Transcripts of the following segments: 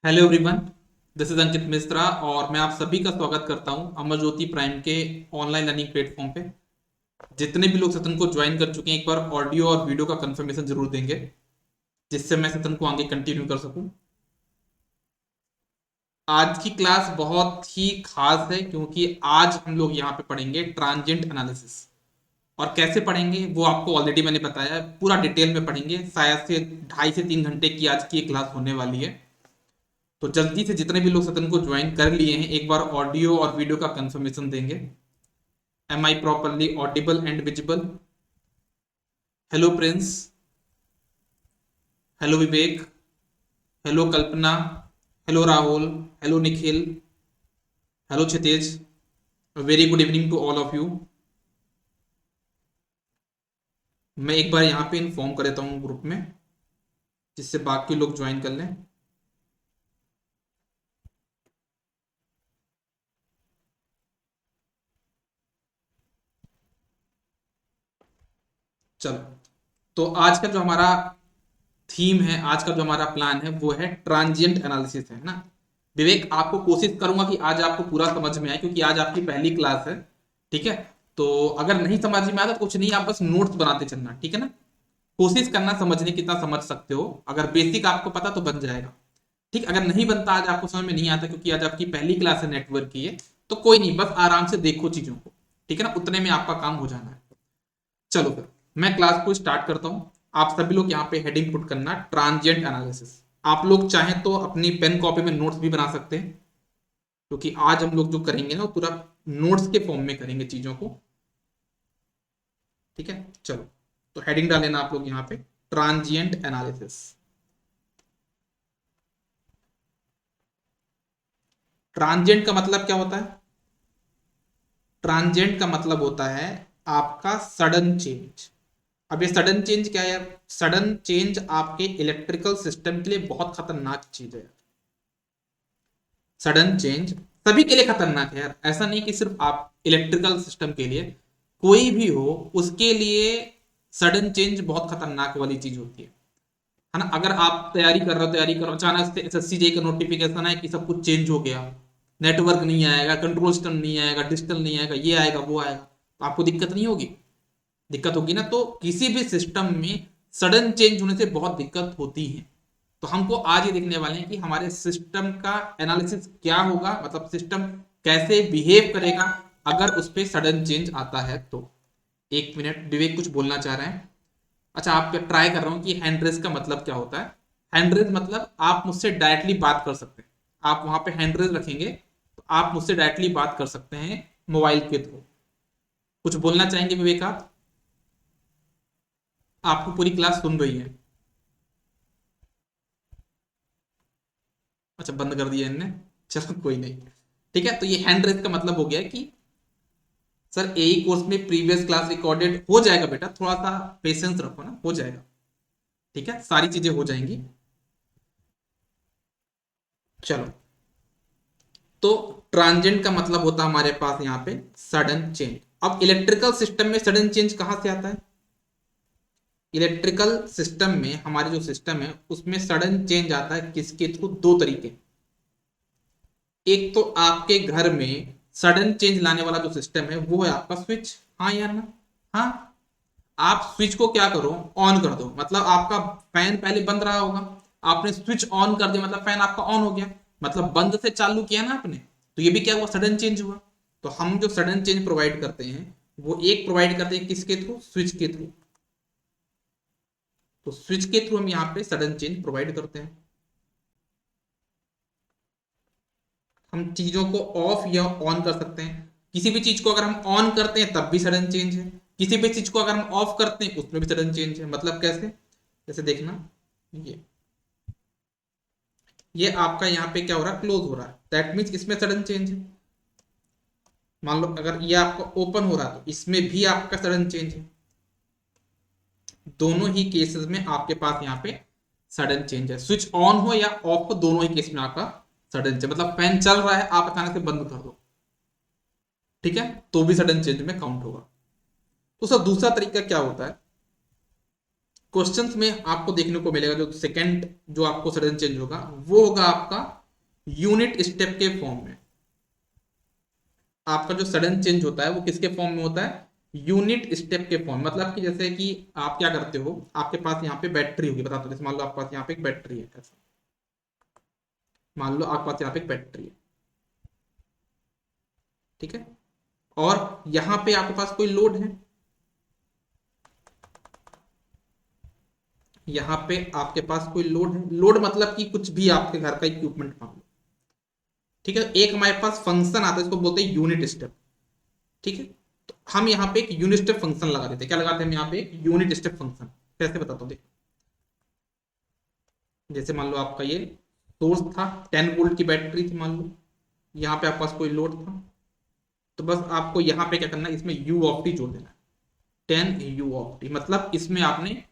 Hello everyone, this is अंकित मिश्रा और मैं आप सभी का स्वागत करता हूं अमर ज्योति प्राइम के ऑनलाइन लर्निंग प्लेटफॉर्म पे। जितने भी लोग सत्र को ज्वाइन कर चुके हैं एक बार ऑडियो और वीडियो का कंफर्मेशन जरूर देंगे, जिससे मैं सत्र को आगे कंटिन्यू कर सकूं। आज की क्लास बहुत ही खास है क्योंकि आज हम लोग यहाँ पे पढ़ेंगे ट्रांजिएंट एनालिसिस। और कैसे पढ़ेंगे वो आपको ऑलरेडी मैंने बताया है, पूरा डिटेल में पढ़ेंगे। शायद से 2.5 से 3 घंटे की आज की क्लास होने वाली है। तो जल्दी से जितने भी लोग सदन को ज्वाइन कर लिए हैं एक बार ऑडियो और वीडियो का कंफर्मेशन देंगे। Am I properly audible and visible? Hello Prince, hello Vivek, hello Kalpana, hello Rahul, hello Nikhil, hello Kshitij. Very good evening to all of you. मैं एक बार यहाँ पे इन्फॉर्म कर देता हूँ ग्रुप में, जिससे बाकी लोग ज्वाइन कर लें। चलो, तो आज का जो हमारा थीम है, आज का जो हमारा प्लान है वो है ट्रांजिएंट एनालिसिस, है ना। विवेक, आपको कोशिश करूंगा कि आज आपको पूरा समझ में आए क्योंकि आज आपकी पहली क्लास है। ठीक है, तो अगर नहीं समझ में आता तो कुछ नहीं, आप बस नोट्स बनाते चलना, ठीक है ना। कोशिश करना समझने कितना समझ सकते हो, अगर बेसिक आपको पता तो बन जाएगा। ठीक, अगर नहीं बनता, आज आपको समझ में नहीं आता क्योंकि आज आपकी पहली क्लास है नेटवर्क की है, तो कोई नहीं, बस आराम से देखो चीजों को, ठीक है ना, उतने में आपका काम हो जाना है। चलो फिर मैं क्लास को स्टार्ट करता हूँ। आप सभी लोग यहाँ पे हेडिंग पुट करना ट्रांजिएंट एनालिसिस। आप लोग चाहें तो अपनी पेन कॉपी में नोट्स भी बना सकते हैं, क्योंकि आज हम लोग जो करेंगे ना वो पूरा नोट्स के फॉर्म में करेंगे चीजों को। ठीक है, चलो, तो हेडिंग डाल लेना आप लोग यहाँ पे ट्रांजिएंट एनालिसिस। ट्रांजिएंट का मतलब क्या होता है? ट्रांजिएंट का मतलब होता है आपका सडन चेंज। अब ये सडन चेंज क्या है यार? सडन चेंज आपके इलेक्ट्रिकल सिस्टम के लिए बहुत खतरनाक चीज है। सडन चेंज सभी के लिए खतरनाक है यार, ऐसा नहीं कि सिर्फ आप इलेक्ट्रिकल सिस्टम के लिए, कोई भी हो उसके लिए सडन चेंज बहुत खतरनाक वाली चीज होती है ना। अगर आप तैयारी कर रहे हो, अचानक से एसएससी जे का नोटिफिकेशन है कि सब कुछ चेंज हो गया, नेटवर्क नहीं आएगा, कंट्रोल सिस्टम नहीं आएगा, डिजिटल नहीं आएगा, ये आएगा वो आएगा, तो आपको दिक्कत नहीं होगी? दिक्कत होगी ना। तो किसी भी सिस्टम में सडन चेंज होने से बहुत दिक्कत होती है। तो हमको आज ये देखने वाले हैं कि हमारे सिस्टम का एनालिसिस क्या होगा, मतलब सिस्टम कैसे बिहेव करेगा अगर उस पर सडन चेंज आता है तो। एक मिनट, विवेक कुछ बोलना चाह रहे हैं? अच्छा, आप ट्राई कर रहा हूँ कि हैंड रेज का मतलब क्या होता है। हैंड रेज मतलब आप मुझसे डायरेक्टली बात कर सकते हैं। आप वहां पे हैंड रेज रखेंगे तो आप मुझसे डायरेक्टली बात कर सकते हैं मोबाइल के थ्रू। कुछ बोलना चाहेंगे विवेक आप? आपको पूरी क्लास सुन रही है। अच्छा, बंद कर दिया इनने। चलो कोई नहीं। ठीक है, तो ये हैंड रेज का मतलब हो गया कि सर यही कोर्स में प्रीवियस क्लास रिकॉर्डेड हो जाएगा बेटा, थोड़ा सा पेशेंस रखो ना, हो जाएगा। ठीक है, सारी चीजें हो जाएंगी। चलो, तो ट्रांजिएंट का मतलब होता है हमारे पास यहाँ पे सडन चेंज। अब इलेक्ट्रिकल सिस्टम में सडन चेंज कहां से आता है? इलेक्ट्रिकल सिस्टम में, हमारे जो सिस्टम है उसमें सडन चेंज आता है किसके थ्रू? दो तरीके। एक तो आपके घर में सडन चेंज लाने वाला जो सिस्टम है वो है आपका स्विच। हाँ यार ना? हाँ, आप स्विच को क्या करो, ऑन कर दो, मतलब आपका फैन पहले बंद रहा होगा, आपने स्विच ऑन कर दिया मतलब फैन आपका ऑन हो गया, मतलब बंद से चालू किया ना आपने, तो ये भी क्या हुआ? सडन चेंज हुआ। तो हम जो सडन चेंज प्रोवाइड करते हैं वो एक प्रोवाइड करते हैं किसके थ्रू? स्विच के थ्रू। तो स्विच के थ्रू हम यहाँ पे सडन चेंज प्रोवाइड करते हैं। हम चीजों को ऑफ या ऑन कर सकते हैं। किसी भी चीज को अगर हम ऑन करते हैं तब भी सडन चेंज है, किसी भी चीज को अगर हम ऑफ करते हैं उसमें भी सडन चेंज है। मतलब कैसे? जैसे देखना, ये आपका यहाँ पे क्या हो रहा है? क्लोज हो रहा है, दैट मीन्स इसमें सडन चेंज है। मान लो अगर ये आपका ओपन हो रहा है तो इसमें भी आपका सडन चेंज है। दोनों ही केसेस में आपके पास यहाँ पे सडन चेंज है। स्विच ऑन हो या ऑफ हो, दोनों ही केस में आपका सडन चेंज, मतलब फैन चल रहा है, आप अचानक से बंद कर दो, ठीक है, तो भी सडन चेंज में काउंट होगा। तो सर दूसरा तरीका क्या होता है? क्वेश्चंस में आपको देखने को मिलेगा जो सेकंड जो आपको सडन चेंज होगा वो होगा आपका यूनिट स्टेप के फॉर्म में। आपका जो सडन चेंज होता है वो किसके फॉर्म में होता है? यूनिट स्टेप के फॉर्म। मतलब कि जैसे कि आप क्या करते हो, आपके पास यहाँ पे बैटरी होगी, बता दो, जैसे मान लो आपके पास यहाँ पे एक बैटरी है, ऐसा मान लो आपके पास यहाँ पे एक बैटरी है, ठीक है, और यहाँ पे आपके पास कोई लोड है, यहाँ पे आपके पास कोई लोड है, लोड मतलब कि कुछ भी आपके घर का इक्विपमेंट मान लो, ठीक है। एक हमारे पास फंक्शन आता है, इसको बोलते हैं यूनिट स्टेप, ठीक है। तो हम यहाँ पे एक यूनिट स्टेप फंक्शन लगा देते हैं। क्या लगाते हैं हम यहाँ पे? एक यूनिट स्टेप फंक्शन। कैसे बताता हूँ, देखो। जैसे मान लो आपका ये सोर्स था, 10 वोल्ट की बैटरी थी मान लो, यहाँ पे आपके पास कोई लोड था, तो बस आपको यहाँ पे क्या करना है, इसमें यू ऑफ टी जोड़ देना है। 10 u ऑफ टी, मतलब इसमें आपने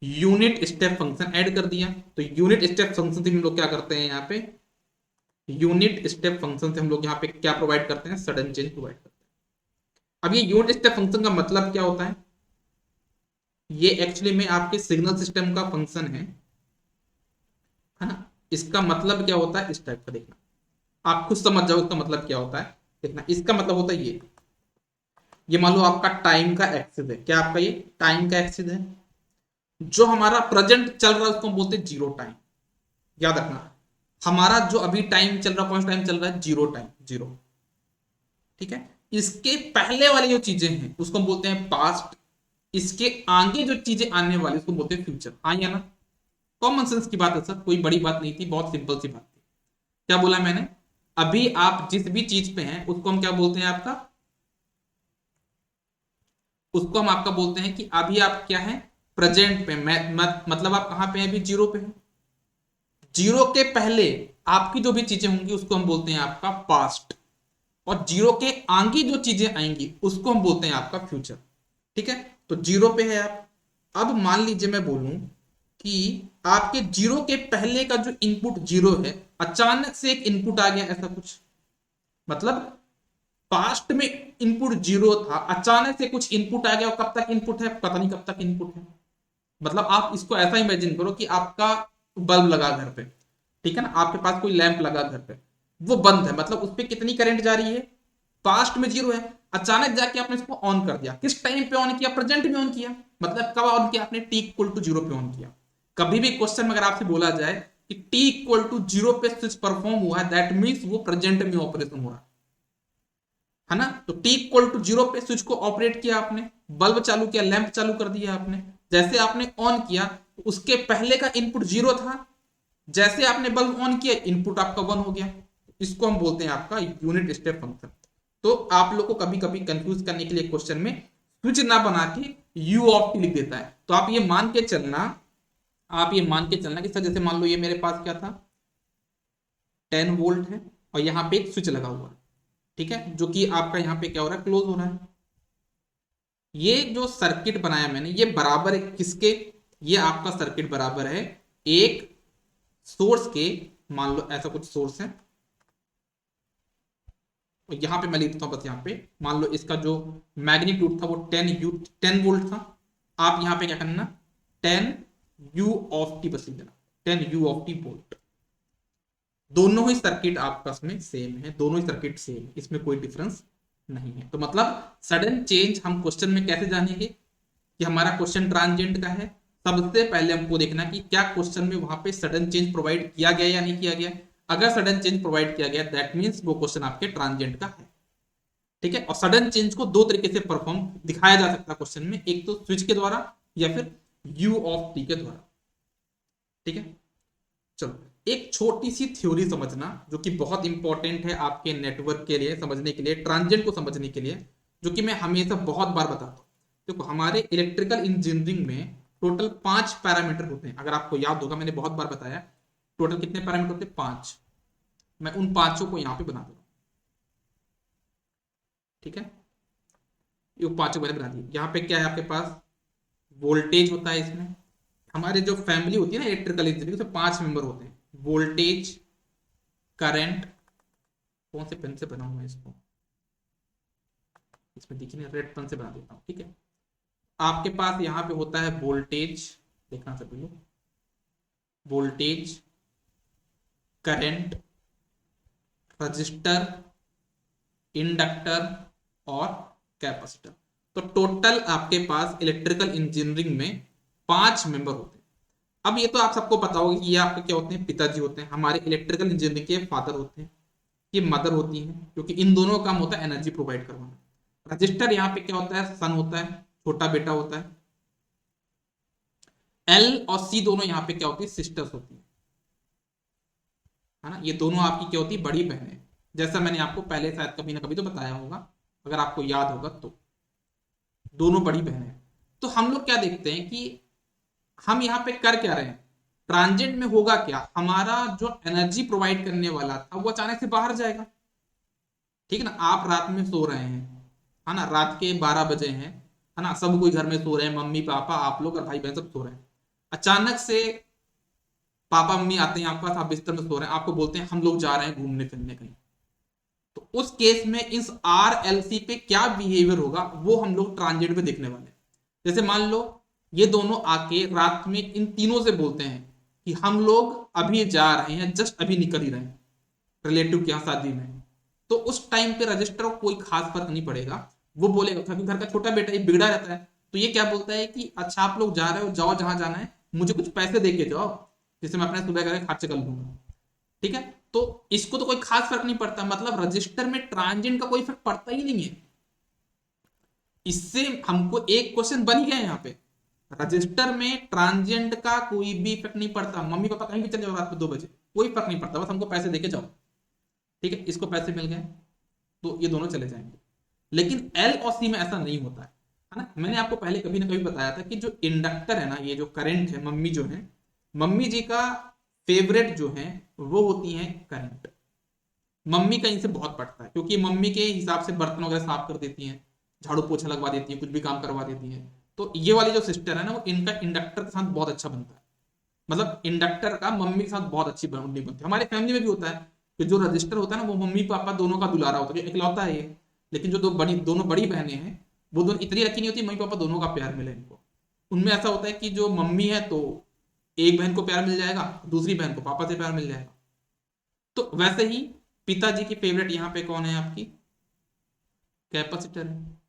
यूनिट स्टेप फंक्शन ऐड कर दिया। तो यूनिट स्टेप फंक्शन से हम लोग क्या करते हैं यहाँ पे, यूनिट स्टेप फंक्शन से हम लोग यहाँ पे क्या प्रोवाइड करते हैं? सडन चेंज प्रोवाइड करते हैं। अब ये यूनिट स्टेप फंक्शन का मतलब क्या होता है? ये एक्चुअली में आपके सिग्नल सिस्टम का फंक्शन है ना। इसका मतलब क्या होता है इस टाइप का, देखना, आप खुद समझ जाओ इसका मतलब क्या होता है। देखना, इसका मतलब होता है ये मान लो आपका टाइम का एक्सिस है। क्या आपका ये टाइम का एक्सिस है? जो हमारा प्रेजेंट चल रहा है उसको हम बोलते हैं जीरो टाइम। याद रखना, हमारा जो अभी टाइम चल रहा है, कौन सा टाइम चल रहा है? जीरो टाइम, जीरो, ठीक है। इसके पहले वाली जो चीजें हैं उसको हम बोलते हैं पास्ट। इसके आगे जो चीजें आने वाली उसको बोलते हैं फ्यूचर। हाँ या ना? कॉमन सेंस की बात है सर, कोई बड़ी बात नहीं थी, बहुत सिंपल सी बात थी। क्या बोला मैंने? अभी आप जिस भी चीज पे हैं उसको हम क्या बोलते हैं आपका? उसको हम आपका बोलते हैं कि अभी आप क्या है? प्रेजेंट पे। मतलब आप कहां पे हैं? अभी जीरो पे हैं। जीरो के पहले आपकी जो भी चीजें होंगी उसको हम बोलते हैं आपका पास्ट, और जीरो के आगे जो चीजें आएंगी उसको हम बोलते हैं आपका फ्यूचर, ठीक है। तो जीरो पे है आप। अब मान लीजिए मैं बोलूं कि आपके जीरो के पहले का जो इनपुट जीरो है, अचानक से एक इनपुट आ गया, ऐसा कुछ। मतलब पास्ट में इनपुट जीरो था, अचानक से कुछ इनपुट आ गया, और कब तक इनपुट है पता नहीं, कब तक इनपुट है। मतलब आप इसको ऐसा इमेजिन करो कि आपका बल्ब लगा घर पे, ठीक है ना, आपके पास कोई लैंप लगा घर पे, वो बंद है, मतलब उस पर कितनी करंट जा रही है? पास्ट में जीरो है, अचानक जाके आपने इसको ऑन कर दिया। किस टाइम पे ऑन किया? प्रेजेंट में ऑन किया। मतलब कब ऑन किया आपने? टी इक्वल टू जीरो पे ऑन किया। कभी भी क्वेश्चन में अगर आपसे बोला जाए कि टी इक्वल टू जीरो पे स्विच परफॉर्म हुआ है, दैट मीन्स वो प्रेजेंट में ऑपरेशन हो रहा है ना। तो टी इक्वल टू जीरो पे स्विच को ऑपरेट किया आपने, बल्ब चालू किया, लैंप चालू कर दिया आपने। जैसे आपने ऑन किया, उसके पहले का इनपुट जीरो था, जैसे आपने बल्ब ऑन किया इनपुट आपका वन हो गया। इसको हम बोलते हैं आपका यूनिट स्टेप फंक्शन। तो आप लोग को कभी कभी कंफ्यूज करने के लिए क्वेश्चन में स्विच ना बना के यू ऑफ टी लिख देता है। तो आप ये मान के चलना, आप ये मान के चलना कि सर जैसे मान लो ये मेरे पास क्या था, 10 वोल्ट है, और यहाँ पे एक स्विच लगा हुआ है, ठीक है, जो कि आपका यहाँ पे क्या हो रहा है? क्लोज हो रहा है। ये जो सर्किट बनाया मैंने, ये बराबर है किसके? ये आपका सर्किट बराबर है एक सोर्स के। मान लो ऐसा कुछ सोर्स है, और यहां पे मैं लिखता हूं बस, यहां पे मान लो इसका जो मैग्नीट्यूड था वो 10 वोल्ट था। आप यहां पे क्या करना? 10 u ऑफ टी बस लिख देना, 10 u ऑफ टी वोल्ट। दोनों ही सर्किट आपस में सेम है, दोनों ही सर्किट सेम, इसमें कोई डिफरेंस नहीं है। तो मतलब सडन चेंज हम क्वेश्चन में कैसे जानेंगे कि हमारा क्वेश्चन ट्रांजिएंट का है? सबसे पहले हमको देखना कि क्या क्वेश्चन में वहां पे सडन चेंज प्रोवाइड किया गया या नहीं किया गया। अगर सडन चेंज प्रोवाइड किया गया दैट मींस वो क्वेश्चन आपके ट्रांजिएंट का है, ठीक है। और सडन चेंज को दो तरीके से परफॉर्म दिखाया जा सकता है क्वेश्चन में, एक तो स्विच के द्वारा या फिर यू ऑफ टी के द्वारा, ठीक है। चलो एक छोटी सी थ्योरी समझना जो कि बहुत इंपॉर्टेंट है आपके नेटवर्क के लिए समझने के लिए, ट्रांजिएंट को समझने के लिए, जो कि मैं हमेशा बहुत बार बताता हूं। देखो हमारे इलेक्ट्रिकल इंजीनियरिंग में टोटल 5 पैरामीटर होते हैं। अगर आपको याद होगा मैंने बहुत बार बताया, टोटल कितने पैरामीटर होते हैं? 5। मैं उन पांचों को यहां पे बना दे रहा हूं, ठीक है। ये पांचों मैंने बना दिए। यहाँ पे क्या है आपके पास? वोल्टेज होता है इसमें। हमारे जो फैमिली होती है ना इलेक्ट्रिकल इंजीनियरिंग, उसमें 5 मेंबर होते हैं। वोल्टेज, करंट, कौन से पेन से बनाऊं मैं इसको? इसमें देखिए रेड पेन से बना देता हूं, ठीक है। आपके पास यहाँ पे होता है वोल्टेज, देखना सभी लोग, वोल्टेज, करंट, रजिस्टर, इंडक्टर और कैपेसिटर। तो टोटल आपके पास इलेक्ट्रिकल इंजीनियरिंग में 5 मेंबर होते हैं। अब ये तो आप सबको पता होगा कि ये आपके क्या होते हैं, पिताजी होते हैं। हमारे इलेक्ट्रिकल इंजीनियरिंग के फादर होते हैं, ये मदर होती है, क्योंकि इन दोनों का काम होता है एनर्जी प्रोवाइड करवाना। रजिस्टर यहाँ पे क्या होता है, सन होता है, छोटा बेटा होता है। एल और सी दोनों यहाँ पे क्या होती है, सिस्टर्स होती है ना। ये दोनों आपकी क्या होती है, बड़ी बहनें। जैसा मैंने आपको पहले शायद कभी ना कभी तो बताया होगा, अगर आपको याद होगा तो, दोनों बड़ी बहनें। तो हम लोग क्या देखते हैं कि हम यहाँ पे कर क्या रहे हैं, ट्रांजिट में होगा क्या, हमारा जो एनर्जी प्रोवाइड करने वाला था वो अचानक से बाहर जाएगा। ठीक है ना, आप रात में सो रहे हैं, है ना, रात के 12 बजे हैं, है ना, सब कोई घर में सो रहे हैं, मम्मी पापा आप लोग और भाई बहन सब सो रहे हैं। अचानक से पापा मम्मी आते हैं आपके पास, आप बिस्तर में सो रहे हैं, आपको बोलते हैं हम लोग जा रहे हैं घूमने फिरने कहीं। तो उस केस में इस RLC पे क्या बिहेवियर होगा वो हम लोग ट्रांजिट में देखने वाले हैं। जैसे मान लो ये दोनों आके रात में इन तीनों से बोलते हैं कि हम लोग अभी जा रहे हैं, जस्ट अभी निकल ही रहे हैं रिलेटिव के यहाँ शादी में। तो उस टाइम पे रजिस्टर को कोई खास फर्क नहीं पड़ेगा, वो बोलेगा, क्योंकि घर का छोटा बेटा ये बिगड़ा रहता है, तो ये क्या बोलता है कि अच्छा आप लोग जा रहे हो, जाओ जहां जाना है, मुझे कुछ पैसे दे के जाओ जिससे मैं अपने सुबह करके खर्च कर लूंगा। ठीक है, तो इसको तो कोई खास फर्क नहीं पड़ता, मतलब रजिस्टर में ट्रांजिएंट का कोई फर्क पड़ता ही नहीं है। इससे हमको एक क्वेश्चन बन गया यहाँ पे, रजिस्टर में ट्रांजिएंट का कोई भी इफेक्ट नहीं पड़ता। मम्मी पापा कहीं भी चले जाओ रात में 2 बजे, कोई फर्क नहीं पड़ता, बस हमको पैसे देके जाओ। ठीक है, इसको पैसे मिल गए तो ये दोनों चले जाएंगे। लेकिन एल और सी में ऐसा नहीं होता है ना। मैंने आपको पहले कभी ना कभी बताया था कि जो इंडक्टर है ना, ये जो करंट है, मम्मी जो है, मम्मी जी का फेवरेट जो है वो होती है करंट। मम्मी का इनसे बहुत पड़ता है, क्योंकि मम्मी के हिसाब से बर्तन वगैरह साफ कर देती हैं, झाड़ू पोछा लगवा देती है, कुछ भी काम करवा देती है। तो ये वाली जो सिस्टर है ना, वो इनका इंडक्टर के साथ बहुत अच्छा बनता है। मतलब इंडक्टर का मम्मी के साथ बहुत अच्छी बॉन्डिंग बनती है। हमारे फैमिली में भी होता है कि जो रजिस्टर होता है ना, वो मम्मी पापा दोनों का दुलारा होता है, इकलौता है ये। लेकिन जो दोनों बड़ी बहनें हैं, वो दोनों इतनी रखी नहीं होती, मम्मी पापा दोनों का प्यार मिले इनको। उनमें ऐसा होता है कि जो मम्मी है तो एक बहन को प्यार मिल जाएगा, दूसरी बहन को पापा से प्यार मिल जाएगा। तो वैसे ही पिताजी की फेवरेट यहाँ पे कौन है, आपकी कैपेसिटर है।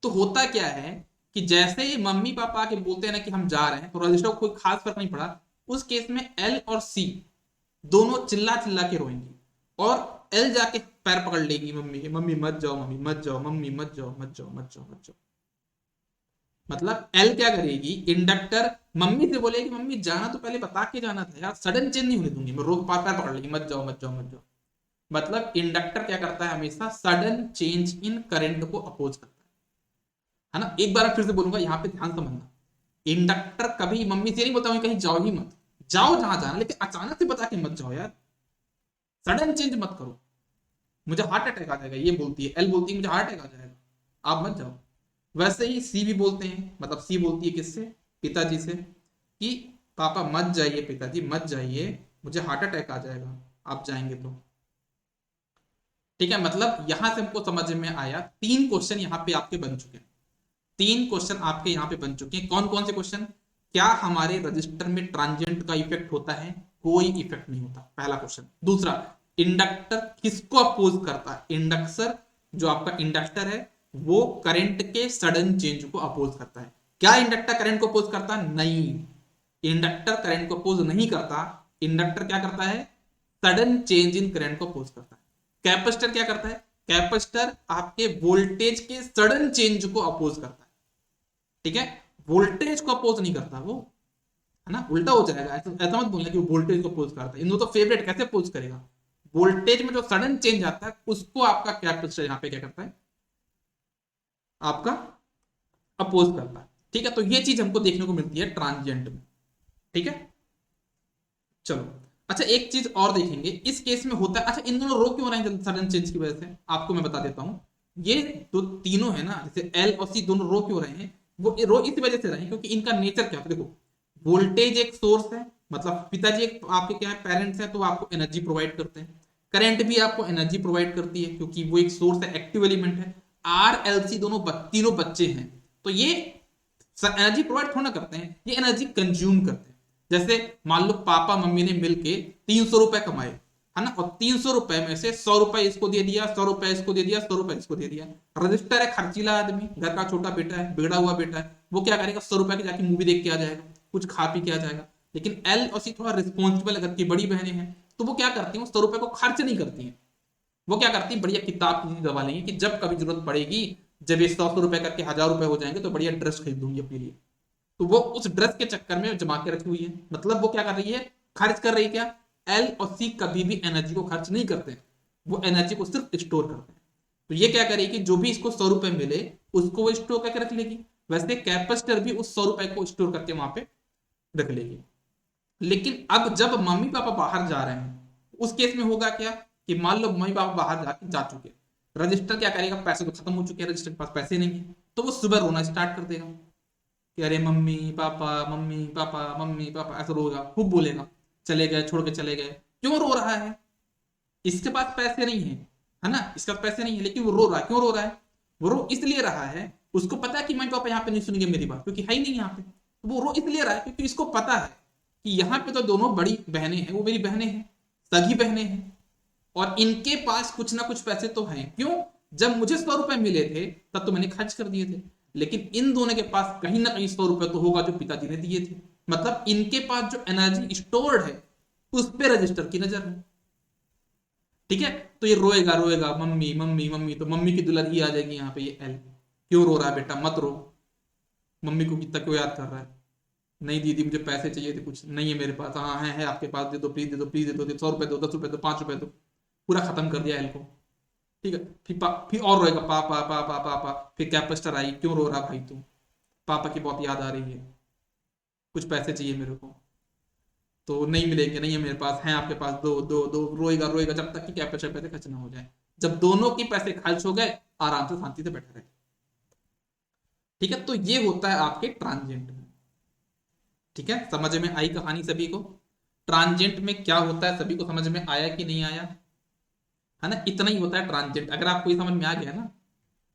तो होता क्या है कि जैसे ही मम्मी पापा के बोलते हैं ना कि हम जा रहे हैं, तो रजिस्टर को कोई खास फर्क नहीं पड़ा। उस केस में एल और सी दोनों चिल्ला चिल्ला के रोएंगी, और एल जाके पैर पकड़ लेगी मम्मी के, मम्मी मत जाओ, मम्मी मत जाओ, मम्मी मत जाओ, मत जाओ, मत जाओ, मत जाओ। मतलब एल क्या करेगी, इंडक्टर मम्मी से बोलेगी मम्मी जाना तो पहले बता के जाना था यार, सडन चेंज नहीं होने दूंगी मैं, रोक पैर पकड़ लेगी, मत जाओ, मत जाओ, मत जाओ। मतलब इंडक्टर क्या करता है, हमेशा सडन चेंज इन करंट को अपोज करता है ना। एक बार फिर से बोलूंगा, यहाँ पे ध्यान समझना, इंडक्टर कभी मम्मी से नहीं बोलता कहीं जाओ ही मत, जाओ जहां जाना, लेकिन अचानक से बता के मत जाओ यार, सडन चेंज मत करो, मुझे हार्ट अटैक आ जाएगा, ये बोलती है। एल बोलती है मुझे हार्ट अटैक आ जाएगा, आप मत जाओ। वैसे ही सी भी बोलते हैं, मतलब सी बोलती है किससे, पिताजी से, कि पापा मत जाइए, पिताजी मत जाइए, मुझे हार्ट अटैक आ जाएगा आप जाएंगे तो। ठीक है, मतलब यहां से हमको समझ में आया 3 क्वेश्चन यहाँ पे आपके बन चुके हैं। 3 क्वेश्चन आपके यहाँ पे बन चुके हैं। कौन कौन से क्वेश्चन, क्या हमारे रजिस्टर में ट्रांजिएंट का इफेक्ट होता है, कोई इफेक्ट नहीं होता, पहला क्वेश्चन। दूसरा, इंडक्टर किसको अपोज करता है, इंडक्टर जो आपका इंडक्टर है वो करंट के सडन चेंज को अपोज करता है। क्या इंडक्टर करंट को अपोज करता है, नहीं, इंडक्टर करंट को अपोज नहीं करता। इंडक्टर क्या करता है, सडन चेंज इन करंट को अपोज करता है। कैपेसिटर क्या करता है, कैपेसिटर आपके वोल्टेज के सडन चेंज को अपोज करता है। ठीक है, वोल्टेज को अपोज नहीं करता वो, है ना, उल्टा हो जाएगा। ऐसा मत बोलना कि वोल्टेज को अपोज करता है, इन दोनों तो फेवरेट, कैसे अपोज करेगा। वोल्टेज में जो सडन चेंज आता है उसको आपका कैपेसिटर यहाँ पे क्या करता है, आपका अपोज करता है। ठीक है, तो ये चीज हमको देखने को मिलती है ट्रांजिएंट में। ठीक है, चलो, अच्छा एक चीज और देखेंगे इस केस में होता है। अच्छा, इन दोनों रो क्यों रहे हैं सडन चेंज की वजह से, आपको मैं बता देता हूं। ये जो तीनों है ना, जैसे एल और सी दोनों रो क्यों रहे हैं, वो रो इस वजह से रहे हैं क्योंकि इनका नेचर क्या है। देखो, वोल्टेज एक सोर्स है, मतलब पिताजी एक आपके क्या है, पेरेंट्स हैं, तो आपको एनर्जी प्रोवाइड करते हैं। करंट भी आपको एनर्जी प्रोवाइड करती है क्योंकि वो एक सोर्स है, एक्टिव एलिमेंट है। RLC दोनों तीनों बच्चे हैं, तो ये एनर्जी प्रोवाइड थोड़ा करते हैं, ये एनर्जी कंज्यूम करते हैं। जैसे मान लो पापा मम्मी ने मिलके 300 रुपए कमाए, है ना, और 300 रुपए में से 100 रुपए इसको दे दिया, 100 रुपए इसको दे दिया, 100 रुपए इसको दे दिया। रजिस्टर है, खर्चीला आदमी, घर का छोटा बेटा है, बिगड़ा हुआ बेटा है, वो क्या करेगा, 100 रुपए की जाके मूवी देख के आ जाएगा, कुछ खा पी के आ जाएगा। लेकिन एल और सी थोड़ा रिस्पॉन्सिबल है, घर की बड़ी बहनें हैं, तो वो क्या करती है, 100 रुपए को खर्च नहीं करती है। वो क्या करती है, बढ़िया किताब की दवा लेंगे कि जब कभी जरूरत पड़ेगी, जब ये 100 रुपए करके 1000 रुपए हो जाएंगे तो बढ़िया ड्रेस खरीद दूंगी अपने लिए। तो वो उस ड्रेस के चक्कर में जमा के रखी हुई है, मतलब वो क्या कर रही है, खर्च कर रही है। क्या, एल और सी कभी भी एनर्जी को खर्च नहीं करते हैं, वो एनर्जी को सिर्फ स्टोर करते हैं। तो ये क्या करेगी, जो भी इसको 100 रुपए मिले उसको वो स्टोर करके रख लेगी। वैसे कैपेसिटर भी उस 100 रुपए को स्टोर करके वहां पे रख लेगी। लेकिन अब जब मम्मी पापा बाहर जा रहे हैं, उस केस में होगा क्या कि मान लो मम्मी पापा बाहर जा चुके, रजिस्टर क्या करेगा, पैसे तो खत्म हो चुके हैं, रजिस्टर के पास पैसे नहीं है, तो वो सुबह रोना स्टार्ट कर देगा कि अरे mummy papa mummy papa mummy papa, ऐसा रोएगा, खूब बोलेगा, चले गए, छोड़ के चले गए। क्यों रो रहा है, इसके पास पैसे नहीं है ना, इसके पास पैसे नहीं है, लेकिन वो रो रहा है। क्यों रो रहा है, वो रो इसलिए रहा है, उसको पता है कि मम्मी पापा यहाँ पे नहीं सुनेंगे मेरी बात, क्योंकि है ही नहीं यहाँ पे। तो वो रो इसलिए रहा है क्योंकि इसको पता है कि यहाँ पे तो दोनों बड़ी बहनें हैं, वो मेरी बहनें हैं, सगी बहनें हैं, और इनके पास कुछ ना कुछ पैसे तो हैं। क्यों, जब मुझे 100 रुपए मिले थे तब तो मैंने खर्च कर दिए थे, लेकिन इन दोनों के पास कहीं ना कहीं 100 रुपए तो होगा जो पिताजी ने दिए थे। मतलब इनके पास जो एनर्जी स्टोर्ड है उस पे रजिस्टर की नजर है। ठीक है, तो ये रोएगा रोएगा, मम्मी मम्मी मम्मी, तो मम्मी की दुल्हन आ जाएगी यहाँ पे, ये एल। क्यों रो रहा है बेटा, मत रो, मम्मी को कितना क्यों याद कर रहा है, नहीं दीदी मुझे पैसे चाहिए थे, कुछ नहीं है मेरे पास, हाँ है आपके पास, दे दो प्लीज, दे दो प्लीज, दे दो, 100 रुपए दो, 10 रुपए दो, 5 रुपए दो। पूरा खत्म कर दिया एल को। ठीक है, फिर और रोएगा, पापा पापा पापा। फिर कैपेसिटर आई, क्यों रो रहा भाई तू, पापा की बहुत याद आ रही है, कुछ पैसे चाहिए मेरे को, तो नहीं मिलेंगे, नहीं है मेरे पास, हैं आपके पास, दो दो दो, रोएगा रोएगा जब तक कि कैपेसिटर पैसे खर्च ना हो जाए। जब दोनों के पैसे खर्च हो गए, आराम से शांति से बैठे रहे। ठीक है, तो ये होता है आपके ट्रांजिएंट में। ठीक है, समझ में आई कहानी सभी को, ट्रांजिएंट में क्या होता है, सभी को समझ में आया कि नहीं आया, है ना, इतना ही होता है ट्रांजिएंट। अगर आपको ये समझ में आ गया ना,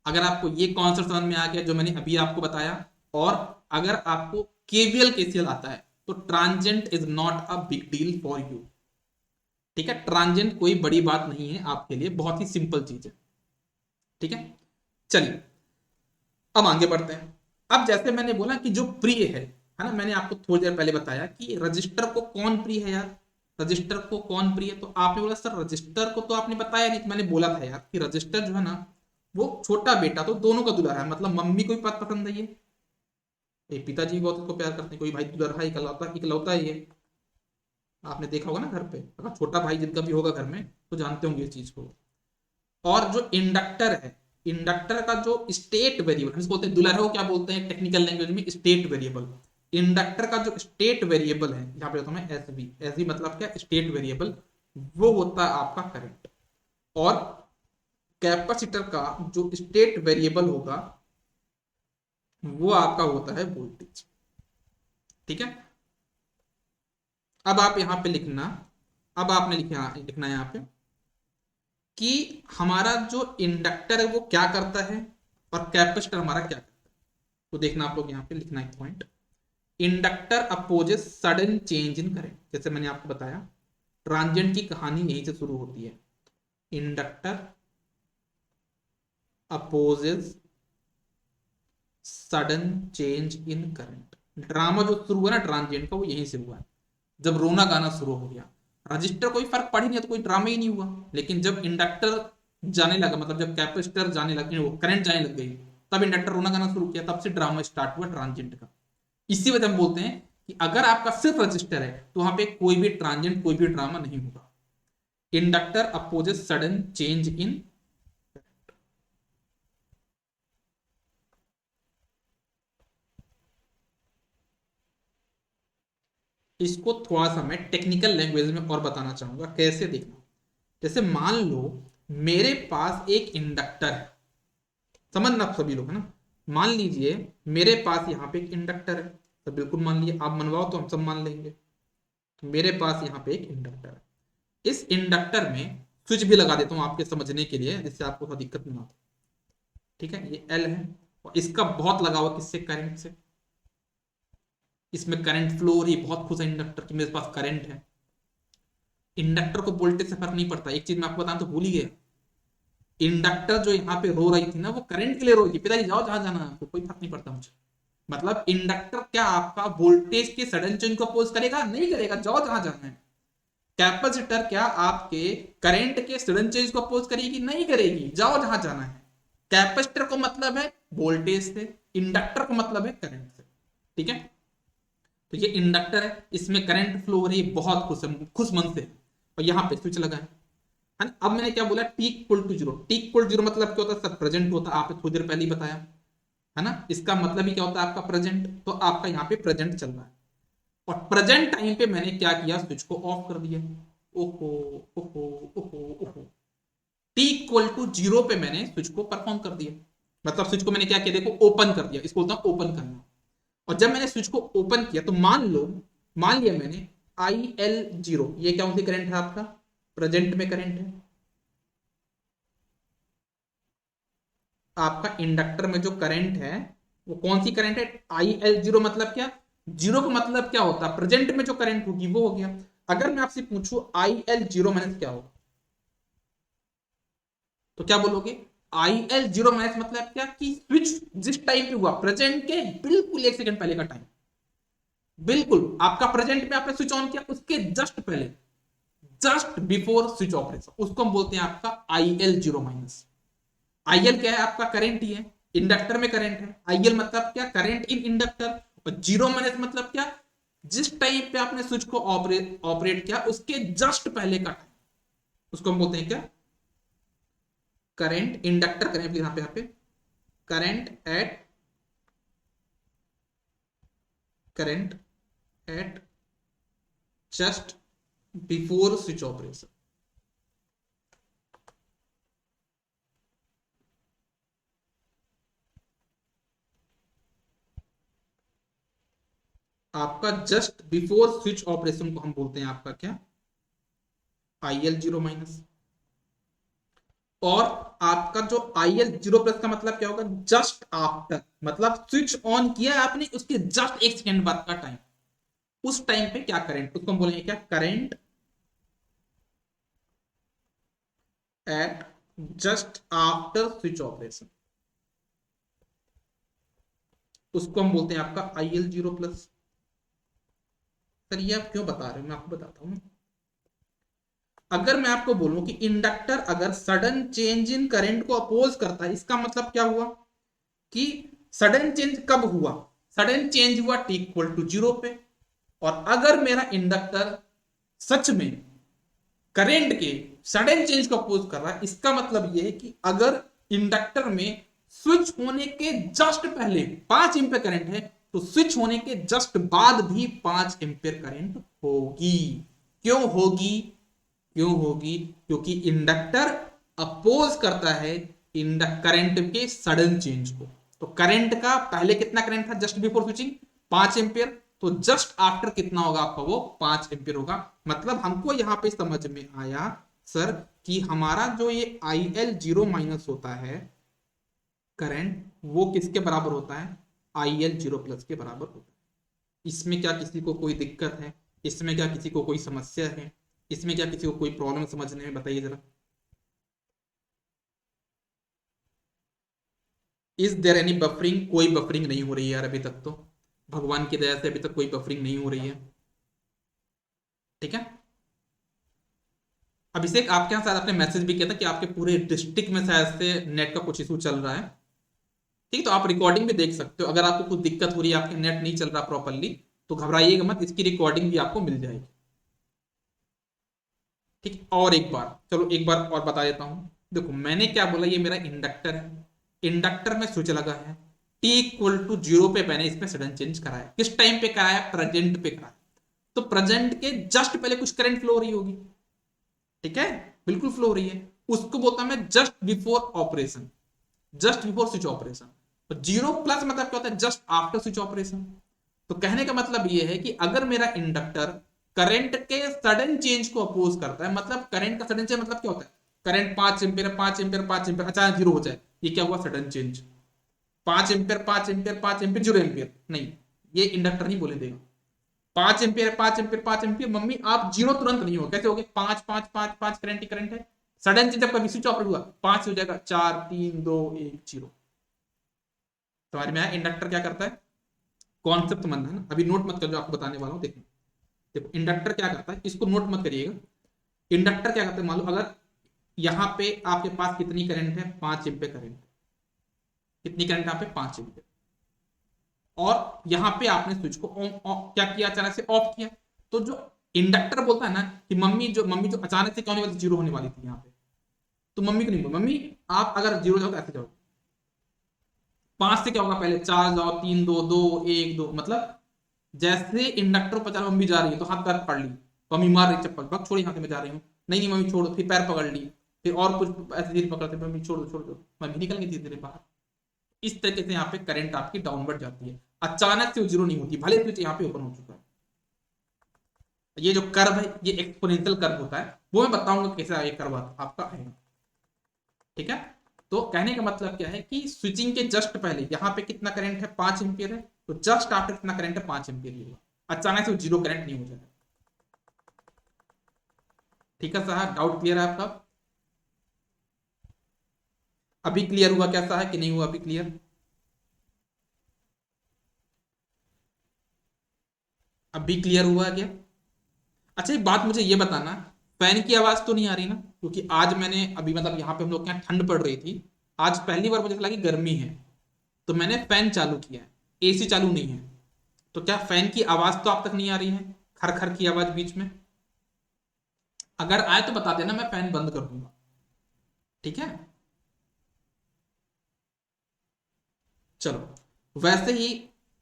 अगर आपको ये कॉन्सेप्ट समझ में आ गया जो मैंने अभी आपको बताया, और अगर आपको केवीएल केसीएल आता है, तो transient is not a big deal for you. ठीक है, ट्रांजिएंट कोई बड़ी बात नहीं है आपके लिए, बहुत ही सिंपल चीज है। ठीक है, चलिए अब आगे बढ़ते हैं। अब जैसे मैंने बोला कि जो प्रिय है ना, मैंने आपको थोड़ी देर पहले बताया कि रजिस्टर को कौन प्रिय है यार, रजिस्टर को कौन प्रिय है, तो आपने बोला सर रजिस्टर को तो आपने बताया नहीं, तो मैंने बोला था यार कि रजिस्टर जो है ना, वो छोटा बेटा तो दोनों का दुलारा है, मतलब मम्मी को भी पसंद है ये पिताजी बहुत उसको प्यार करते हैं, कोई भाई दुलारा इकलौता इकलौता है ये, आपने देखा होगा ना घर पे, अगर छोटा भाई जिनका भी होगा घर में तो जानते होंगे इस चीज को। और जो इंडक्टर है, इंडक्टर का जो स्टेट वेरिएबल, हम बोलते हैं दुलारा को क्या बोलते हैं टेक्निकल लैंग्वेज में, स्टेट वेरिएबल। इंडक्टर का जो स्टेट वेरिएबल है, यहाँ पे मैं एस वी, एस वी मतलब क्या, स्टेट वेरिएबल, वो होता है आपका करंट। और कैपेसिटर का जो स्टेट वेरिएबल होगा वो आपका होता है वोल्टेज। ठीक है, अब आप यहां पे लिखना, अब आपने लिखना है यहाँ पे कि हमारा जो इंडक्टर है वो क्या करता है और कैपेसिटर हमारा क्या करता है। तो देखना आप लोग यहाँ पे लिखना एक point, inductor opposes sudden change in current. जैसे मैंने आपको बताया ट्रांजिएंट की कहानी यहीं से शुरू होती है, inductor opposes sudden change in current. Drama जो शुरू हुआ ना ट्रांजिएंट का, वो यहीं से हुआ, जब रोना गाना शुरू हो गया। रजिस्टर कोई फर्क पड़ ही नहीं, तो कोई ड्रामा ही नहीं हुआ, लेकिन जब इंडक्टर जाने लगा, मतलब जब कैपेसिटर जाने लगे, वो करंट जाने लग गई, तब इंडक्टर रोना गाना शुरू किया, तब से ड्रामा स्टार्ट हुआ ट्रांजिएंट का। इसी वजह हम बोलते हैं कि अगर आपका सिर्फ रजिस्टर है तो वहां पे कोई भी ट्रांजिएंट, कोई भी ड्रामा नहीं होगा। Inductor opposes sudden change in, इसको थोड़ा सा मैं टेक्निकल लैंग्वेज में और बताना चाहूंगा, कैसे देखना। जैसे मान लो मेरे पास एक इंडक्टर है, समझना आप सभी लोग, है ना, मान लीजिए मेरे पास यहाँ पे एक इंडक्टर है, तो बिल्कुल मान लीजिए, आप मनवाओ तो हम सब मान लेंगे। तो मेरे पास यहाँ पे एक इंडक्टर है, इस इंडक्टर में स्विच भी लगा देता हूँ आपके समझने के लिए, जिससे आपको थोड़ा दिक्कत नहीं आती। ठीक है, ये एल है और इसका बहुत लगा हुआ किससे, करंट से। इसमें करंट फ्लो हो रही, बहुत खुश है इंडक्टर कि मेरे पास करंट है। इंडक्टर को वोल्टेज से फर्क नहीं पड़ता। एक चीज मैं आपको बताऊं तो भूल ही गया, इंडक्टर जो यहाँ पे रो रही थी ना, वो करंट के लिए रो रही थी, पिताजी जाओ जहां जाना है आपको, कोई फर्क नहीं पड़ता मुझे। मतलब इंडक्टर क्या आपका वोल्टेज के सडन चेंज को अपोज करेगा? नहीं करेगा, जाओ जहां जाना है। कैपेसिटर क्या आपके करंट के सडन चेंज को अपोज करेगी? नहीं करेगी, जाओ जहां जाना है। कैपेसिटर को मतलब है वोल्टेज से, इंडक्टर को मतलब है करंट से। ठीक है, तो ये इंडक्टर है, इसमें करंट फ्लो हो रही है, बहुत खुश मन से, और यहाँ पे स्विच लगा है ना। अब मैंने क्या बोला, t equal to zero. T equal zero मतलब क्या होता है सर? प्रेजेंट होता है, आपने थोड़ी देर पहले ही बताया है ना। इसका मतलब ही क्या होता है आपका? प्रेजेंट। तो आपका यहाँ पे प्रेजेंट चल रहा है, और प्रेजेंट टाइम पे मैंने क्या किया, स्विच को ऑफ कर दिया। ओहो ओहो ओहो ओहो, टी इक्वल टू जीरो पे मैंने स्विच को परफॉर्म कर दिया। मतलब स्विच को मैंने क्या किया, देखो ओपन कर दिया, इसको बोलता हूं ओपन करना। और जब मैंने स्विच को ओपन किया तो मान लिया मैंने आई एल जीरो, ये क्या सी करंट है आपका? प्रेजेंट में करंट है। आपका इंडक्टर में जो करंट है वो कौन सी करंट है? I L zero. मतलब क्या? जीरो का मतलब क्या होता है? प्रेजेंट में जो करंट होगी वो हो गया। अगर मैं आपसे पूछूं आई एल जीरो माइनस क्या होगा, तो क्या बोलोगे? आई एल जीरो माइनस मतलब क्या कि स्विच जिस टाइम पे हुआ, प्रेजेंट के बिल्कुल एक सेकंड पहले का टाइम, बिल्कुल आपका प्रेजेंट में आपने स्विच ऑन किया उसके जस्ट पहले, जस्ट बिफोर स्विच ऑपरेशन, उसको हम बोलते हैं आपका I L zero minus. I L क्या है? आपका करंट ही है, इंडक्टर में करंट है। आई एल मतलब क्या? Current in inductor. और जीरो माइनस मतलब क्या? जिस टाइम पे आपने स्विच को ऑपरेट किया उसके जस्ट पहले का टाइम, उसको हम बोलते हैं क्या? करंट। इंडक्टर करें यहाँ पे current at current eight just before switch operation. आपका जस्ट बिफोर स्विच ऑपरेशन को हम बोलते हैं आपका क्या? I L zero minus. और आपका जो आई एल जीरो प्लस का मतलब क्या होगा? जस्ट आफ्टर, मतलब स्विच ऑन किया आपने उसके जस्ट एक सेकेंड बाद का टाइम, उस टाइम पे क्या करंट, उसको हम बोलेंगे क्या? Current eight just after switch operation, उसको हम बोलते हैं आपका I L zero plus. Sir ये आप क्यों बता रहे हो? मैं आपको बताता हूं। अगर मैं आपको बोलूं कि इंडक्टर अगर सडन चेंज इन करंट को अपोज करता है, इसका मतलब क्या हुआ कि सडन चेंज कब हुआ? सडन चेंज हुआ टी इक्वल टू जीरो पे। और अगर मेरा इंडक्टर सच में करंट के सडन चेंज को अपोज कर रहा है, इसका मतलब यह है कि अगर इंडक्टर में स्विच होने के जस्ट पहले 5 एम्पियर करंट है, तो स्विच होने के जस्ट बाद भी 5 एम्पियर करंट होगी। क्यों होगी? क्यों होगी? क्योंकि इंडक्टर अपोज करता है करंट के सडन चेंज को। तो करंट का पहले कितना करंट था जस्ट बिफोर स्विचिंग? 5 एम्पियर। तो जस्ट आफ्टर कितना होगा आपका? वो 5 एम्पियर होगा। मतलब हमको यहां पे समझ में आया सर कि हमारा जो ये आई एल जीरो माइनस होता है करंट, वो किसके बराबर होता है? आई एल जीरो प्लस के बराबर होता है। इसमें क्या किसी को कोई दिक्कत है? इसमें क्या किसी को कोई समस्या है? इसमें क्या किसी को कोई प्रॉब्लम समझने में? बताइए जरा। Is there any buffering? कोई बफरिंग नहीं हो रही है यार अभी तक तो, भगवान की दया से अभी तक कोई बफरिंग नहीं हो रही है। ठीक है। अभिषेक आपके यहाँ शायद आपने मैसेज भी किया था कि आपके पूरे डिस्ट्रिक्ट में शायद से नेट का कुछ इशू चल रहा है। ठीक, तो आप रिकॉर्डिंग भी देख सकते हो। अगर आपको कुछ दिक्कत हो रही है, आपके नेट नहीं चल रहा प्रॉपरली, तो घबराइएगा मत, इसकी रिकॉर्डिंग भी आपको मिल जाएगी। ठीक, और एक बार, चलो एक बार और बता देता हूं। देखो मैंने क्या बोला, ये मेरा इंडक्टर है, इंडक्टर में स्विच लगा है, टी इक्वल टू जीरो पे मैंने इसमें सडन चेंज कराया। किस टाइम पे कराया? प्रेजेंट पे कराया। तो प्रेजेंट के जस्ट पहले कुछ करंट फ्लो हो रही होगी, ठीक है, बिल्कुल फ्लो हो रही है, उसको बोलता हूं मैं just before operation, just before switch operation. तो जीरो प्लस मतलब क्या होता है? Just after switch operation. तो कहने का मतलब यह है कि अगर मेरा इंडक्टर करंट के सडन चेंज को अपोज करता है, मतलब करंट का सडन चेंज मतलब क्या होता है? करंट 5 एम्पियर 5 एम्पियर 5 एम्पियर अचानक जीरो हो जाए, ये क्या हुआ? Sudden change. 5 ampere 5 ampere 5 ampere 0 ampere नहीं, ये इंडक्टर नहीं बोले देगा। 5 एम्पियर, 5 एम्पियर, 5 एम्पियर, मम्मी आप जीरो तुरंत नहीं हो, कैसे हो गए? 5 5 5 5 करंट ही करंट है। सडन से जब कभी स्विच ऑफ हुआ 5 हो जाएगा, 4 3 2 1 0। तुम्हारे में इंडक्टर क्या करता है, कॉन्सेप्ट समझना है ना, अभी नोट मत कर, जो आपको बताने वाला हूँ देखो। देखो इंडक्टर क्या करता है, इसको नोट मत करिएगा। इंडक्टर क्या करता है, मान लो अगर यहाँ पे आपके पास कितनी करंट है, 5 एम्पियर करंट। कितनी करंट यहाँ पे, 5 एम्पियर। और यहाँ पे आपने स्विच को क्या किया, अचानक से ऑफ किया। तो जो इंडक्टर बोलता है ना कि मम्मी जो अचानक से क्यों नहीं, जीरो होने वाली थी यहाँ पे, तो मम्मी को नहीं बोल, मम्मी आप अगर जीरो जाओ तो ऐसे जाओ। 5 से क्या होगा, पहले 4 जाओ, 3 2 2 1 2, मतलब जैसे इंडक्टर पर चलो, मम्मी जा रही है तो हाथ पैर पकड़ ली, मम्मी मार रही चप्पल, बक छोड़ी, हाथ में जा रही हूँ, नहीं नहीं मम्मी छोड़ो, फिर पैर पकड़ ली, फिर और कुछ ऐसे धीरे पकड़ते, मम्मी छोड़ दो छोड़ दो, मम्मी निकल गई धीरे धीरे बाहर। इस तरीके से यहाँ पे करंट आपकी डाउनवर्ड जाती है, अचानक से वो जीरो नहीं होती, भले स्विच यहाँ पे ओपन हो चुका है। ये जो कर्व है ये एक्सपोनेंशियल कर्व होता है, वो मैं बताऊंगा कैसे ये कर्व आपका आएगा, ठीक है। तो कहने का मतलब क्या है कि स्विचिंग के जस्ट पहले यहाँ पे कितना करंट है, 5 एम्पियर है, तो जस्ट आफ्टर कितना करंट है, 5 एम्पियर ही होगा, अचानक से जीरो करंट नहीं हो जाएगा। ठीक है साहब, डाउट क्लियर है आपका? अभी क्लियर हुआ कैसा है कि नहीं हुआ, अभी क्लियर? अभी क्लियर हुआ क्या? अच्छा एक बात मुझे ये बताना, फैन की आवाज तो नहीं आ रही ना? क्योंकि आज मैंने अभी मतलब यहाँ पे हम लोग के यहाँ ठंड पड़ रही थी, आज पहली बार मुझे लगी गर्मी है, तो मैंने फैन चालू किया है, एसी चालू नहीं है। तो क्या फैन की आवाज तो आप तक नहीं आ रही है, खर खर की आवाज बीच में? अगर आए तो बता देना, मैं फैन बंद कर दूंगा, ठीक है। चलो वैसे ही,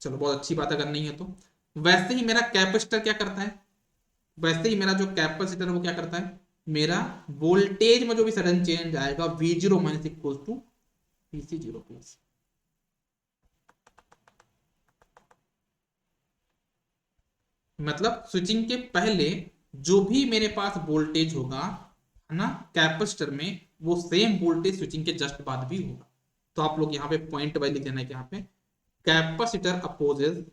चलो बहुत अच्छी बात अगर नहीं है तो, वैसे ही मेरा कैपेसिटर क्या करता है, वैसे ही मेरा जो कैपेसिटर है वो क्या करता है, मेरा वोल्टेज में जो भी सडन चेंज आएगा V zero minus equal to VC zero plus. मतलब स्विचिंग के पहले जो भी मेरे पास वोल्टेज होगा है ना कैपेसिटर में, वो सेम वोल्टेज स्विचिंग के जस्ट बाद भी होगा। तो आप लोग यहाँ पे पॉइंट वाइज लिख देना है कि यहाँ पे capacitor opposes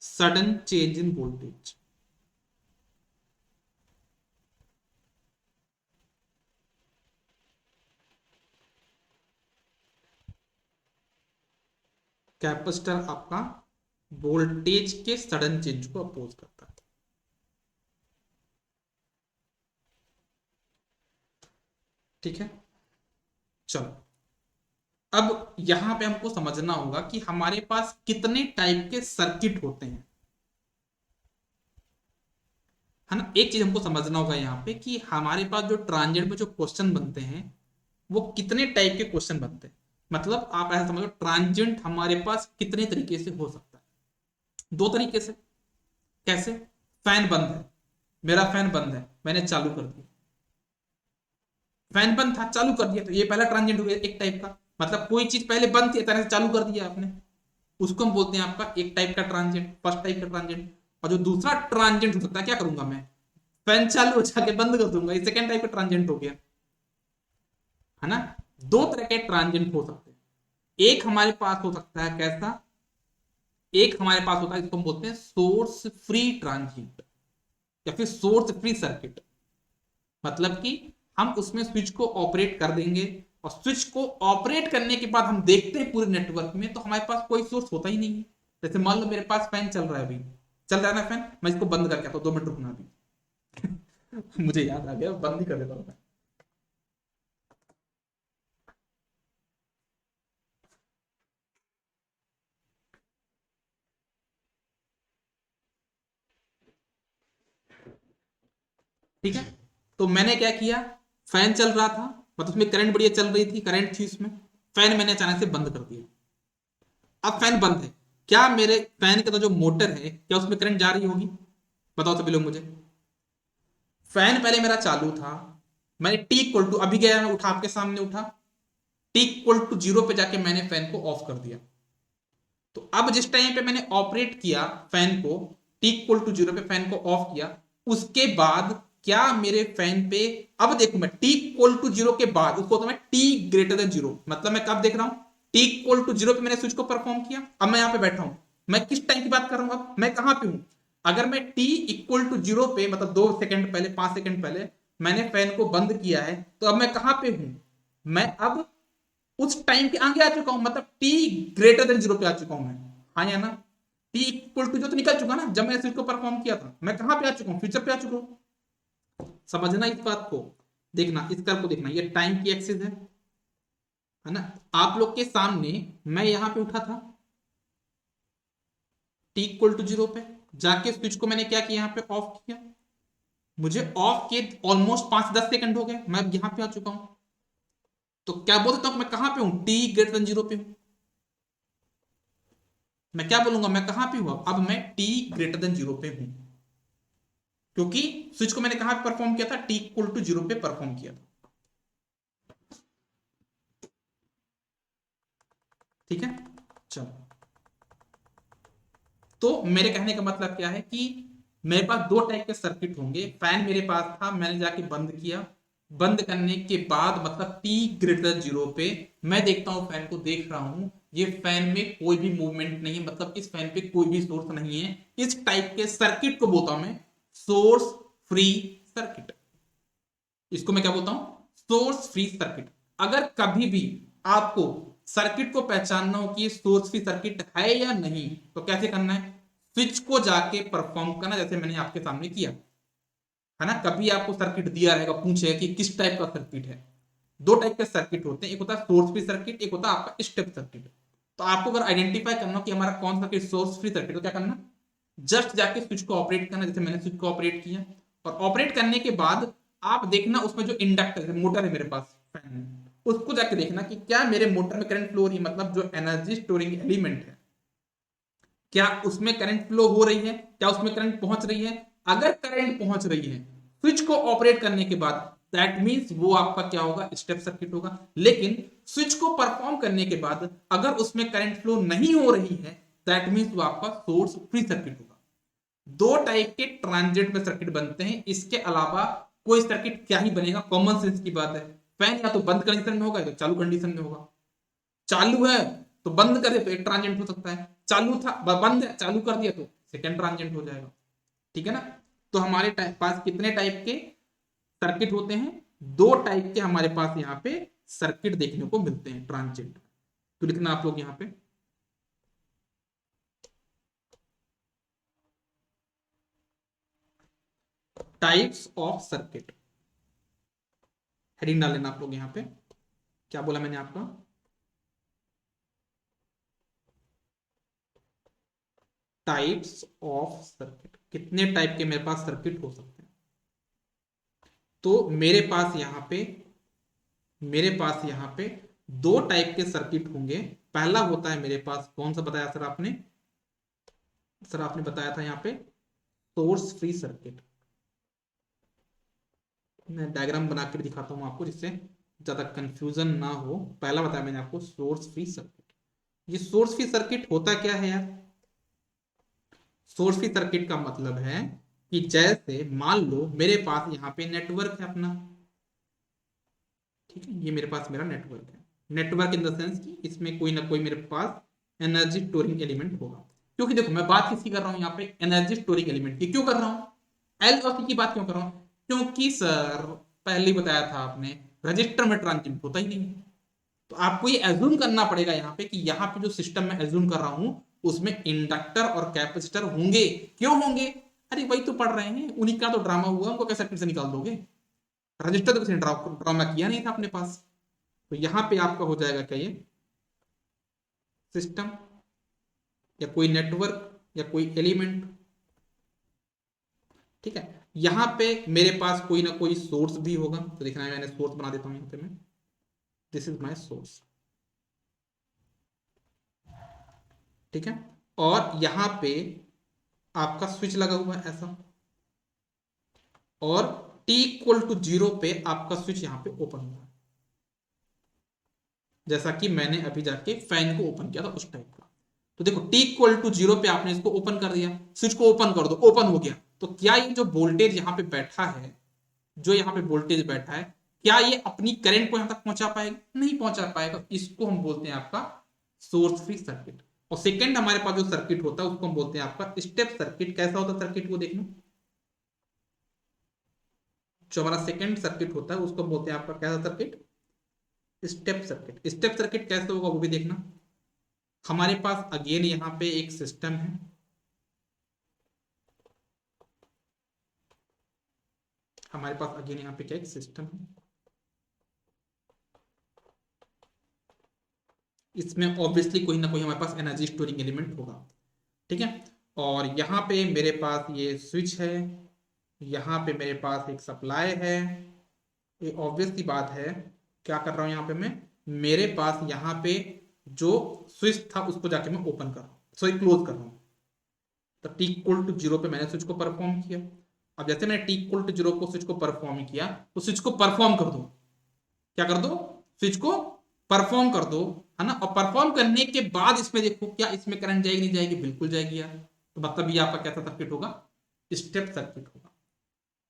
sudden change in voltage. Capacitor आपका वोल्टेज के सडन चेंज को अपोज करता है, ठीक है। चलो अब यहां पे हमको समझना होगा कि हमारे पास कितने टाइप के सर्किट होते हैं, है ना। एक चीज हमको समझना होगा यहाँ पे कि हमारे पास जो ट्रांजिएंट में जो क्वेश्चन बनते हैं वो कितने टाइप के क्वेश्चन बनते हैं। मतलब आप ऐसा समझो, ट्रांजिएंट हमारे पास कितने तरीके से हो सकता है, दो तरीके से। कैसे? फैन बंद है, मेरा फैन बंद है, मैंने चालू कर दिया, फैन बंद था चालू कर दिया, तो ये पहला ट्रांजिएंट हो गया एक टाइप का। मतलब कोई चीज पहले बंद थी, तरह से चालू कर दिया आपने, उसको हम बोलते हैं आपका एक टाइप का ट्रांजिएंट, फर्स्ट टाइप का ट्रांजिएंट। और जो दूसरा ट्रांजिएंट हो सकता है, क्या करूंगा मैं, फैन चालू हो जाके बंद कर दूंगा, ये सेकंड टाइप का ट्रांजिएंट हो गया, है ना। दो तरह के ट्रांजिएंट हो सकते हैं। एक हमारे पास हो सकता है कैसा, एक हमारे पास होता है जिसको हम बोलते हैं सोर्स फ्री ट्रांजिएंट या फिर सोर्स फ्री सर्किट। मतलब कि हम उसमें स्विच को ऑपरेट कर देंगे, और स्विच को ऑपरेट करने के बाद हम देखते हैं पूरे नेटवर्क में तो हमारे पास कोई सोर्स होता ही नहीं है। जैसे मान लो मेरे पास फैन चल रहा है, अभी चल रहा है ना फैन, मैं इसको बंद करके आता हूँ, 2 मिनट रुकना अभी। मुझे याद आ गया, बंद ही कर देता हूँ मैं। ठीक है, तो मैंने क्या किया, फैन चल रहा था, मतलब उसमें करंट बढ़िया चल रही थी, करंट थी उसमें, फैन मैंने अचानक से बंद कर दिया। अब फैन बंद है, क्या मेरे फैन का तो जो मोटर है क्या उसमें करंट जा रही होगी? बताओ सभी लोग मुझे। फैन पहले मेरा चालू था, मैंने टी इक्वल टू, अभी गया मैं उठा आपके सामने उठा, टी इक्वल टू जीरो पे जाके मैंने फैन को ऑफ कर दिया। तो अब जिस टाइम पे मैंने ऑपरेट किया फैन को, टी इक्वल टू जीरो पे फैन को ऑफ किया, उसके बाद क्या मेरे फैन पे, अब देखो मैं टी इक्वल टू जीरो के बाद उसको तो मैं टी ग्रेटर देन जीरो, मतलब मैं कब देख रहा हूं, टी इक्वल टू जीरो पे मैंने स्विच को परफॉर्म किया, अब मैं यहां पे बैठा हूं, मैं किस टाइम की बात कर रहा हूं, अब मैं कहां पे हूं, अगर मैं टी इक्वल टू जीरो पे मतलब 2 सेकंड पहले 5 सेकंड पहले मैंने फैन को बंद किया है, तो अब मैं कहां पे हूं, मैं अब उस टाइम के आगे आ चुका हूं, मतलब टी ग्रेटर देन जीरो पे आ चुका हूं मैं, हाँ या ना, टी इक्वल टू जो तो निकल चुका ना, जब मैंने स्विच को परफॉर्म किया था मैं कहां पे आ चुका हूं, फ्यूचर पे आ चुका हूं। समझना इस बात को, देखना इस कर्व को देखना, ये टाइम की एक्सिस है ना, आप लोग के सामने मैं यहां पे उठा था टी इक्वल टू जीरो पे, जाके स्विच को मैंने क्या किया, यहाँ पे ऑफ किया, मुझे ऑफ किए ऑलमोस्ट 5-10 सेकंड हो गए, मैं यहां पे आ चुका हूं, तो क्या बोल सकता हूं मैं कहां पे हूं, टी ग्रेटर देन जीरो पे हूं, मैं क्या बोलूंगा मैं कहां पे हूं, अब मैं टी ग्रेटर देन जीरो पे हूं, क्योंकि स्विच को मैंने कहां पे परफॉर्म किया था, टी इक्वल टू जीरो पे परफॉर्म किया था, ठीक है। चलो, तो मेरे कहने का मतलब क्या है कि मेरे पास दो टाइप के सर्किट होंगे, फैन मेरे पास था, मैंने जाके बंद किया, बंद करने के बाद मतलब टी ग्रेटर जीरो पे मैं देखता हूं, फैन को देख रहा हूं, ये फैन में कोई भी मूवमेंट नहीं है, मतलब इस फैन पे कोई भी सोर्स नहीं है, इस टाइप के सर्किट को बोलता हूं मैं सोर्स फ्री सर्किट, इसको मैं क्या बोलता हूं, सोर्स फ्री सर्किट। अगर कभी भी आपको सर्किट को पहचानना हो कि ये सोर्स फ्री सर्किट है या नहीं, तो कैसे करना है, स्विच को जाके परफॉर्म करना, जैसे मैंने आपके सामने किया है ना, कभी आपको सर्किट दिया रहेगा, पूछेगा कि किस टाइप का सर्किट है, दो टाइप के सर्किट होते हैं, एक होता है सोर्स फ्री सर्किट, एक होता है आपका स्टेप सर्किट। तो आपको अगर आइडेंटिफाई करना हो कि हमारा कौन सा सर्किट सोर्स फ्री सर्किट, तो क्या करना, जस्ट जाके स्विच को ऑपरेट करना, जैसे मैंने स्विच को ऑपरेट किया, और ऑपरेट करने के बाद आप देखना उसमें जो इंडक्टर मोटर है मेरे पास फैन में, उसको जाके देखना कि क्या मेरे मोटर में करंट फ्लो हो रही है, मतलब जो एनर्जी स्टोरिंग एलिमेंट है क्या उसमें करंट फ्लो हो रही है, क्या उसमें करंट पहुंच रही है, अगर करंट पहुंच रही है स्विच को ऑपरेट करने के बाद, दैट मींस वो आपका क्या होगा, स्टेप सर्किट होगा। लेकिन स्विच को परफॉर्म करने के बाद अगर उसमें करंट फ्लो नहीं हो रही है, दैट मींस वो आपका सोर्स फ्री सर्किट होगा। दो टाइप के ट्रांजिट में सर्किट बनते हैं, इसके अलावा कोई सर्किट क्या ही बनेगा, कॉमन सेंस की बात है, फैन या तो बंद कंडीशन में होगा या तो चालू कंडीशन में होगा, चालू है तो बंद कर दे तो एक ट्रांजिएंट हो सकता है, चालू था बंद है चालू कर दिया तो सेकंड ट्रांजिएंट हो जाएगा, ठीक है ना। तो हमारे पास कितने टाइप के सर्किट होते हैं, दो टाइप के हमारे पास यहाँ पे सर्किट देखने को मिलते हैं ट्रांजिएंट। तो लिखना आप लोग यहाँ पे टाइप्स ऑफ सर्किट, हेडिंग डाल लेना आप लोग यहाँ पे, क्या बोला मैंने आपका, टाइप्स ऑफ सर्किट, कितने टाइप के मेरे पास सर्किट हो सकते हैं। तो मेरे पास यहाँ पे दो टाइप के सर्किट होंगे। पहला होता है मेरे पास कौन सा बताया सर आपने बताया था यहाँ पे सोर्स फ्री सर्किट, मैं डायग्राम बना कर दिखाता हूँ आपको जिससे ज्यादा कंफ्यूजन ना हो। पहला बताया मैंने आपको सोर्स फ्री सर्किट, ये सोर्स फ्री सर्किट होता क्या है यार, सोर्स फ्री सर्किट का मतलब है कि जैसे मान लो मेरे पास यहाँ पे नेटवर्क है अपना, ठीक है, ये मेरे पास मेरा नेटवर्क है, नेटवर्क इन द सेंस कि इसमें कोई ना कोई मेरे पास एनर्जी स्टोरिंग एलिमेंट होगा। क्योंकि देखो मैं बात किसकी कर रहा हूं यहाँ पे, एनर्जी स्टोरिंग एलिमेंट की क्यों कर रहा हूं, एल और सी की बात क्यों कर रहा हूं, क्योंकि सर पहले ही बताया था आपने रजिस्टर में ट्रांजिएंट होता ही नहीं है। तो आपको ये एज्यूम करना पड़ेगा यहाँ पे कि यहाँ पे जो सिस्टम मैं एज्यूम कर रहा हूं उसमें इंडक्टर और कैपेसिटर होंगे, क्यों होंगे, अरे वही तो पढ़ रहे हैं, उन्हीं का तो ड्रामा हुआ, उनको कैसे सर्किट से निकाल दोगे, रजिस्टर तो किसी ने ड्रामा किया नहीं था अपने पास। तो यहां पे आपका हो जाएगा क्या, ये सिस्टम या कोई नेटवर्क या कोई एलिमेंट, ठीक है। यहां पे मेरे पास कोई ना कोई सोर्स भी होगा, तो देखना है मैंने सोर्स बना देता हूं यहाँ पे मैं, दिस इज माय सोर्स, ठीक है। और यहां पे आपका स्विच लगा हुआ है ऐसा, और t इक्वल टू जीरो पे आपका स्विच यहां पे ओपन हुआ है, जैसा कि मैंने अभी जाके फैन को ओपन किया था उस टाइप का। तो देखो t इक्वल टू जीरो पे आपने इसको ओपन कर दिया, स्विच को ओपन कर दो, ओपन हो गया, तो क्या ये जो वोल्टेज यहाँ पे बैठा है जो यहाँ पे वोल्टेज बैठा है, क्या ये अपनी करंट को यहाँ तक पहुंचा पाएगा? नहीं पहुंचा पाएगा। इसको हम बोलते हैं आपका सोर्स फ्री सर्किट। और सेकंड हमारे पास जो सर्किट होता है उसको हम बोलते हैं आपका स्टेप सर्किट। कैसा होता है सर्किट को देखना, जो हमारा सेकंड सर्किट होता है उसको हम बोलते हैं आपका कैसा circuit? Step circuit. Step circuit कैसे होगा वो भी देखना। हमारे पास अगेन यहाँ पे एक सिस्टम है, हमारे पास अगेन यहाँ पे क्या एक सिस्टम है, इसमें ऑब्वियसली कोई ना कोई हमारे पास एनर्जी स्टोरिंग एलिमेंट होगा, ठीक है। और यहाँ पे मेरे पास ये स्विच है, यहाँ पे मेरे पास एक सप्लाई है। ये ऑब्वियस सी बात है, क्या कर रहा हूँ यहाँ पे मैं, मेरे पास यहाँ पे जो स्विच था उसको जाके मैं ओपन कर रहा हूँ, सॉरी क्लोज कर रहा हूँ। तो टी इक्वल टू जीरो पे मैंने स्विच को परफॉर्म किया। अब जैसे मैंने टी इक्वल टू जीरो को स्विच को परफॉर्म किया, तो स्विच को परफॉर्म कर दो, क्या कर दो, स्विच को परफॉर्म कर दो, है ना। और परफॉर्म करने के बाद इसमें देखो क्या इसमें करंट जाएगी नहीं जाएगी, बिल्कुल जाएगी यार। तो मतलब ये आपका कैसा सर्किट होगा? स्टेप सर्किट होगा।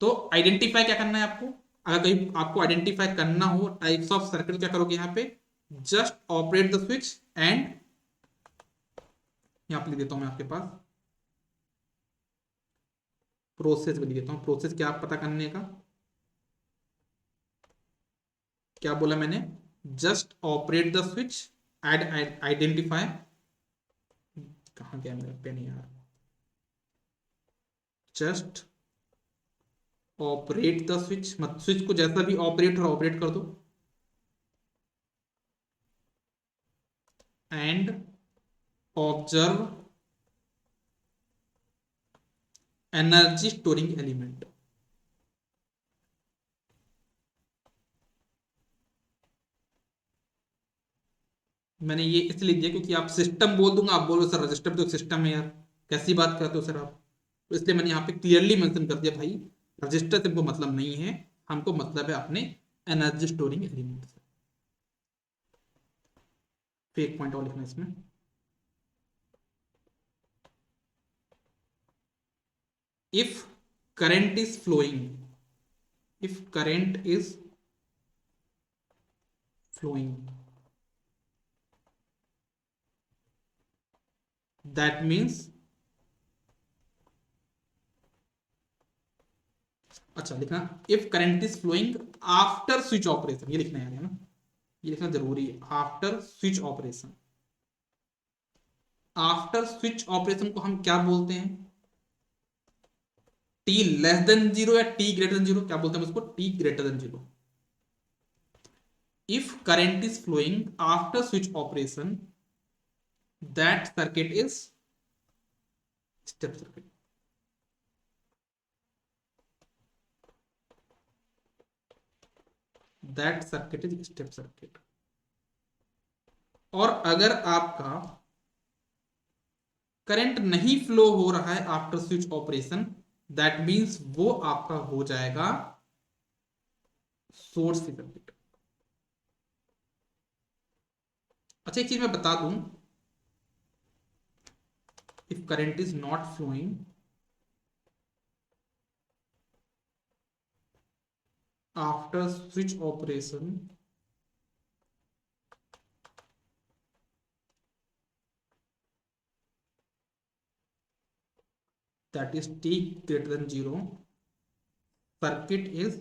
तो आइडेंटिफाई क्या करना है आपको, अगर कहीं आपको आइडेंटिफाई करना हो टाइप्स ऑफ सर्किट, क्या करोगे यहाँ पे, just operate the switch and, यहाँ पे लिख देता हूं मैं आपके पास प्रोसेस भी लिख देता हूं। प्रोसेस क्या आप पता करने का, क्या बोला मैंने, just operate the switch and identify, कहां गया मेरा पेन यार, जस्ट ऑपरेट द स्विच, मत स्विच को जैसा भी ऑपरेट हो ऑपरेट कर दो, and observe energy storing element. मैंने ये इसलिए दिया क्योंकि आप सिस्टम बोल दूंगा, आप बोलो सर रजिस्टर तो सिस्टम है यार, कैसी बात करते हो सर आप। तो इसलिए मैंने यहाँ पे क्लियरली मेंशन कर दिया भाई, रजिस्टर से हमको मतलब नहीं है, हमको मतलब है अपने एनर्जी स्टोरिंग एलिमेंट से। फिर एक पॉइंट और लिखना इसमें, if current is flowing, if current is flowing, that means, अच्छा लिखना, if current is flowing after switch operation, ये लिखना है ना, ये लिखना जरूरी है, after switch operation. After switch operation को हम क्या बोलते हैं, टी लेस देन जीरो या टी ग्रेटर देन जीरो, क्या बोलते हैं उसको, T greater than zero. If current is flowing after switch operation, that circuit is step circuit. That circuit is step circuit. और अगर आपका करंट नहीं फ्लो हो रहा है after switch operation, that means वो आपका हो जाएगा सोर्स फ्री सर्किट। अच्छा एक चीज मैं बता दूं, if current is not flowing after switch operation, that is t greater than 0, circuit is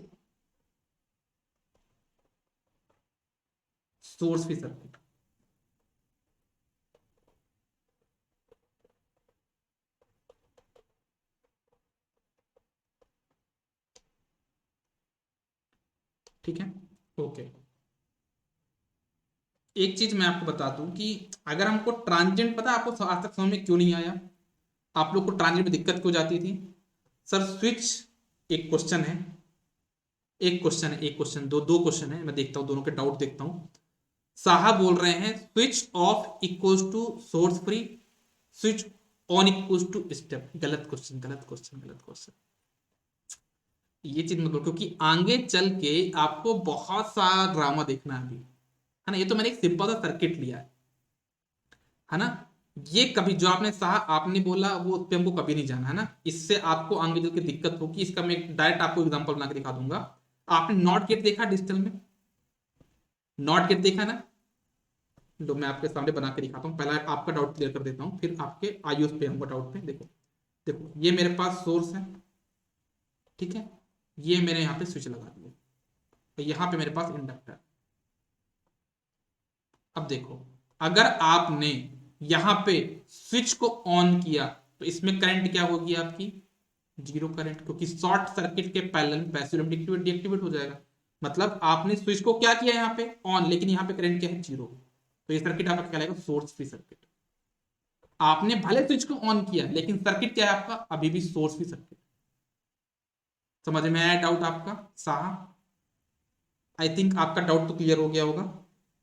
source free circuit। ठीक है, ओके। एक चीज मैं आपको बता दूं कि अगर हमको ट्रांजिएंट पता है, आपको आज तक समझ में क्यों नहीं आया, आप लोग को ट्रांजिएंट में दिक्कत क्यों जाती थी? सर स्विच, एक क्वेश्चन है, एक क्वेश्चन है, एक क्वेश्चन, दो दो क्वेश्चन है, मैं देखता हूं दोनों के डाउट देखता हूं। साहब बोल रहे हैं switch off equals to source free, switch on equals to step. गलत क्वेश्चन, गलत क्वेश्चन, गलत क्वेश्चन। ये चीज मत बोलो, क्योंकि आगे चल के आपको बहुत सारा ड्रामा देखना है अभी, है ना। ये तो मैंने एक सिंपल सा सर्किट लिया है ना। ये कभी जो आपने सहा आपने बोला वो उस पे हमको कभी नहीं जाना, है ना। इससे आपको आगे चल के दिक्कत होगी। इसका मैं डायरेक्ट आपको एग्जांपल बना के दिखा दूंगा। आपने नॉट गेट देखा डिजिटल में? नॉट गेट देखा ना? लो मैं आपके सामने बना के दिखाता हूँ, पहला आपका डाउट क्लियर कर देता हूँ, फिर आपके आयुष पे आऊंगा डाउट पे। देखो देखो, ये मेरे पास सोर्स है, ठीक है, ये मैंने यहाँ पे स्विच लगा दिया, तो यहाँ पे मेरे पास इंडक्टर। अब देखो, अगर आपने यहाँ पे स्विच को ऑन किया तो इसमें करंट क्या होगी आपकी? जीरो करंट, क्योंकि शॉर्ट सर्किट के पैरेलल में पैसिव डीएक्टिवेट हो जाएगा। मतलब आपने स्विच को क्या किया यहाँ पे ऑन, लेकिन यहाँ पे करंट क्या है? जीरो। तो ये सर्किट आपका कहलाएगा सोर्स फ्री सर्किट। आपने भले स्विच को ऑन किया लेकिन सर्किट क्या है आपका? अभी भी सोर्स फ्री सर्किट। समझ में आया डाउट आपका साहब? आई थिंक आपका डाउट तो क्लियर हो गया होगा।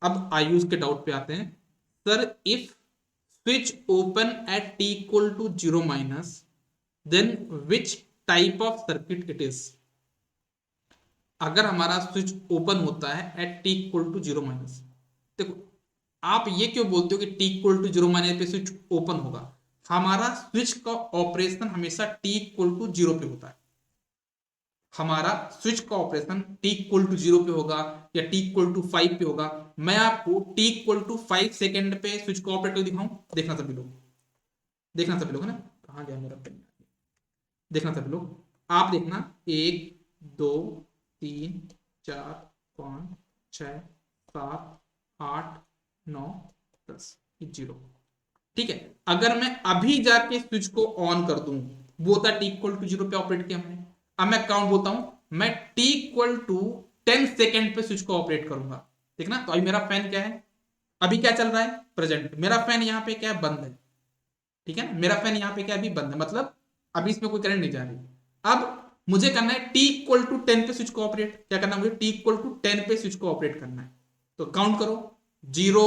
अब आयुष के डाउट पे आते हैं। Sir if switch open at t equal to 0 minus then which type of circuit it is? अगर हमारा स्विच ओपन होता है at t equal to 0 minus, देखो आप ये क्यों बोलते हो कि t इक्वल टू 0 माइनस पे स्विच ओपन होगा? हमारा स्विच का ऑपरेशन हमेशा t इक्वल टू 0 पे होता है। हमारा स्विच का ऑपरेशन t इक्वल टू 0 पे होगा या t इक्वल टू 5 पे होगा। मैं आपको t इक्वल टू 5 सेकेंड पे स्विच को ऑपरेट कर दिखाऊं? देखना सभी लोग, देखना सभी लोग, है ना? कहां गया मेरा पेन? देखना सभी लोग, आप देखना, 1 2 3 4 5 6 7 8 9 10 0। ठीक है, अगर मैं अभी जाके स्विच को ऑन कर दूं, बोलता टी इक्वल टू 0 पे ऑपरेट किया हमने। अब मैं काउंट बोलता हूं, मैं टी इक्वल टू 10 सेकेंड पे स्विच को ऑपरेट करूंगा। देखना, तो अभी मेरा फैन क्या है? अभी क्या चल रहा है? प्रेजेंट। मेरा फैन यहाँ पे क्या है? बंद है। ठीक है ना, मेरा फैन यहाँ पे क्या अभी बंद है, मतलब अभी इसमें कोई करंट नहीं जा रही। अब मुझे करना है टी इक्वल टू 10 पे स्विच को ऑपरेट। क्या करना है मुझे? टी इक्वल टू 10 पे स्विच को ऑपरेट करना है। तो काउंट करो, 0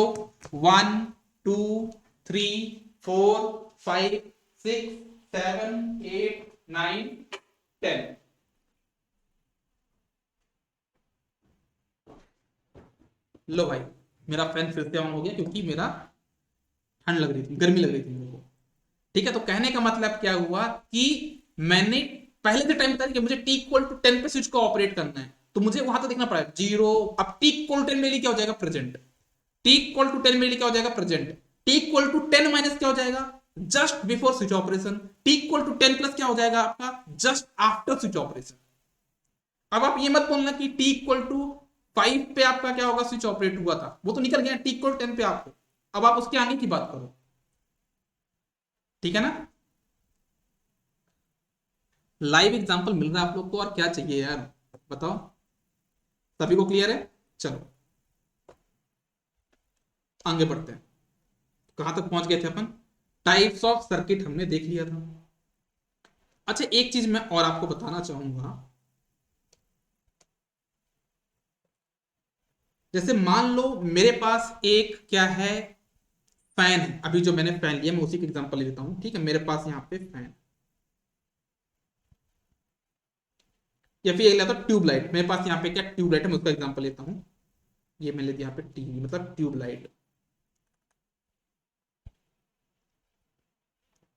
1 2 3 4 5 6 7 8 9 10। लो भाई, मेरा फैन फिर से ऑन हो गया क्योंकि मेरा ठंड लग रही थी, गर्मी लग रही थी मेरे को। ठीक है, तो कहने का मतलब क्या हुआ कि मैंने पहले से टाइम बताया कि मुझे टी इक्वल टू 10 पे स्विच को ऑपरेट करना है, तो मुझे वहां तो देखना पड़ेगा 0। अब टी इक्वल टू 10 मेरे लिए क्या हो जाएगा? प्रेजेंट। टी इक्वल टू 10 मेरे लिए क्या हो जाएगा? Present. T equal to 10 minus क्या हो जाएगा? Just before switch operation. T equal to 10 plus क्या हो जाएगा आपका? Just after switch operation. अब आप ये मत बोलना कि टी इक्वल टू 5 पे आपका क्या होगा? स्विच ऑपरेट हुआ था, वो तो निकल गया। टी इक्वल टू 10 पे आपको, अब आप उसके आगे की बात करो। ठीक है ना? लाइव एग्जांपल मिल रहा है आप लोग को, और क्या चाहिए यार, बताओ। सभी को क्लियर है? चलो आगे बढ़ते हैं। कहां तक पहुंच गए थे अपन? टाइप्स ऑफ सर्किट हमने देख लिया था। अच्छा, एक चीज मैं और आपको बताना चाहूंगा। जैसे मान लो मेरे पास एक क्या है? फैन है। अभी जो मैंने फैन लिया मैं उसी का एग्जांपल ले लेता हूं। ठीक है, मेरे पास यहाँ पे फैन, या फिर लेता हूं ट्यूबलाइट। मेरे पास यहाँ पे क्या ट्यूबलाइट है, मैं उसका एग्जांपल लेता हूँ। ये मैंने यहाँ पे टीवी मतलब ट्यूबलाइट।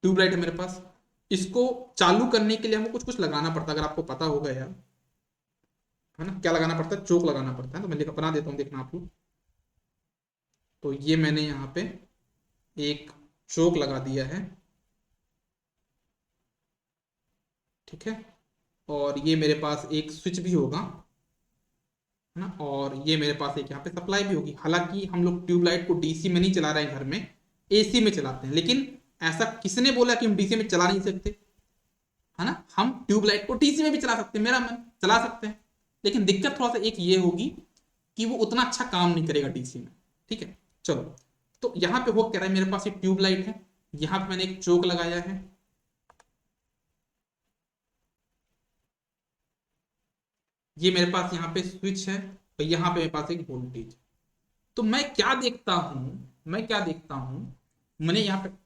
ट्यूबलाइट है मेरे पास। इसको चालू करने के लिए हमको कुछ कुछ लगाना पड़ता है, अगर आपको पता होगा यार, है ना? क्या लगाना पड़ता है? चोक लगाना पड़ता है। तो मैं लिखा बना देता हूँ, देखना आप लोग। तो ये मैंने यहाँ पे एक चोक लगा दिया है, ठीक है। और ये मेरे पास एक स्विच भी होगा, है ना? और ये मेरे पास एक यहाँ पे सप्लाई भी होगी। हालांकि हम लोग ट्यूबलाइट को डीसी में नहीं चला रहे हैं घर में, एसी में चलाते हैं। लेकिन ऐसा किसने बोला कि हम डीसी में चला नहीं सकते? है ना, हम ट्यूबलाइट को डीसी में भी चला सकते हैं, मेरा मन चला सकते हैं। लेकिन दिक्कत थोड़ा सा एक ये होगी कि वो उतना अच्छा काम नहीं करेगा डीसी में। ठीक है, चलो। तो यहाँ पे हो कह रहा है, मेरे पास एक ट्यूबलाइट है, यहाँ पे मैंने एक चोक लगाया है, ये मेरे पास यहाँ पे स्विच है, और यहाँ पे मेरे पास एक वोल्टेज। तो मैं क्या देखता हूं, मैं क्या देखता हूं, मैंने यहाँ पे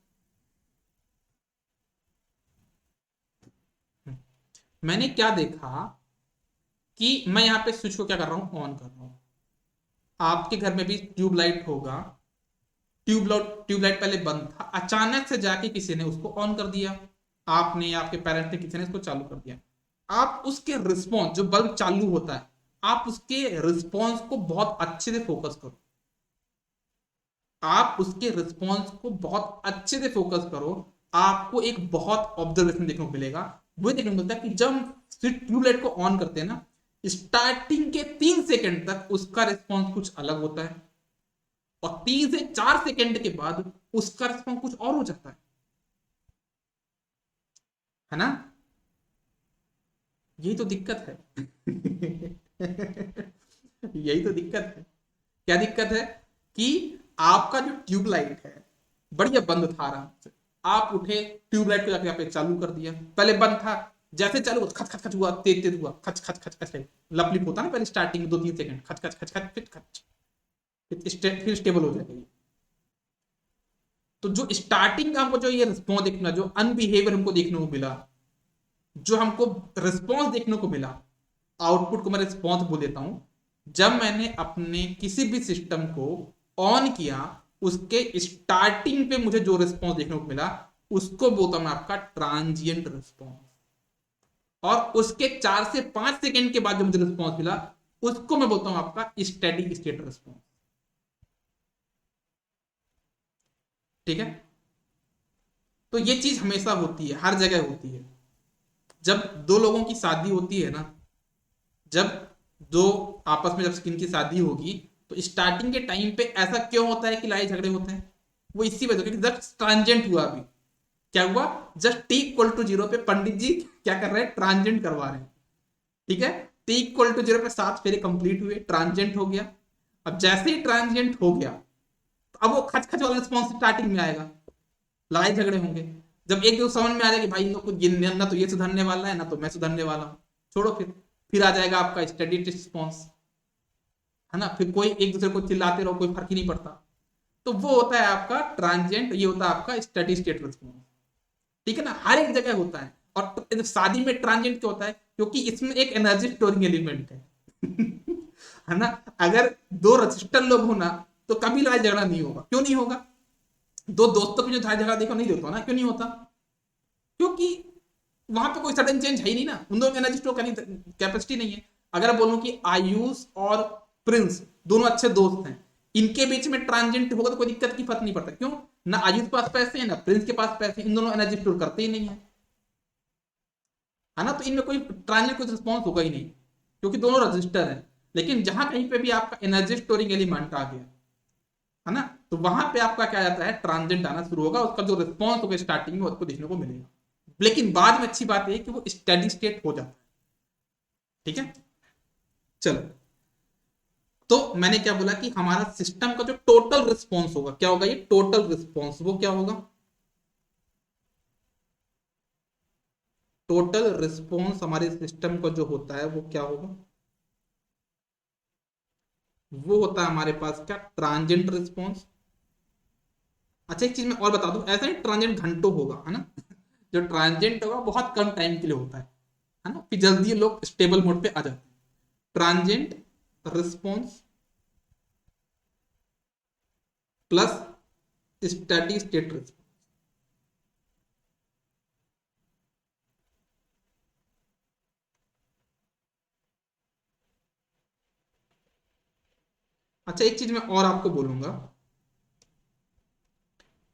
मैंने क्या देखा कि मैं यहाँ पे स्विच को क्या कर रहा हूं? ऑन कर रहा हूं। आपके घर में भी ट्यूबलाइट होगा। ट्यूबलाइट पहले बंद था, अचानक से जाके किसी ने उसको ऑन कर दिया। आपने या आपके पेरेंट्स ने, किसी ने इसको चालू कर दिया। आप उसके रिस्पॉन्स, जो बल्ब चालू होता है आप उसके रिस्पॉन्स को बहुत अच्छे से फोकस करो, आप उसके रिस्पॉन्स को बहुत अच्छे से फोकस करो, आपको एक बहुत ऑब्जर्वेशन देखने को मिलेगा। वो देखने को मिलता है कि जब हम ट्यूबलाइट को ऑन करते हैं ना, स्टार्टिंग के 3 सेकंड तक उसका रिस्पॉन्स कुछ अलग होता है, और 3 से 4 सेकंड के बाद उसका रिस्पॉन्स कुछ और हो जाता है ना। यही तो दिक्कत है। यही तो दिक्कत है। क्या दिक्कत है कि आपका जो ट्यूबलाइट है बढ़िया बंद था आराम से, आप उठे ट्यूबलाइट को जाके यहाँ पे चालू कर दिया, पहले बंद था, जैसे चालू हुआ खच खच खच हुआ, तेज तेज हुआ, खच खच खच खच, लपलिप होता ना पहले स्टार्टिंग में 2-3 सेकंड, खच खच खच खच, फिर खच, फिर स्टेबल हो जाएगा ये। तो जो स्टार्टिंग का हमको जो ये रिस्पॉन्स देखना, जो अनबिहेवियर हमको देखने को मिला, जो हमको रिस्पॉन्स देखने को मिला, आउटपुट को मैं रिस्पॉन्स बोल देता हूं, जब मैंने अपने किसी भी सिस्टम को ऑन किया, उसके स्टार्टिंग पे मुझे जो रिस्पॉन्स देखने को मिला उसको बोलता हूं मैं आपका ट्रांजिएंट रिस्पॉन्स, और उसके 4 से 5 सेकंड के बाद जो मुझे रिस्पॉन्स मिला उसको मैं बोलता हूं आपका स्टेडी स्टेट रिस्पॉन्स। ठीक है। तो ये चीज हमेशा होती है, हर जगह होती है। जब दो लोगों की शादी होती है ना, जब दो आपस में जब किन की शादी होगी, तो स्टार्टिंग के टाइम पे ऐसा क्यों होता है कि लड़ाई झगड़े होते हैं? वो इसी वजह से जस्ट ट्रांजेंट हुआ। अभी क्या हुआ? जस्ट t = 0 पे पंडित जी क्या कर रहे हैं? ट्रांजेंट करवा रहे हैं। ठीक है, t = 0 पे 7 फेरे कंप्लीट हुए, ट्रांजेंट हो गया। अब जैसे ही ट्रांजेंट हो गया, तो अब वो खच खच वाला रिस्पॉन्स स्टार्टिंग में आएगा, लड़ाई झगड़े होंगे। जब एक दो समझ में आ जाएगा कि भाई इन लोग को ना तो ये सुधरने वाला है ना तो मैं सुधरने वाला हूं, छोड़ो, फिर आ जाएगा आपका स्टडी रिस्पॉन्स, है ना। फिर कोई एक दूसरे को चिल्लाते रहो, कोई फर्क ही नहीं पड़ता। तो वो होता है आपका ट्रांजिएंट, ये होता है आपका स्टडी स्टेट रिस्पॉन्स। ठीक है ना, हर एक जगह होता है। और शादी में ट्रांजिएंट क्यों होता है? क्योंकि इसमें एक एनर्जी स्टोरिंग एलिमेंट है। है ना। अगर दो रजिस्टर लोग हो ना, तो कभी लड़ाई झगड़ा नहीं होगा। क्यों नहीं होगा? दो दोस्तों की जो लड़ाई झगड़ा देखो नहीं देखो ना, क्यों नहीं होता? क्योंकि वहां पे कोई सडन चेंज है ही नहीं ना, उन दोनों में एनर्जी स्टोर करने कैपेसिटी नहीं है। अगर बोलूं कि आयुष और प्रिंस दोनों अच्छे दोस्त हैं, इनके बीच में ट्रांजेंट होगा तो कोई दिक्कत की फर्क नहीं पड़ता। क्यों? ना आयुष के पास पैसे हैं ना प्रिंस के पास पैसे, इन दोनों एनर्जी स्टोर करते ही नहीं है, है ना। तो इनमें कोई ट्रांजेंट कोई रिस्पॉन्स होगा ही नहीं, क्योंकि दोनों रजिस्टर है। लेकिन जहां कहीं पे भी आपका एनर्जी स्टोरिंग एलिमेंट आ गया, है ना, तो वहां पे आपका क्या जाता है? ट्रांजेंट आना शुरू होगा, उसका जो रिस्पॉन्स होगा स्टार्टिंग में उसको देखने को मिलेगा। लेकिन बाद में अच्छी बात है कि वो स्टेडी स्टेट हो जाता है। ठीक है, चलो। तो मैंने क्या बोला कि हमारा सिस्टम का जो टोटल रिस्पॉन्स होगा क्या होगा? ये टोटल रिस्पॉन्स वो क्या होगा? टोटल रिस्पॉन्स हमारे सिस्टम का जो होता है वो क्या होगा? वो होता है हमारे पास क्या? Transient response. अच्छा, एक चीज मैं और बता दूं, ऐसा नहीं ट्रांजिएंट घंटों होगा, है ना। जो ट्रांजिएंट होगा बहुत कम टाइम के लिए होता है ना, फिर जल्दी लोग स्टेबल मोड पे आ जाते हैं। Transient response plus steady state response. अच्छा, एक चीज मैं और आपको बोलूंगा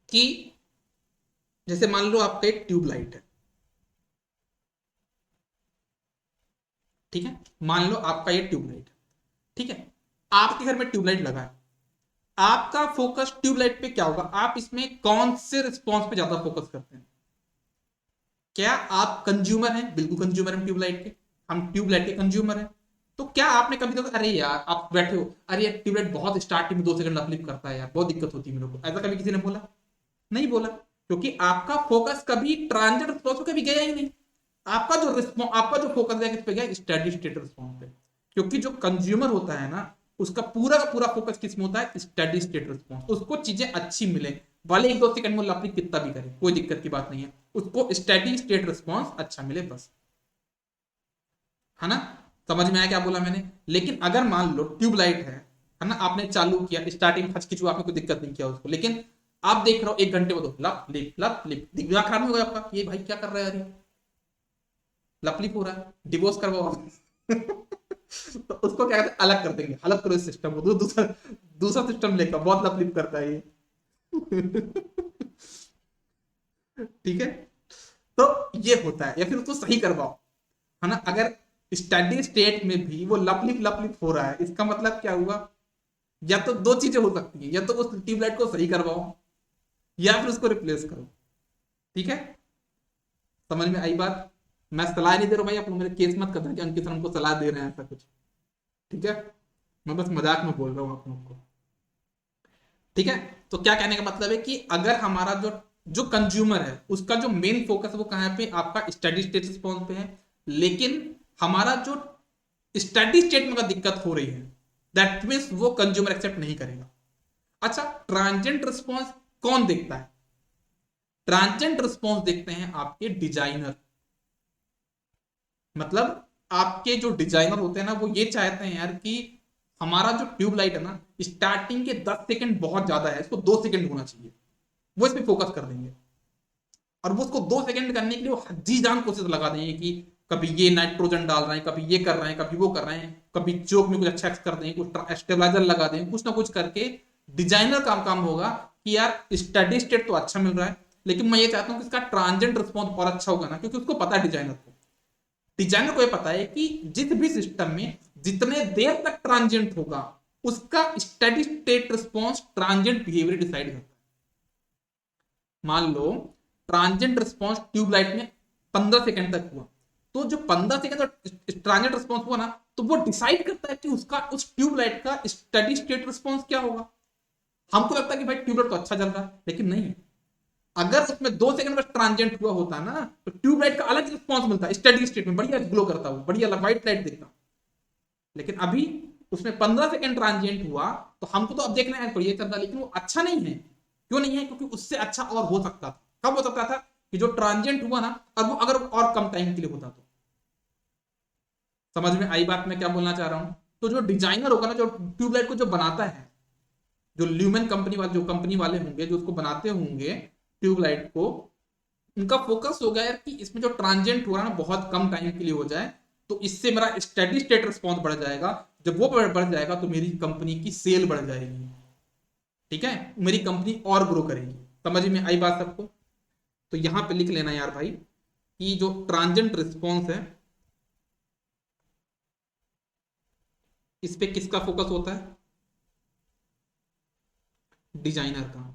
कि जैसे मान लो आपका एक ट्यूबलाइट है, ठीक है, मान लो आपका ये ट्यूबलाइट है, ठीक है, आपके घर में ट्यूबलाइट लगा है। आपका फोकस ट्यूबलाइट पे क्या होगा? आप इसमें कौन से रिस्पॉन्स पे ज्यादा फोकस करते हैं? क्या आप कंज्यूमर हैं? बिल्कुल कंज्यूमर हैं ट्यूबलाइट के, हम ट्यूबलाइट के कंज्यूमर हैं। तो क्या आपने कभी तो अरे यार आप बैठे हो, अरे यार ट्यूबलाइट बहुत स्टार्टिंग में 2 सेकंड अपलिफ्ट करता है यार, बहुत दिक्कत होती है मेरे को, ऐसा कभी किसी ने बोला? नहीं बोला, क्योंकि आपका फोकस कभी ट्रांजिट रिस्पॉन्स पे कभी गया ही नहीं। आपका जो रिस्पॉन्स, आपका जो फोकस गया किस पे गया? स्टेडी स्टेट रिस्पॉन्स पे। क्योंकि जो कंज्यूमर होता है ना, उसका पूरा का पूरा फोकस किस में होता है? Steady state response. उसको चीजें अच्छी मिले, भले 1-2 सेकंड में लपलिप कितना भी करे, कोई दिक्कत की बात नहीं है, उसको स्टेडी स्टेट रिस्पॉन्स अच्छा मिले बस, है ना। समझ में आया क्या बोला मैंने? लेकिन अगर मान लो ट्यूबलाइट है ना, आपने चालू किया, स्टार्टिंग खचखिचू, आपने कोई दिक्कत नहीं किया उसको, लेकिन आप देख रहे हो 1 घंटे में तो लप लिप लप लिप, दिमाग खराब नहीं होगा आपका? ये भाई क्या कर रहा है यार, लप लिप हो रहा है, डिवोर्स करवाओ। तो उसको क्या कहते हैं, अलग कर देंगे, अलग करो इस सिस्टम को, दूसरा दूसरा सिस्टम लेकर, बहुत लफलिफ करता है ये। ठीक है, तो ये होता है, या फिर उसको सही करवाओ, है ना। अगर स्टडी स्टेट में भी वो लपलिप लपलिप हो रहा है, इसका मतलब क्या हुआ, या तो दो चीजें हो सकती है, या तो उस ट्यूबलाइट को सही करवाओ, या फिर उसको रिप्लेस करो। ठीक है, समझ में आई बात। मैं सलाह नहीं दे रहा हूं भाई, आप लोग मेरे केस मत करना कि अंकित सर हमको सलाह दे रहे हैं ऐसा कुछ। ठीक है, मैं बस मजाक में बोल रहा हूँ आप लोग को। ठीक है, तो क्या कहने का मतलब है कि अगर हमारा जो जो कंज्यूमर है उसका जो मेन फोकस वो कहाँ पे, आपका स्टडी स्टेट रिस्पॉन्स पे है, लेकिन हमारा जो स्टडी स्टेट में अगर दिक्कत हो रही है, दैट मीन्स वो कंज्यूमर एक्सेप्ट नहीं करेगा। अच्छा, ट्रांजिएंट रिस्पॉन्स कौन देखता है? ट्रांजिएंट रिस्पॉन्स देखते हैं आपके डिजाइनर। मतलब आपके जो डिजाइनर होते हैं ना, वो ये चाहते हैं यार कि हमारा जो ट्यूबलाइट है ना, स्टार्टिंग के 10 सेकंड बहुत ज्यादा है, इसको 2 सेकंड होना चाहिए, वो इस पे फोकस कर देंगे। और वो उसको 2 सेकंड करने के लिए वो जी जान कोशिश लगा देंगे कि कभी ये नाइट्रोजन डाल रहे हैं, कभी ये कर रहे हैं, कभी वो कर रहे हैं, कभी चोक में कुछ अच्छा कर देंगे, कुछ स्टेबलाइजर लगा देंगे, कुछ ना कुछ करके डिजाइनर का काम होगा कि यार स्टडी स्टेट तो अच्छा मिल रहा है, लेकिन मैं ये चाहता हूँ कि इसका ट्रांजिएंट रिस्पॉन्स और अच्छा होगा ना, क्योंकि उसको पता है, डिजाइनर को ये पता है कि जिस भी सिस्टम में जितने देर तक ट्रांजिएंट होगा, उसका steady state response transient behaviour decide करता है। मान लो ट्रांजिएंट रिस्पॉन्स ट्यूबलाइट में 15 सेकंड तक हुआ, तो जो 15 सेकंड ट्रांजिएंट रिस्पॉन्स हुआ ना, तो वो डिसाइड करता है कि उसका उस ट्यूबलाइट का स्टडी स्टेट रिस्पॉन्स क्या होगा। हमको लगता है कि भाई ट्यूबलाइट तो अच्छा चल रहा है, लेकिन नहीं, अगर उसमें 2 सेकंड बस ट्रांजिएंट हुआ होता ना, तो ट्यूबलाइट का अलग रिस्पॉन्स मिलता, स्टडी स्टेट में बढ़िया ग्लो करता हुआ, बढ़िया व्हाइट लाइट दिखता। लेकिन अभी उसमें 15 सेकंड ट्रांजिएंट हुआ, तो हमको तो अब देखना है बढ़िया चल रहा, लेकिन वो अच्छा नहीं है। क्यों नहीं है? क्योंकि उससे अच्छा और हो सकता था। कब हो सकता था? कि जो ट्रांजिएंट हुआ ना, और वो अगर और कम टाइम के लिए होता तो। समझ में आई बात मैं क्या बोलना चाह रहा हूं? तो जो डिजाइनर होगा ना, जो ट्यूबलाइट को जो बनाता है, जो ल्यूमेन कंपनी वाले, जो कंपनी वाले होंगे जो उसको बनाते होंगे ट्यूबलाइट को, उनका फोकस होगा यार कि इसमें जो ट्रांजिएंट हो रहा है ना, बहुत कम टाइम के लिए हो जाए, तो इससे मेरा स्टडी स्टेट रिस्पॉन्स बढ़ जाएगा। जब वो बढ़ जाएगा तो मेरी कंपनी की सेल बढ़ जाएगी। ठीक है, मेरी कंपनी और ग्रो करेगी। समझ में आई बात सबको? तो यहां पे लिख लेना यार भाई कि जो ट्रांजिएंट रिस्पॉन्स है, इस पे किसका फोकस होता है? डिजाइनर का।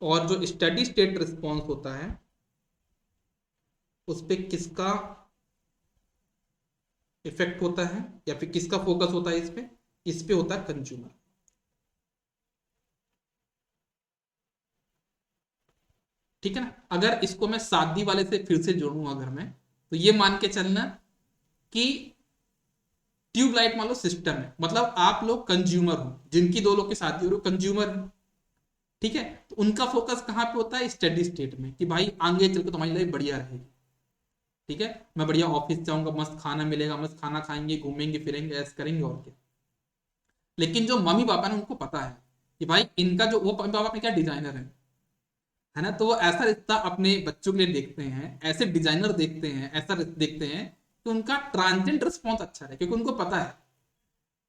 और जो स्टडी स्टेट रिस्पॉन्स होता है, उस पे किसका इफेक्ट होता है, या फिर किसका फोकस होता है? इस पे होता है कंज्यूमर। ठीक है ना। अगर इसको मैं शादी वाले से फिर से जोड़ूंगा अगर मैं, तो ये मान के चलना कि ट्यूबलाइट मान लो सिस्टम है, मतलब आप लोग कंज्यूमर हो, जिनकी दो लोग की शादी हो रही हो, कंज्यूमर है। ठीक है, तो उनका फोकस कहाँ पे होता है? स्टडी स्टेट में, कि भाई आगे चल के तुम्हारी लाइफ बढ़िया रहेगी। ठीक है, मैं बढ़िया ऑफिस जाऊंगा, मस्त खाना मिलेगा, मस्त खाना खाएंगे, घूमेंगे फिरेंगे, ऐसे करेंगे और क्या। लेकिन जो मम्मी पापा ने, उनको पता है कि भाई इनका जो, वो मम्मी पापा अपने क्या डिजाइनर है ना, तो वो ऐसा रिश्ता अपने बच्चों के लिए देखते हैं, ऐसे डिजाइनर देखते हैं, ऐसा देखते हैं कि उनका ट्रांजिएंट रिस्पॉन्स अच्छा है, क्योंकि उनको पता है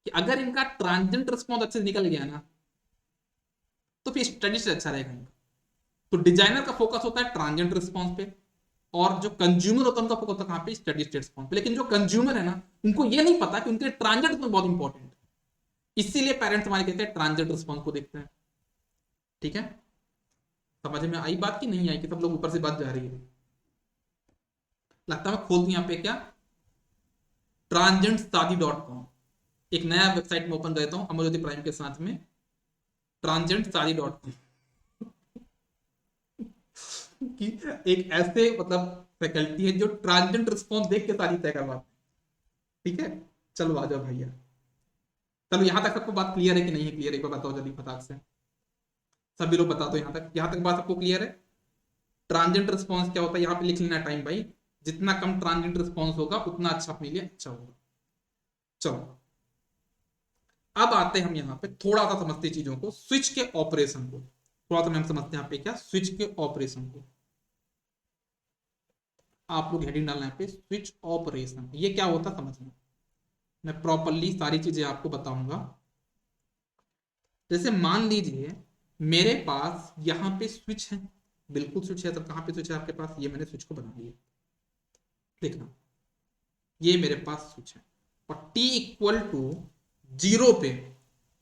कि अगर इनका ट्रांजिएंट रिस्पॉन्स अच्छे से निकल गया ना, तो फिर स्टडी से अच्छा रहेगा इनका। तो डिजाइनर का फोकस होता है ट्रांजिएंट रिस्पॉन्स पे, और जो कंज्यूमर होता है उनका फोकस होता है कहाँ पे? स्टडी स्टेट रिस्पॉन्स पे। लेकिन जो कंज्यूमर है ना, उनको ये नहीं पता कि उनके लिए ट्रांजिएंट रिस्पॉन्स बहुत इंपॉर्टेंट है। इसीलिए पेरेंट्स हमारे कहते हैं ट्रांजिएंट रिस्पॉन्स को देखते हैं। ठीक है, समझ में आई बात की नहीं आई? कि सब लोग ऊपर से बात जा रही है, लगता है मैं खोल दूं यहाँ पे क्या, ट्रांजेंटशादी.com, एक नया वेबसाइट में ओपन करता हूँ अमर ज्योति प्राइम के साथ में, ट्रांजेंटशादी.com। कि एक ऐसे मतलब फैकल्टी है जो ट्रांजेंट रिस्पॉन्स देख के शादी तय करवाते हैं। ठीक है, चलो आ जाओ भैया। चलो यहां तक सबको बात क्लियर है कि नहीं है? क्लियर, एक बार बताओ जल्दी फटाक से, सभी लोग बता दो। यहां तक बात सबको क्लियर है? ट्रांजेंट रिस्पॉन्स क्या होता है यहाँ पे लिख लेना टाइम भाई, जितना कम ट्रांजेंट रिस्पॉन्स होगा उतना अच्छा अपने लिए अच्छा होगा। चलो, अब आते हैं हम यहाँ पे थोड़ा सा समझते चीजों को, स्विच के ऑपरेशन को थोड़ा सा हम समझते हैं यहाँ पे क्या, स्विच के ऑपरेशन को। आप लोग हेडिंग डालना है पे स्विच ऑपरेशन। ये क्या होता समझना, मैं प्रॉपरली सारी चीजें आपको बताऊंगा। जैसे मान लीजिए मेरे पास यहाँ पे स्विच है, बिल्कुल स्विच है। तो कहाँ पे स्विच है आपके पास, ये मैंने स्विच को बना दिया, देखना ये मेरे पास स्विच है। और t इक्वल टू जीरो पे,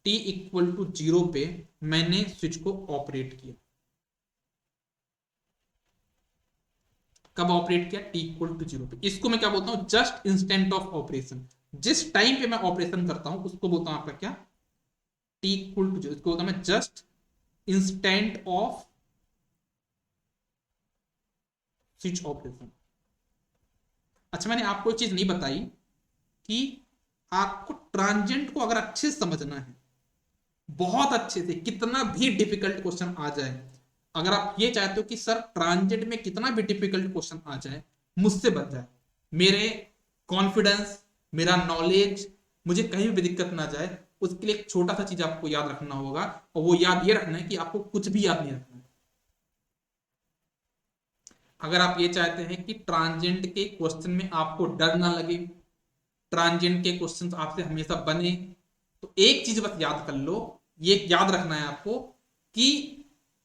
t इक्वल टू जीरो पे मैंने स्विच को ऑपरेट किया। कब ऑपरेट किया, t इक्वल टू जीरो पे। इसको मैं क्या बोलता हूं, जस्ट इंस्टेंट ऑफ ऑपरेशन। जिस टाइम पे मैं ऑपरेशन करता हूं उसको बोलता हूं आपका क्या, t इक्वल टू जीरो। इसको बोलता हूं मैं just instant off switch operation. अच्छा मैंने आपको एक चीज नहीं बताई कि आपको ट्रांजेंट को अगर अच्छे से समझना है, बहुत अच्छे से, कितना भी डिफिकल्ट क्वेश्चन आ जाए, अगर आप ये चाहते हो कि सर ट्रांजेंट में कितना भी डिफिकल्ट क्वेश्चन आ जाए मुझसे बच जाए, मेरे कॉन्फिडेंस, मेरा नॉलेज, मुझे कहीं भी दिक्कत ना जाए, उसके लिए एक छोटा सा चीज आपको याद रखना होगा। और वो याद ये रखना है कि आपको कुछ भी याद नहीं रखना है। अगर आप ये चाहते हैं कि ट्रांजेंट के क्वेश्चन में आपको डर ना लगे, ट्रांजेंट के क्वेश्चन आपसे हमेशा बने, तो एक चीज बस याद कर लो, ये याद रखना है आपको कि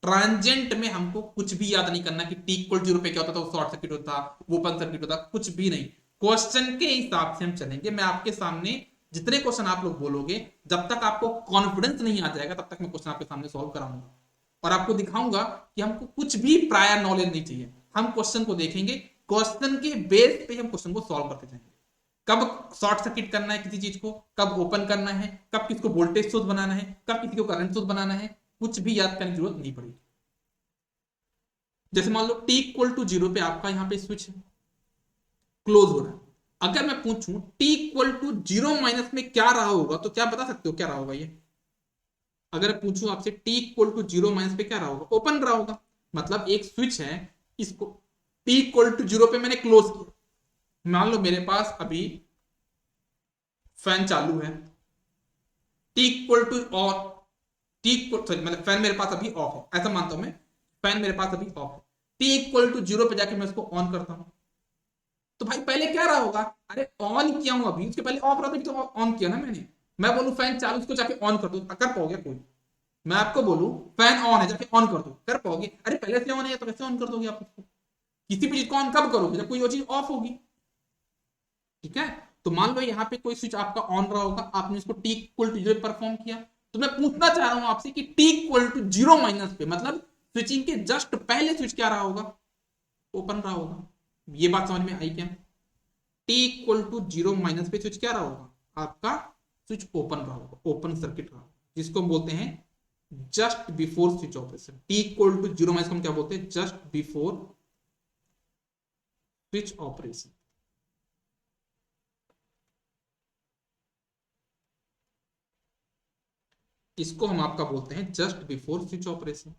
ट्रांजेंट में हमको कुछ भी याद नहीं करना कि टी इक्वल जीरो पे क्या होता था, वो शॉर्ट सर्किट होता, वो ओपन सर्किट होता, कुछ भी नहीं। क्वेश्चन के हिसाब से हम चलेंगे। मैं आपके सामने जितने क्वेश्चन आप लोग बोलोगे, जब तक आपको कॉन्फिडेंस नहीं आ जाएगा तब तक मैं क्वेश्चन आपके सामने सॉल्व कराऊंगा और आपको दिखाऊंगा कि हमको कुछ भी प्रायर नॉलेज नहीं चाहिए। हम क्वेश्चन को देखेंगे, क्वेश्चन के बेस पे हम क्वेश्चन को सॉल्व करते जाएंगे। कब शॉर्ट सर्किट करना है किसी चीज को, कब ओपन करना है, कब किसको वोल्टेज सोर्स बनाना है, कब किसी को करंट सोर्स बनाना है, कुछ भी याद करने की जरूरत नहीं पड़ेगी। जैसे मान लो t इक्वल टू जीरो पे आपका यहाँ पे स्विच है, क्लोज हो रहा है। अगर मैं पूछूं t equal to zero minus में क्या रहा होगा, तो क्या बता सकते हो क्या रहा होगा ये? अगर पूछूं आपसे t equal to zero minus पे क्या रहा होगा, ओपन रहा होगा। मतलब एक स्विच है, इसको t इक्वल टू जीरो पे मैंने क्लोज किया। मान लो मेरे पास अभी फैन चालू है, टी इक्वल टू और टी इक्वल, सॉरी मतलब फैन मेरे पास अभी ऑफ है, ऐसा मानता हूं मैं, फैन मेरे पास अभी ऑफ है। टी इक्वल टू जीरो पे जाके मैं इसको ऑन करता हूं, तो भाई पहले क्या रहा होगा, अरे ऑन किया हूं अभी, उसके पहले ऑफ रहा था तो ऑन किया ना मैंने। मैं बोलूं फैन चालू, उसको जाके ऑन कर दो, कर पाओगे कोई? मैं आपको बोलूं फैन ऑन है, जाके ऑन कर दो, कर पाओगे? अरे पहले से ऑन है तो कैसे ऑन कर दोगे आप उसको? किसी भी चीज को ऑन कब करोगे, जब कोई वो चीज ऑफ होगी। ठीक है, तो मान लो यहाँ पे कोई स्विच आपका ऑन रहा होगा, आपने इसको T equal to zero perform किया। तो मैं पूछना चाह रहा हूं आपसे कि T equal to zero minus पे, मतलब स्विचिंग के जस्ट पहले स्विच क्या रहा होगा, ओपन रहा होगा। ये बात समझ में आई क्या? T equal to zero minus पे स्विच क्या रहा होगा आपका, स्विच ओपन रहा होगा, ओपन सर्किट रहा होगा, जिसको हम बोलते हैं just before switch operation. T equal to zero minus को हम क्या बोलते हैं, जस्ट बिफोर स्विच ऑपरेशन। इसको हम आपका बोलते हैं जस्ट बिफोर स्विच ऑपरेशन।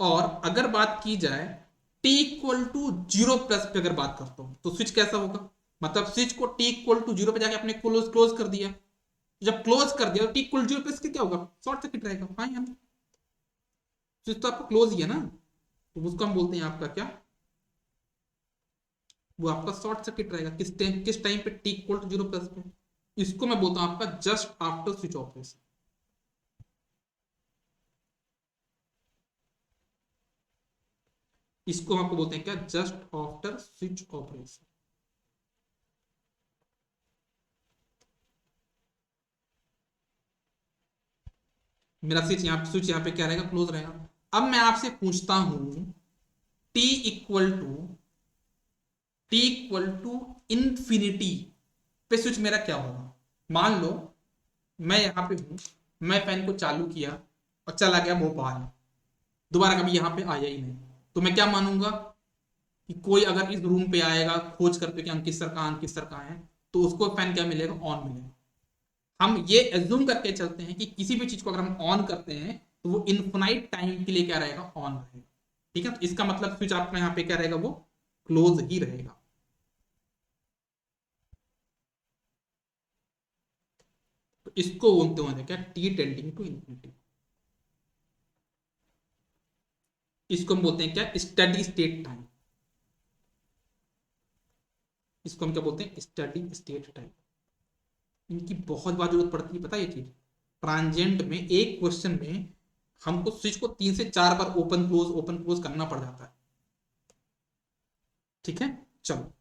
और अगर बात की जाए t equal to zero plus पे अगर बात करता हूं, तो स्विच कैसा होगा, मतलब स्विच को t इक्वल टू जीरो पे जाके आपने क्लोज क्लोज कर दिया। जब क्लोज कर दिया तो t इक्वल जीरो पे क्या होगा, शॉर्ट सर्किट रहेगा। हाँ या ना, स्विच तो आपको क्लोज ही है ना, तो उसको हम बोलते हैं आपका क्या, वो आपका शॉर्ट सर्किट रहेगा। किस टाइम पे, t equal to zero plus पे। इसको मैं बोलता हूं आपका जस्ट आफ्टर स्विच ऑपरेशन। इसको हम आपको बोलते हैं क्या, जस्ट आफ्टर स्विच ऑपरेशन। मेरा स्विच यहाँ पे क्या रहेगा, क्लोज रहेगा। अब मैं आपसे पूछता हूं T equal to, T equal to infinity पे स्विच मेरा क्या होगा। मान लो मैं यहां पे हूं, मैं फैन को चालू किया और चला गया भोपाल, दोबारा कभी यहां पे आया ही नहीं। तो मैं क्या मानूंगा कि कोई अगर इस रूम पे आएगा खोज करके कि अंकित सर कहाँ, अंकित सर कहाँ है, तो उसको फैन क्या मिलेगा, ऑन मिलेगा। हम ये एज्यूम करके चलते हैं कि किसी भी चीज को अगर हम ऑन करते हैं तो वो इन्फिनाइट टाइम के लिए क्या रहेगा, ऑन रहेगा। ठीक है, तो इसका मतलब स्विच आपका यहाँ पे क्या रहेगा, वो क्लोज ही रहेगा। तो इसको बोलते हैं क्या, टी टेंडिंग टू इन्फिनिटी। इसको हम बोलते हैं क्या, स्टेडी स्टेट टाइम। इसको हम क्या बोलते हैं, स्टडी स्टेट टाइप। इनकी बहुत बार जरूरत पड़ती है, पता है ये चीज। ट्रांजेंट में एक क्वेश्चन में हमको स्विच को 3 से 4 बार ओपन क्लोज करना पड़ जाता है। ठीक है, चलो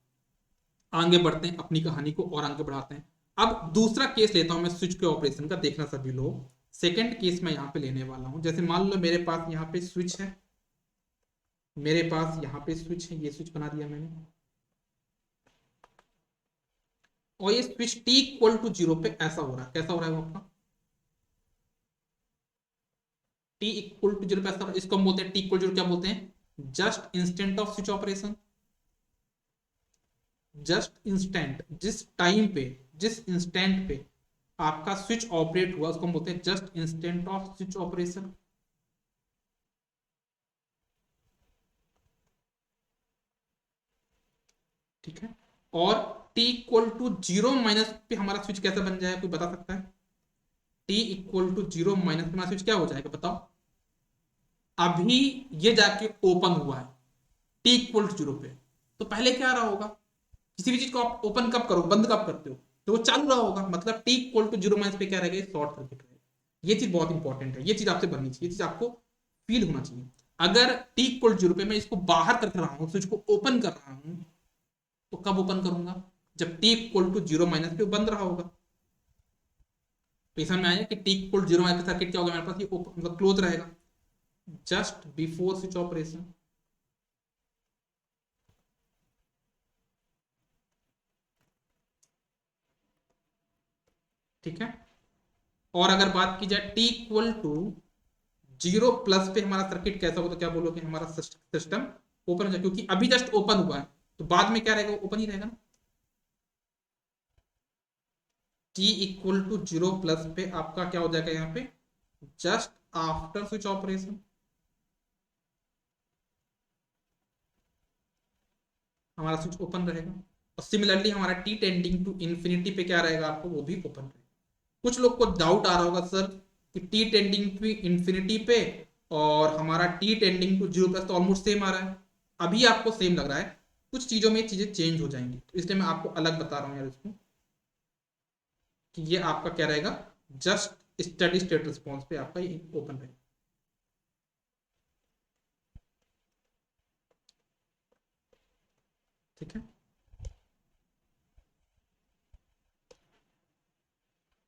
आगे बढ़ते हैं, अपनी कहानी को और आगे बढ़ाते हैं। अब दूसरा केस लेता हूं मैं स्विच के ऑपरेशन का, देखना सभी लोग। सेकंड केस मैं यहां पे लेने वाला हूं। जैसे मान लो मेरे पास यहाँ पे स्विच है, मेरे पास यहाँ पे स्विच है, ये स्विच बना दिया मैंने, और ये स्विच t इक्वल टू 0 पे ऐसा हो रहा है। कैसा हो रहा है वो आपका, t इक्वल टू 0 पे ऐसा हो रहा है। इसको हम बोलते हैं t इक्वल टू 0 क्या बोलते हैं, just instant off switch operation. Just instant, जिस टाइम पे, जिस इंस्टेंट पे आपका स्विच ऑपरेट हुआ उसको हम बोलते हैं just instant off switch operation. ठीक है, और t इक्वल टू 0 माइनस पे हमारा स्विच कैसे बन जाएगा, कोई बता सकता है। t इक्वल टू 0 माइनस पे हमारा स्विच क्या हो जाएगा बताओ। अभी ये जाके ओपन हुआ है t इक्वल टू 0 पे, तो पहले क्या रहा होगा, किसी भी चीज को आप ओपन कब करो, बंद कब करते हो, तो वो चालू रहा होगा। मतलब t इक्वल टू 0 माइनस पे क्या रहेगा, शॉर्ट सर्किट रहेगा। ये चीज बहुत इंपॉर्टेंट है, ये चीज आपसे बननी चाहिए, ये चीज आपको फील होना चाहिए। अगर t इक्वल टू 0 पे मैं इसको बाहर कर रहा हूं, स्विच को ओपन कर रहा हूं, तो कब ओपन करूंगा, जब t इक्वल टू 0 माइनस पे बंद रहा होगा। तो समझ में आया कि t इक्वल 0 माइनस पे सर्किट क्या होगा मेरे पास, ये मतलब क्लोज रहेगा जस्ट बिफोर स्विच ऑपरेशन। ठीक है, और अगर बात की जाए t इक्वल टू 0 प्लस पे हमारा सर्किट कैसा होगा, तो क्या बोलोगे, हमारा सिस्टम ओपन हो जाए, क्योंकि अभी जस्ट ओपन हुआ है, तो बाद में क्या रहेगा, ओपन ही रहेगा ना। t इक्वल टू 0 प्लस पे आपका क्या हो जाएगा यहाँ पे, जस्ट आफ्टर स्विच ऑपरेशन हमारा स्विच ओपन रहेगा। और सिमिलरली हमारा t टेंडिंग टू इंफिनिटी पे क्या रहेगा, आपको वो भी ओपन रहेगा। कुछ लोग को डाउट आ रहा होगा सर कि t टेंडिंग टू इंफिनिटी पे और हमारा t टेंडिंग टू 0 प्लस तो ऑलमोस्ट सेम आ रहा है। अभी आपको सेम लग रहा है, कुछ चीजों में चीजें चेंज हो जाएंगी, तो इसलिए मैं आपको अलग बता रहा हूं यार इसको, कि ये आपका क्या रहेगा, जस्ट स्टडी स्टेट रिस्पॉन्स पे आपका ये ओपन रहेगा। ठीक है,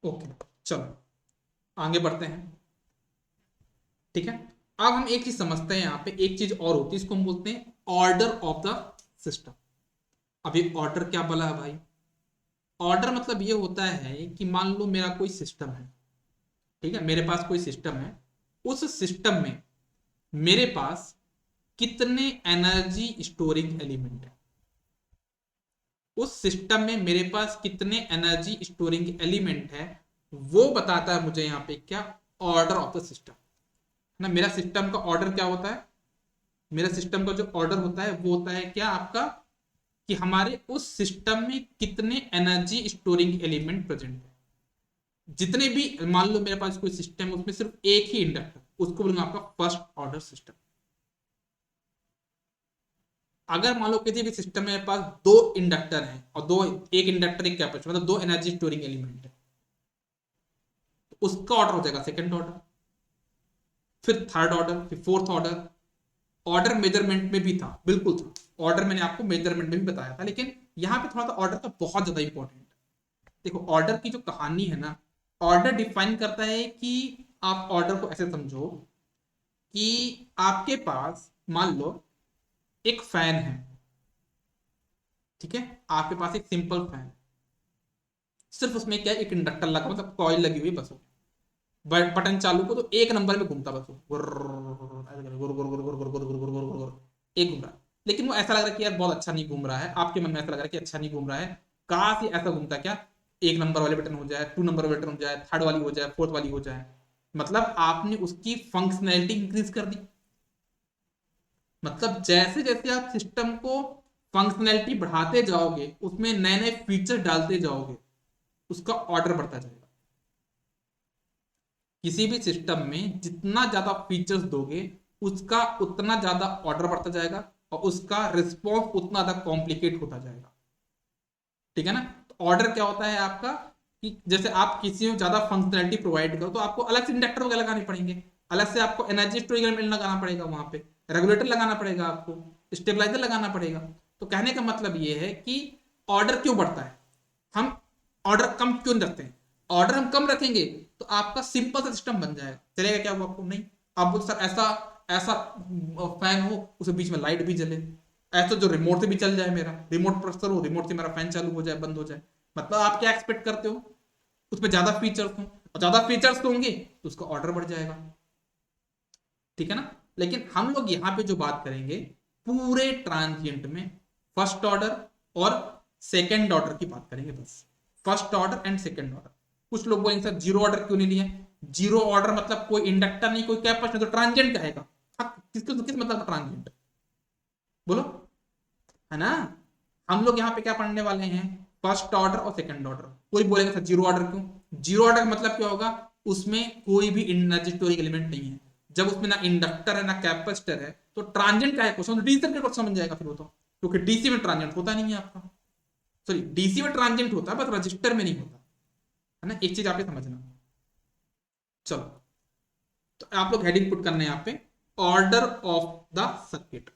ओके, चलो आगे बढ़ते हैं। ठीक है, अब हम एक चीज समझते हैं, यहाँ पे एक चीज और होती है, इसको हम बोलते हैं ऑर्डर ऑफ द सिस्टम। अब ये ऑर्डर क्या बोला है भाई, ऑर्डर मतलब ये होता है कि मान लो मेरा कोई सिस्टम है, ठीक है, मेरे पास कोई सिस्टम है, उस सिस्टम में मेरे पास कितने एनर्जी स्टोरिंग एलिमेंट है, उस सिस्टम में मेरे पास कितने एनर्जी स्टोरिंग एलिमेंट है, वो बताता है मुझे यहाँ पे क्या, ऑर्डर ऑफ द सिस्टम ना। मेरा सिस्टम का ऑर्डर क्या होता है, मेरा सिस्टम का जो ऑर्डर होता है वो होता है क्या आपका, कि हमारे उस सिस्टम में कितने एनर्जी स्टोरिंग एलिमेंट प्रेजेंट है। जितने भी, मान लो मेरे पास कोई सिस्टम है उसमें सिर्फ एक ही इंडक्टर, उसको बोलूंगा आपका फर्स्ट ऑर्डर सिस्टम। अगर मान लो किसी भी सिस्टम में मेरे पास दो इंडक्टर हैं और दो, एक इंडक्टर एक कैपेसिटर, मतलब दो एनर्जी स्टोरिंग एलिमेंट है, तो उसका ऑर्डर हो जाएगा सेकंड ऑर्डर, फिर थर्ड ऑर्डर, फिर फोर्थ ऑर्डर। ऑर्डर मेजरमेंट में भी था, बिल्कुल था, ऑर्डर मैंने आपको मेजरमेंट में भी बताया था, लेकिन यहां पे थोड़ा सा ऑर्डर का बहुत ज्यादा इंपॉर्टेंट है। देखो ऑर्डर की जो कहानी है ना, ऑर्डर डिफाइन करता है कि, आप ऑर्डर को ऐसे समझो कि आपके पास मान लो एक फैन है, ठीक है, आपके पास एक सिंपल फैन, सिर्फ उसमें क्या एक इंडक्टर लगा, मतलब कॉइल लगी हुई, बस बटन चालू को तो एक नंबर में घूमता, बस एक घूम रहा है, लेकिन वो ऐसा लग रहा है कि यार बहुत अच्छा नहीं घूम रहा है, आपके मन में ऐसा लग रहा है कि अच्छा नहीं घूम रहा है, काश ये ऐसा घूमता क्या, एक नंबर वाले बटन हो जाए, 2 नंबर वाले बटन हो जाए, थर्ड वाली हो जाए, फोर्थ वाली हो जाए। मतलब आपने उसकी फंक्शनैलिटी इंक्रीज कर दी। मतलब जैसे जैसे आप सिस्टम को फंक्शनैलिटी बढ़ाते जाओगे, उसमें नए नए फीचर डालते जाओगे, उसका ऑर्डर बढ़ता जाएगा। किसी भी सिस्टम में जितना ज्यादा फीचर्स दोगे, उसका उतना ज्यादा ऑर्डर बढ़ता जाएगा और उसका रिस्पॉन्स उतना ज्यादा कॉम्प्लिकेट होता जाएगा। ठीक है ना। तो ऑर्डर क्या होता है आपका कि जैसे आप किसी में ज्यादा फंक्शनलिटी प्रोवाइड करो तो आपको अलग से इंडक्टर वगैरह लगाने पड़ेंगे, अलग से आपको एनर्जी स्टोरेज एलिमेंट लगाना पड़ेगा, वहां पे रेगुलेटर लगाना पड़ेगा, आपको स्टेबलाइजर लगाना पड़ेगा। तो कहने का मतलब ये है कि ऑर्डर क्यों बढ़ता है, हम ऑर्डर कम क्यों नहीं रखते हैं। ऑर्डर हम कम रखेंगे तो आपका सिंपल सा सिस्टम बन जाएगा, चलेगा क्या वो आपको, नहीं। आप बोलते सर ऐसा ऐसा फैन हो उसके बीच में लाइट भी जले, ऐसा जो रिमोट से भी चल जाए, मेरा रिमोट प्रोसेसर हो, रिमोट से मेरा फैन चालू हो जाए बंद हो जाए, मतलब आप क्या एक्सपेक्ट करते हो, उसमें ज्यादा फीचर्स हों, और ज्यादा फीचर्स होंगे तो उसका ऑर्डर बढ़ जाएगा, ठीक है ना। लेकिन हम लोग यहां पे जो बात करेंगे पूरे ट्रांजिएंट में फर्स्ट ऑर्डर और सेकेंड ऑर्डर की बात करेंगे बस, first order and second order. कुछ लोग बोलेंगे सर जीरो ऑर्डर क्यों नहीं लिया, जीरो ऑर्डर मतलब कोई इंडक्टर नहीं, कोई कैपेसिटर, तो ट्रांजिएंट कहेगा। किस मतलब ट्रांजिएंट, बोलो, है ना। हम लोग यहाँ पे क्या पढ़ने वाले हैं, फर्स्ट ऑर्डर और सेकंड ऑर्डर। कोई बोलेगा सर जीरो ऑर्डर क्यों, जीरो ऑर्डर का मतलब क्या होगा, उसमें कोई भी एनर्जी स्टोरेज एलिमेंट नहीं है। जब उसमें ना इंडक्टर है ना कैपेसिटर है तो ट्रांजिएंट का है क्वेश्चन, डीसी सर्किट समझ जाएगा फिर वो तो, क्योंकि डीसी में ट्रांजिएंट होता नहीं है आपका, सॉरी डीसी में ट्रांजिएंट होता है बस रजिस्टर में नहीं होता, है ना, एक चीज आप समझना। चलो, तो आप लोग हेडिंग पुट करने हैं यहाँ पे, order of the circuit.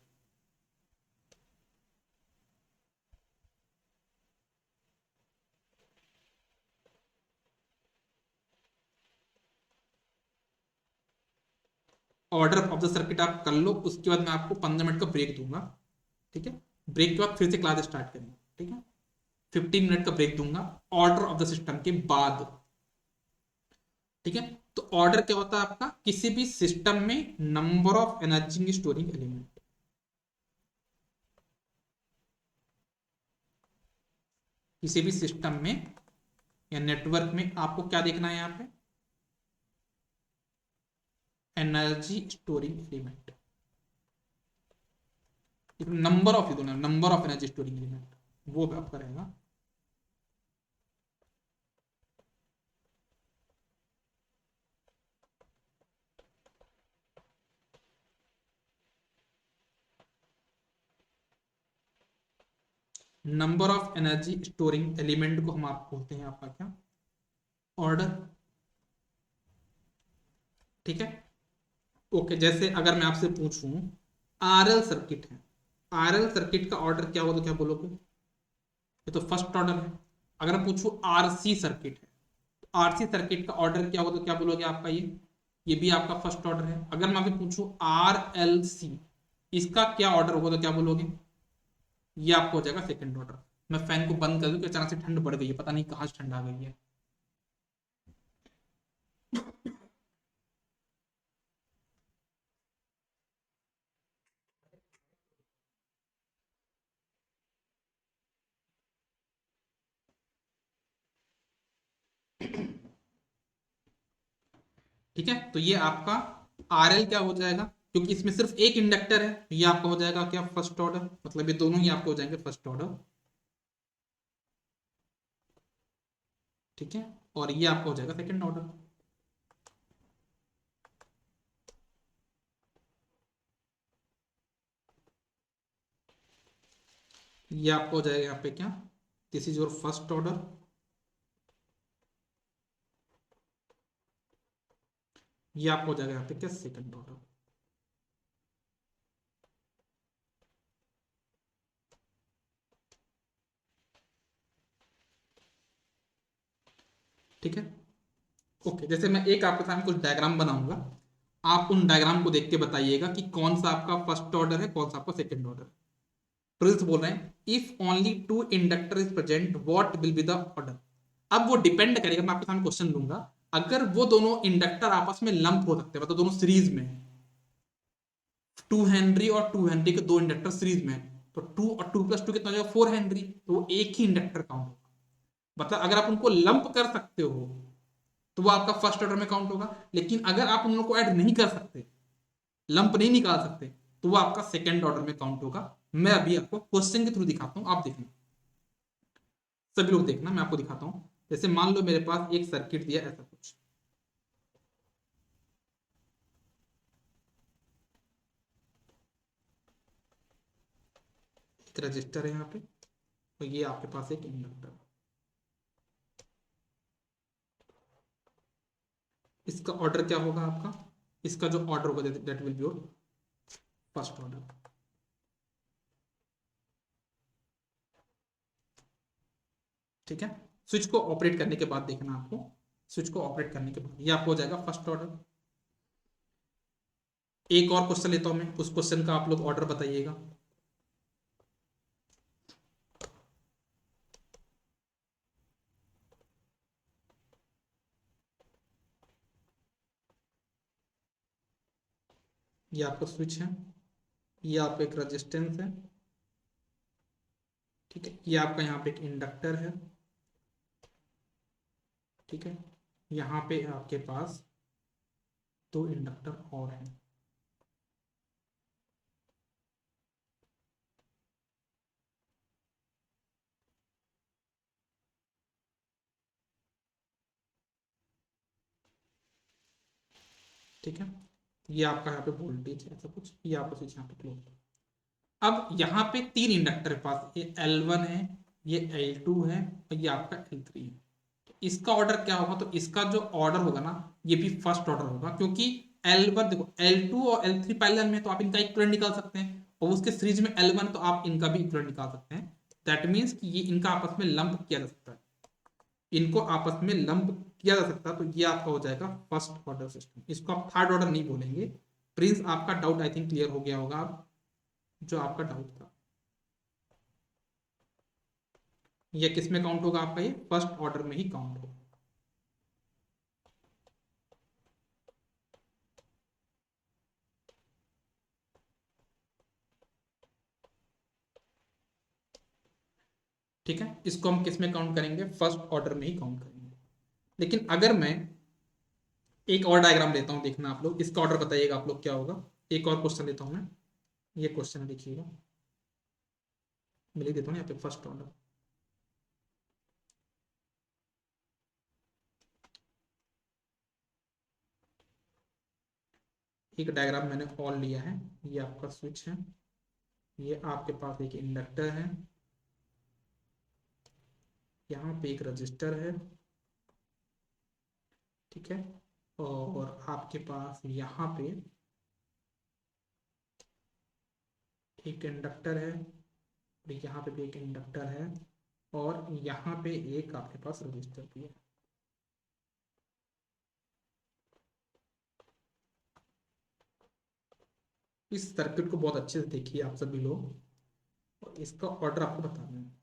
Order of the circuit आप कर लो, उसके बाद मैं आपको 15 मिनट का ब्रेक दूंगा, ठीक है। ब्रेक के बाद फिर से क्लास स्टार्ट करेंगे, ठीक है। 15 मिनट का ब्रेक दूंगा ऑर्डर ऑफ द सिस्टम के बाद, ठीक है। तो ऑर्डर क्या होता है आपका, किसी भी सिस्टम में number of energy storing element, किसी भी सिस्टम में या नेटवर्क में आपको क्या देखना है यहाँ पे, energy storing element, number of, number of energy storing element, वो आपका रहेगा। Number of energy storing element को हम आप बोलते हैं आपका क्या, ऑर्डर, ठीक है। ओके, जैसे अगर मैं आपसे पूछूं आरएल सर्किट है, आरएल सर्किट का ऑर्डर क्या होगा तो क्या बोलोगे, ये तो फर्स्ट ऑर्डर है। अगर मैं पूछूं आरसी सर्किट है, तो आरसी सर्किट का ऑर्डर क्या होगा तो क्या बोलोगे आपका, ये भी आपका फर्स्ट ऑर्डर है। अगर मैं आपसे पूछूं आरएलसी, इसका क्या ऑर्डर होगा तो क्या बोलोगे, ये आपको हो जाएगा सेकंड ऑर्डर। मैं फैन को बंद कर दूं कि अचानक से ठंड बढ़ गई है, पता नहीं कहां से ठंड आ गई है। ठीक है, तो ये आपका आरएल क्या हो जाएगा, क्योंकि इसमें सिर्फ एक इंडक्टर है, ये आपका हो जाएगा क्या, फर्स्ट ऑर्डर, मतलब ये दोनों ही आपको हो जाएंगे फर्स्ट ऑर्डर, ठीक है। और ये आपका हो जाएगा सेकंड ऑर्डर। ये आपका हो जाएगा यहाँ पे क्या, this is your first order, ये आपका हो जाएगा यहाँ पे क्या, सेकंड ऑर्डर, ठीक है। ओके, जैसे मैं एक आपके सामने कुछ डायग्राम बनाऊंगा, आप उन डायग्राम को देख के बताइएगा कि कौन सा आपका फर्स्ट ऑर्डर है, कौन सा आपका सेकंड ऑर्डर। प्रिंस बोल रहे हैं if only two inductor is present what will be the order. अब वो डिपेंड करेगा, मैं आपके सामने क्वेश्चन दूंगा, अगर वो दोनों इंडक्टर आपस में लंप हो सकते हैं, मतलब दोनों सीरीज में, 2 हेनरी और 2 हेनरी के दो इंडक्टर सीरीज में, तो 2 और 2 प्लस 2 कितना हो जाएगा, 4 हेनरी, तो वो एक ही इंडक्टर काउंट होगा। मतलब अगर आप उनको लंप कर सकते हो तो वो आपका फर्स्ट ऑर्डर में काउंट होगा, लेकिन अगर आप उन लोगों को ऐड नहीं कर सकते, लंप नहीं निकाल सकते, तो वो आपका सेकंड ऑर्डर में काउंट होगा। मैं अभी आपको क्वेश्चन के थ्रू दिखाता हूं, आप देखना, सभी लोग देखना, मैं आपको दिखाता हूं। जैसे मान लो मेरे पास एक सर्किट दिया ऐसा कुछ, एक रजिस्टर है यहाँ पे, तो ये आपके पास एक इंडक्टर, इसका ऑर्डर क्या होगा आपका, इसका जो ऑर्डर होगा that will be your first order. ठीक है, स्विच को ऑपरेट करने के बाद देखना आपको, स्विच को ऑपरेट करने के बाद ये आपको हो जाएगा फर्स्ट ऑर्डर। एक और क्वेश्चन लेता हूं मैं, उस क्वेश्चन का आप लोग ऑर्डर बताइएगा। ये आपका स्विच है, ये आपका एक रेजिस्टेंस है, ठीक है, ये आपका यहाँ पे एक इंडक्टर है, ठीक है, यहाँ पे आपके पास दो इंडक्टर और हैं। ठीक है, ये आपका यहाँ पे वोल्टेज है ऐसा कुछ, ये आपका स्विच यहाँ पे क्लोज। अब यहाँ पे तीन इंडक्टर है पास, ये L1 है, ये L2 है, और ये आपका L3 है। तो इसका ऑर्डर क्या होगा, तो इसका जो ऑर्डर होगा ना, ये भी फर्स्ट ऑर्डर होगा, क्योंकि L1 देखो L2 और L3 पैरेलल में, तो आप इनका इक्विवेलेंट निकाल सकते हैं, और उसके सीरीज में L1, तो आप इनका भी इक्विवेलेंट निकाल सकते हैं। दैट मीन्स कि ये इनका आपस में लंप किया जा सकता है, इनको आपस में लंप किया जा सकता है, तो ये आपका हो जाएगा फर्स्ट ऑर्डर सिस्टम। इसको आप थर्ड ऑर्डर नहीं बोलेंगे। प्रिंस, आपका डाउट आई थिंक क्लियर हो गया होगा, अब जो आपका डाउट था, ये किस में काउंट होगा आपका, ये फर्स्ट ऑर्डर में ही काउंट होगा। ठीक है, इसको हम किस में काउंट करेंगे, फर्स्ट ऑर्डर में ही काउंट करेंगे। लेकिन अगर मैं एक और डायग्राम लेता हूं, देखना आप लोग, इसका ऑर्डर बताइएगा आप लोग क्या होगा। एक और क्वेश्चन लेता हूं मैं, ये क्वेश्चन देखिएगा, मैं लिख देता हूँ यहाँ पे फर्स्ट ऑर्डर। एक डायग्राम मैंने और लिया है, ये आपका स्विच है, ये आपके पास एक इंडक्टर है, यहाँ पे एक रजिस्टर है, ठीक है, और आपके पास यहाँ पे एक इंडक्टर है, और यहाँ पे भी एक इंडक्टर है, और यहाँ पे एक आपके पास रजिस्टर भी है। इस सर्किट को बहुत अच्छे से देखिए आप सभी लोग, और इसका ऑर्डर आपको बताना है।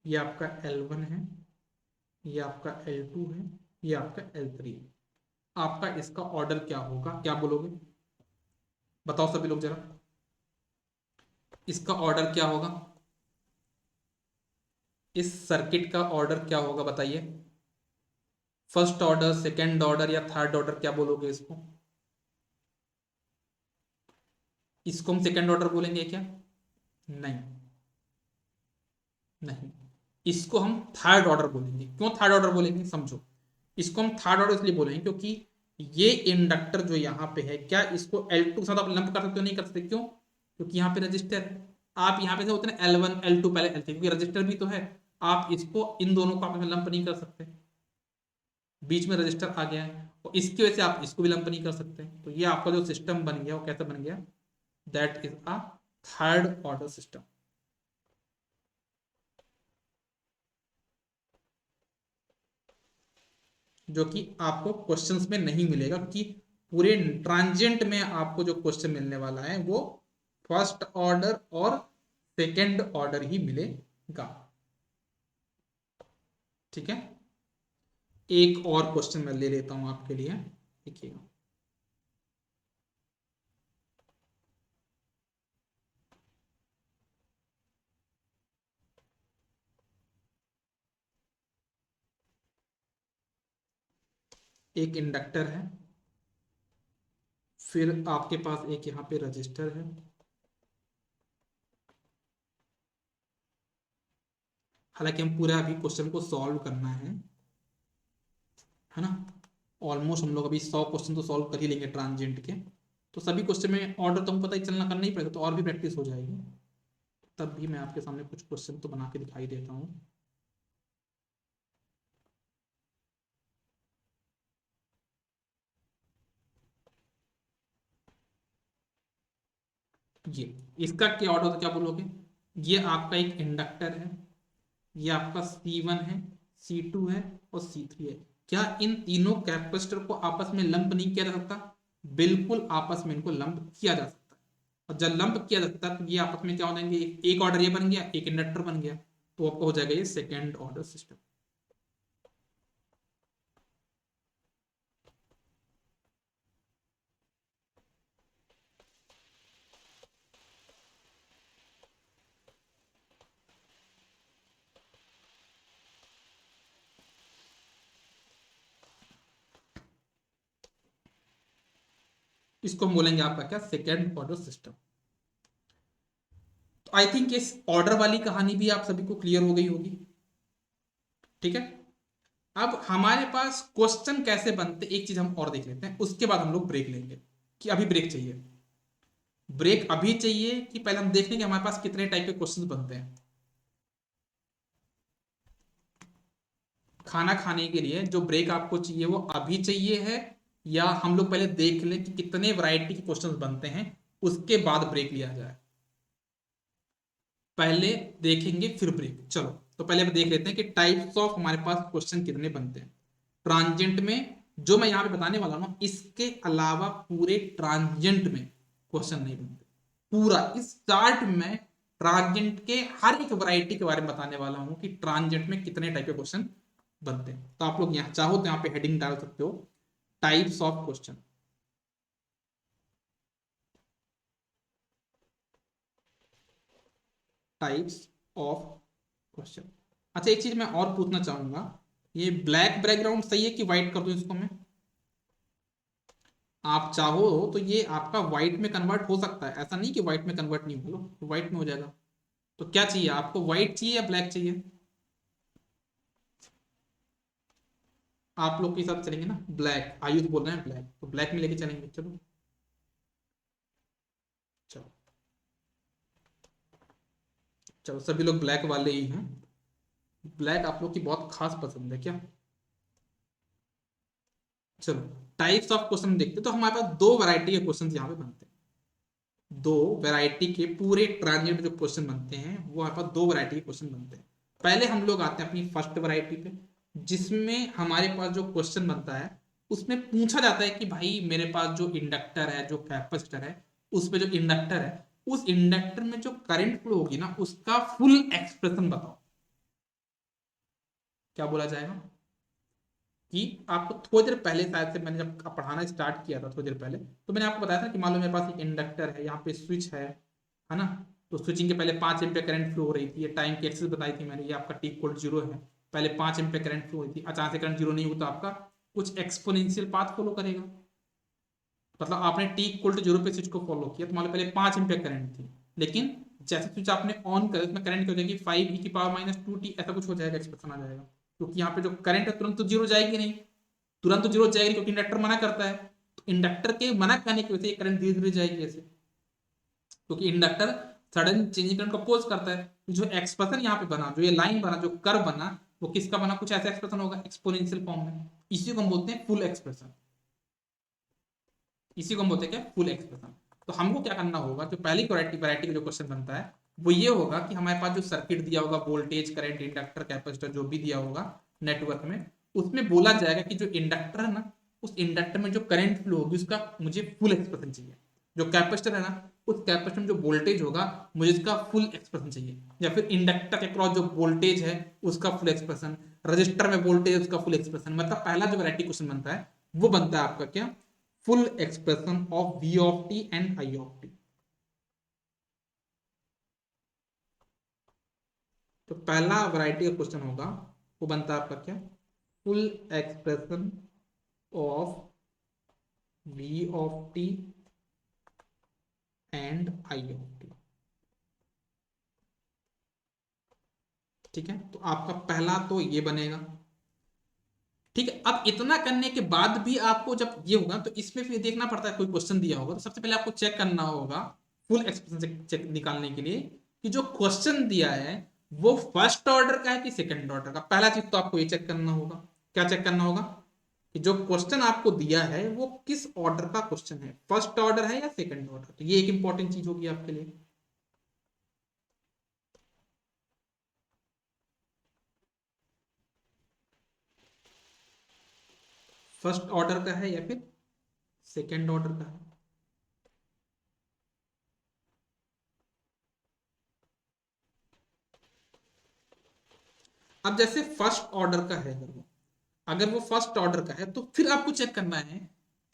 ये आपका L1 है, ये आपका L2 है, ये आपका L3 है। आपका इसका ऑर्डर क्या होगा, क्या बोलोगे, बताओ सभी लोग जरा, इसका ऑर्डर क्या होगा, इस सर्किट का ऑर्डर क्या होगा बताइए। फर्स्ट ऑर्डर, सेकंड ऑर्डर, या थर्ड ऑर्डर, क्या बोलोगे इसको। इसको हम सेकंड ऑर्डर बोलेंगे क्या, नहीं, नहीं, इसको हम थर्ड ऑर्डर बोलेंगे। क्यों थर्ड ऑर्डर बोलेंगे, समझो। इसको हम थर्ड ऑर्डर इसलिए बोलेंगे क्योंकि ये इंडक्टर जो यहाँ पे है, क्या इसको L2 के साथ आप लंप कर सकते हो, नहीं कर सकते, क्यों, क्योंकि यहाँ पे रजिस्टर है। आप यहाँ पे से होते हैं L1 L2 पहले L3, क्योंकि रजिस्टर भी तो है। आप इसको, इन दोनों को आपस में लंप नहीं कर सकते, बीच में रजिस्टर आ गया है, और इसकी वजह से आप इसको भी लंप नहीं कर सकते। तो ये आपका जो सिस्टम बन गया वो कैसा बन गया, that is a third order system. जो कि आपको क्वेश्चंस में नहीं मिलेगा, कि पूरे ट्रांजिएंट में आपको जो क्वेश्चन मिलने वाला है वो फर्स्ट ऑर्डर और सेकंड ऑर्डर ही मिलेगा। ठीक है, एक और क्वेश्चन मैं ले लेता हूं आपके लिए, देखिएगा। एक इंडक्टर है, फिर आपके पास एक यहाँ पे रजिस्टर है, हालांकि हम पूरा अभी क्वेश्चन को सॉल्व करना है ना। ऑलमोस्ट हम लोग अभी 100 क्वेश्चन तो सॉल्व कर ही लेंगे ट्रांजिएंट के, तो सभी क्वेश्चन में ऑर्डर तो हम पता ही चलना, करना ही पड़ेगा, तो और भी प्रैक्टिस हो जाएगी। तब भी मैं आपके सामने कुछ क्वेश्चन तो बना के दिखाई देता हूँ। ये इसका क्या ऑर्डर होता, क्या बोलोगे? ये आपका एक इंडक्टर है, ये आपका C1 है, C2 है और C3 है। क्या इन तीनों कैपेसिटर को आपस में लंप नहीं किया जा सकता? बिल्कुल आपस में इनको लंप किया जा सकता है। और जब लंप किया जा सकता है तो ये आपस में क्या हो जाएंगे, एक ऑर्डर ये बन गया, एक इंडक्टर बन गया, तो आपको हो जाएगा ये सेकेंड ऑर्डर सिस्टम। इसको हम बोलेंगे आपका क्या, सेकेंड ऑर्डर सिस्टम। तो आई थिंक इस ऑर्डर वाली कहानी भी आप सभी को क्लियर हो गई होगी। ठीक है, अब हमारे पास क्वेश्चन कैसे बनते, एक चीज हम और देख लेते हैं, उसके बाद हम लोग ब्रेक लेंगे। कि अभी ब्रेक चाहिए? ब्रेक अभी चाहिए कि पहले हम देख लेंगे हमारे पास कितने टाइप के क्वेश्चन बनते हैं। खाना खाने के लिए जो ब्रेक आपको चाहिए वो अभी चाहिए है, या हम लोग पहले देख लें कि कितने वैरायटी के क्वेश्चंस बनते हैं, उसके बाद ब्रेक लिया जाए? पहले देखेंगे फिर ब्रेक। चलो, तो पहले हम देख लेते हैं कि टाइप्स ऑफ हमारे पास क्वेश्चन कितने बनते हैं ट्रांजेंट में। जो मैं यहां पे बताने वाला हूं, इसके अलावा पूरे ट्रांजेंट में क्वेश्चन नहीं बनते। पूरा इस चार्ट में ट्रांजेंट के हर एक वैरायटी के बारे में बताने वाला हूं कि ट्रांजेंट में कितने टाइप के क्वेश्चन बनते हैं। तो आप लोग यहाँ चाहो तो यहाँ पे हेडिंग डाल सकते हो, types of question. Types of question. अच्छा, एक चीज मैं और पूछना चाहूंगा, ये ब्लैक बैकग्राउंड सही है कि व्हाइट कर दूं इसको मैं? आप चाहो तो ये आपका व्हाइट में कन्वर्ट हो सकता है, ऐसा नहीं कि व्हाइट में कन्वर्ट नहीं होगा, तो व्हाइट में हो जाएगा। तो क्या चाहिए आपको, व्हाइट चाहिए या ब्लैक चाहिए? आप लोग के साथ चलेंगे ना ब्लैक, आयुष बोल रहे हैं ब्लैक, तो ब्लैक में लेके चलेंगे। चलो चलो चलो, सभी लोग ब्लैक वाले ही हैं। ब्लैक आप लोग की बहुत खास पसंद है क्या? चलो, टाइप्स ऑफ क्वेश्चन देखते हैं। तो हमारे पास दो वैरायटी के क्वेश्चन यहाँ पे बनते हैं। दो वैरायटी के पूरे ट्रांजिट जो क्वेश्चन बनते हैं वो हमारे पास दो वैरायटी के क्वेश्चन बनते हैं। पहले हम लोग आते हैं अपनी फर्स्ट वैरायटी पे, जिसमें हमारे पास जो क्वेश्चन बनता है उसमें पूछा जाता है कि भाई मेरे पास जो इंडक्टर है, जो कैपेसिटर है, उसमें जो इंडक्टर है, उस इंडक्टर में जो करंट फ्लो होगी ना, उसका फुल एक्सप्रेशन बताओ। क्या बोला जाएगा कि आपको थोड़ी देर पहले, शायद से मैंने जब पढ़ाना स्टार्ट किया था थोड़ी देर पहले, तो मैंने आपको बताया था कि मान लो मेरे पास एक इंडक्टर है, यहाँ पे स्विच है ना? तो स्विचिंग के पहले 5 एम्पियर करंट फ्लो हो रही थी, ये टाइम की एक्सेस बताई थी मैंने, ये आपका टी इक्वल 0 है। पहले 5 एम्पियर करंट फ्लो हुई थी, अचानक से करंट 0 नहीं हुआ तो आपका कुछ एक्सपोनेंशियल पाथ फॉलो करेगा। मतलब आपने टी इक्वल टू 0 पे स्विच को फॉलो किया तो मान लो पहले 5 एम्पियर करंट थी, लेकिन जैसे स्विच आपने ऑन कर, उसमें करंट क्या हो जाएगी, 5e⁻²t, ऐसा कुछ हो जाएगा, एक्सप्रेशन आ जाएगा। क्योंकि यहाँ पे जो करंट है तुरंत तो जीरो जाएगी नहीं, तुरंत तो जीरो जाएगी क्योंकि इंडक्टर मना करता है। तो इंडक्टर के मना करने की वजह से ये करंट धीरे धीरे जाएगी ऐसे, क्योंकि इंडक्टर सडन चेंजिंग करंट को अपोज करता है। तो जो एक्सप्रेशन यहाँ पे बना, जो ये लाइन बना, जो कर्व बना, वो किसका बना, कुछ ऐसा एक्सप्रेशन होगा एक्सपोनेंशियल फॉर्म में। इसी को हम बोलते हैं फुल एक्सप्रेशन। इसी को हम बोलते हैं क्या, फुल एक्सप्रेशन। तो हमको क्या करना होगा, जो पहली वैरायटी वैरायटी का जो क्वेश्चन बनता है वो ये होगा कि हमारे पास जो सर्किट दिया होगा, वोल्टेज, करंट, इंडक्टर, कैपेसिटर जो भी दिया होगा नेटवर्क में, उसमें बोला जाएगा कि जो इंडक्टर है ना, उस इंडक्टर में जो करंट फ्लो होगी उसका मुझे फुल एक्सप्रेशन चाहिए। जो कैपेसिटर है ना, उस कैपेसिटर में जो वोल्टेज होगा मुझे इसका फुल एक्सप्रेशन चाहिए। या फिर इंडक्टर के क्रॉस जो वोल्टेज है उसका फुल एक्सप्रेशन, रजिस्टर में वोल्टेज उसका फुल एक्सप्रेशन। मतलब पहला जो वैरायटी क्वेश्चन बनता है वो बनता है आपका क्या, full expression of v of t and i of t। तो पहला वैरायटी का क्वेश्चन होगा वो बनता है आपका क्या, full expression of v of t and i of t। ठीक है, तो आपका पहला तो ये बनेगा। ठीक है, अब इतना करने के बाद भी आपको जब ये होगा तो इसमें फिर देखना पड़ता है, कोई क्वेश्चन दिया होगा तो सबसे पहले आपको चेक करना होगा फुल एक्सप्रेशन चेक निकालने के लिए कि जो क्वेश्चन दिया है वो फर्स्ट ऑर्डर का है कि सेकंड ऑर्डर का। पहला चीज तो आपको ये चेक करना होगा, क्या चेक करना होगा कि जो क्वेश्चन आपको दिया है वो किस ऑर्डर का क्वेश्चन है, फर्स्ट ऑर्डर है या सेकंड ऑर्डर। तो ये एक इंपॉर्टेंट चीज होगी आपके लिए। फर्स्ट ऑर्डर का है या फिर सेकंड ऑर्डर का है। अब जैसे फर्स्ट ऑर्डर का है, अगर वो फर्स्ट ऑर्डर का है तो फिर आपको चेक करना है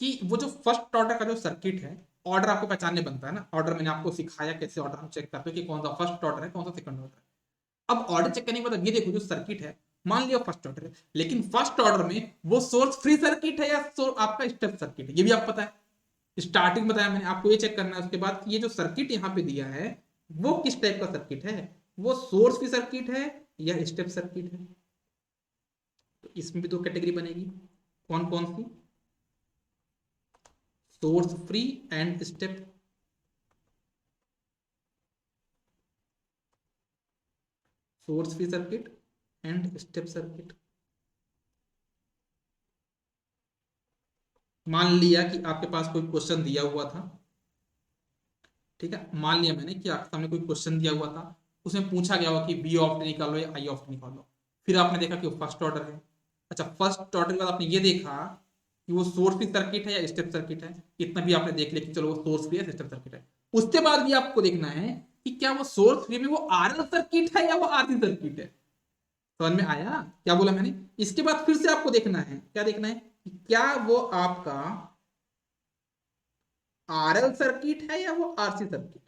कि वो जो फर्स्ट ऑर्डर का जो सर्किट है, ऑर्डर आपको पहचानने बनता है ना। ऑर्डर मैंने आपको सिखाया कैसे ऑर्डर हम चेक करते हैं कि कौन सा फर्स्ट ऑर्डर है कौन सा सेकंड ऑर्डर है। अब ऑर्डर चेक करने के बाद अब ये देखो जो सर्किट है, मान लिया फर्स्ट ऑर्डर है, लेकिन फर्स्ट ऑर्डर में वो सोर्स फ्री सर्किट है या आपका स्टेप सर्किट है, ये भी आप पता है। स्टार्टिंग बताया मैंने आपको, ये चेक करना है उसके बाद कि ये जो सर्किट यहाँ पे दिया है वो किस टाइप का सर्किट है, वो सोर्स फ्री सर्किट है या स्टेप सर्किट है। तो इसमें भी दो कैटेगरी बनेगी, कौन कौन सी, source free and step. Source free circuit and step circuit. मान लिया कि आपके पास कोई क्वेश्चन दिया हुआ था, ठीक है, मान लिया मैंने कि आपके सामने कोई क्वेश्चन दिया हुआ था, उसमें पूछा गया हुआ कि बी ऑफ टी निकालो या आई ऑफ टी निकालो। फिर आपने देखा कि वो फर्स्ट ऑर्डर है। अच्छा, फर्स्ट ऑर्डर के बाद आपने ये देखा कि वो सोर्स फ्री सर्किट है या स्टेप सर्किट है। इतना भी आपने देख लिया कि चलो वो सोर्स फ्री है स्टेप सर्किट है। उसके बाद भी आपको देखना है कि क्या वो सोर्स फ्री में वो आरएल सर्किट है या वो आरसी सर्किट है। समझ में आया क्या बोला मैंने। इसके बाद फिर से आपको देखना है, क्या देखना है कि क्या वो आपका आरएल सर्किट है या वो आरसी सर्किट है।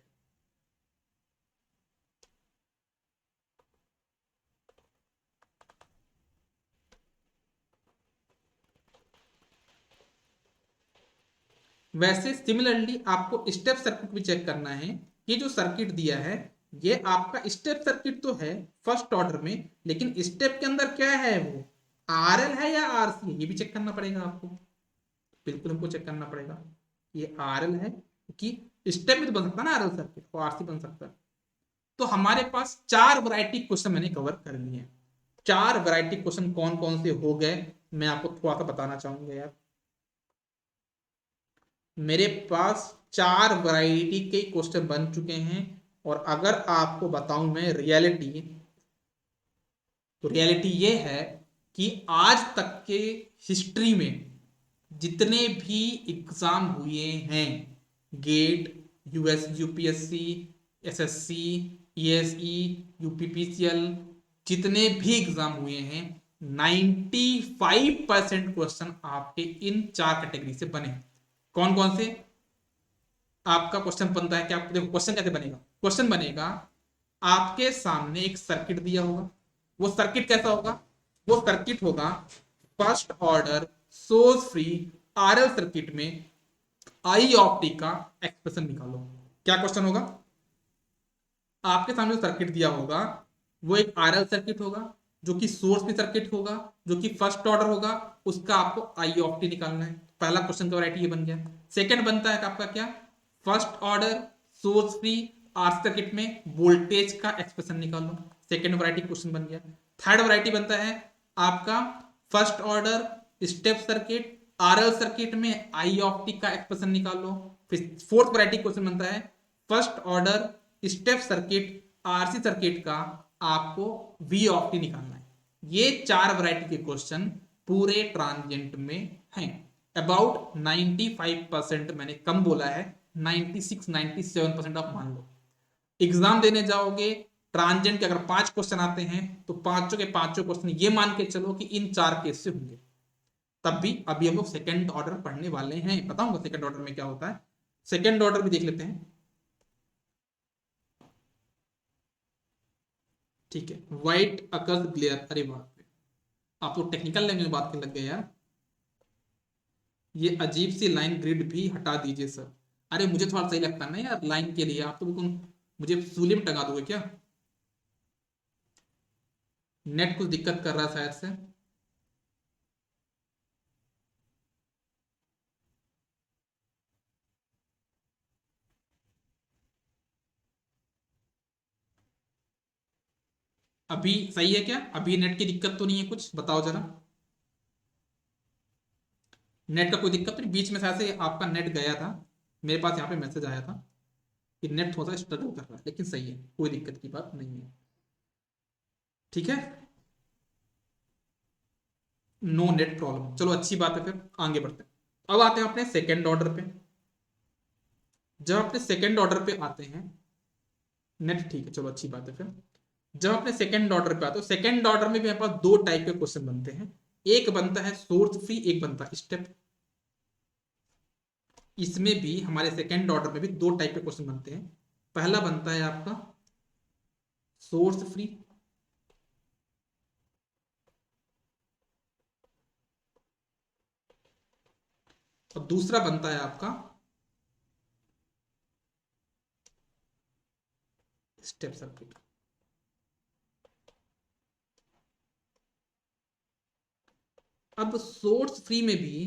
वैसे सिमिलरली आपको स्टेप सर्किट भी चेक करना है। ये जो सर्किट दिया है ये आपका स्टेप सर्किट तो है फर्स्ट ऑर्डर में, लेकिन स्टेप के अंदर क्या है, वो आरएल है या आरसी है, ये भी चेक करना पड़ेगा आपको। बिल्कुल हमको चेक करना पड़ेगा ये आरएल है, क्योंकि स्टेप में तो बन सकता है ना आरएल सर्किट, और आरसी बन सकता है। तो हमारे पास चार वैरायटी क्वेश्चन मैंने कवर कर लिए हैं। चार वैरायटी क्वेश्चन कौन कौन से हो गए मैं आपको थोड़ा सा बताना चाहूंगा यार। मेरे पास चार वैरायटी के क्वेश्चन बन चुके हैं, और अगर आपको बताऊं मैं रियलिटी, तो रियलिटी ये है कि आज तक के हिस्ट्री में जितने भी एग्जाम हुए हैं, GATE, US UPSC, SSC, ESE, UPPCL, जितने भी एग्जाम हुए हैं 95% क्वेश्चन आपके इन चार कैटेगरी से बने। कौन कौन से। आपका क्वेश्चन बनता है क्या, देखो क्वेश्चन कैसे बनेगा। क्वेश्चन बनेगा, आपके सामने एक सर्किट दिया होगा, वो सर्किट कैसा होगा, वो सर्किट होगा first order source free RL circuit में आई ऑफ टी का एक्सप्रेशन निकालो। क्या क्वेश्चन होगा, आपके सामने जो सर्किट दिया होगा वो एक आरएल सर्किट होगा जो कि सोर्स फ्री सर्किट होगा, जो कि फर्स्ट ऑर्डर होगा, उसका आपको आई ऑफ टी निकालना है। पहला क्वेश्चन का वैरायटी ये बन गया। सेकंड बनता है आपका क्या, first order source free R circuit में वोल्टेज का एक्सप्रेशन निकालो। सेकंड वैरायटी क्वेश्चन बन गया। थर्ड वैरायटी बनता है आपका first order step circuit RL circuit में आई ऑफ टी का एक्सप्रेशन निकालो। फिर फोर्थ वैरायटी क्वेश्चन बनता है first order step circuit RC circuit का आपको वी ऑफ टी निकालना है। ये चार वैरायटी के क्वेश्चन पूरे ट्रांजिएंट में हैं। अबाउट 95% मैंने कम बोला है, 96-97% आप मान लो। एग्जाम देने जाओगे ट्रांजिएंट के अगर 5 क्वेश्चन आते हैं तो पांचों के पांचों क्वेश्चन ये मान के चलो कि इन चार केस से होंगे। तब भी अभी हम लोग सेकंड ऑर्डर पढ़ने वाले हैं, बताऊंगा सेकंड ऑर्डर में क्या होता है। सेकंड ऑर्डर भी देख लेते हैं, ठीक है। व्हाइट अकर्स ग्लेयर, अरे बाप रे, आप तो टेक्निकल लैंग्वेज में बात करने लग गए यार। ये अजीब सी लाइन ग्रिड भी हटा दीजिए सर। अरे मुझे थोड़ा सही लगता है ना यार लाइन के लिए, आप तो बिल्कुल मुझे सूली में टंगा दोगे क्या। नेट कुछ दिक्कत कर रहा है शायद से। अभी सही है क्या? अभी नेट की दिक्कत तो नहीं है कुछ? बताओ जरा। नेट का कोई दिक्कत तो नहीं? बीच में से आपका नेट गया था, मेरे पास यहाँ पे मैसेज आया था कि नेट थोड़ा सा स्ट्रगल कर रहा है, लेकिन सही है, कोई दिक्कत की बात नहीं है। ठीक है, नो नेट प्रॉब्लम। चलो अच्छी बात है, फिर आगे बढ़ते हैं। अब आते हैं अपने सेकेंड ऑर्डर पे। जब अपने सेकेंड ऑर्डर पे आते हैं, नेट ठीक है, चलो अच्छी बात है। फिर जब अपने सेकेंड ऑर्डर पे आते हो, सेकेंड ऑर्डर में भी हमारे पास दो टाइप के क्वेश्चन बनते हैं। एक बनता है सोर्स फ्री, एक बनता है स्टेप। इसमें भी हमारे सेकेंड ऑर्डर में भी दो टाइप के क्वेश्चन बनते हैं। पहला बनता है आपका सोर्स फ्री, और दूसरा बनता है आपका स्टेप सर्किट। अब सोर्स फ्री में भी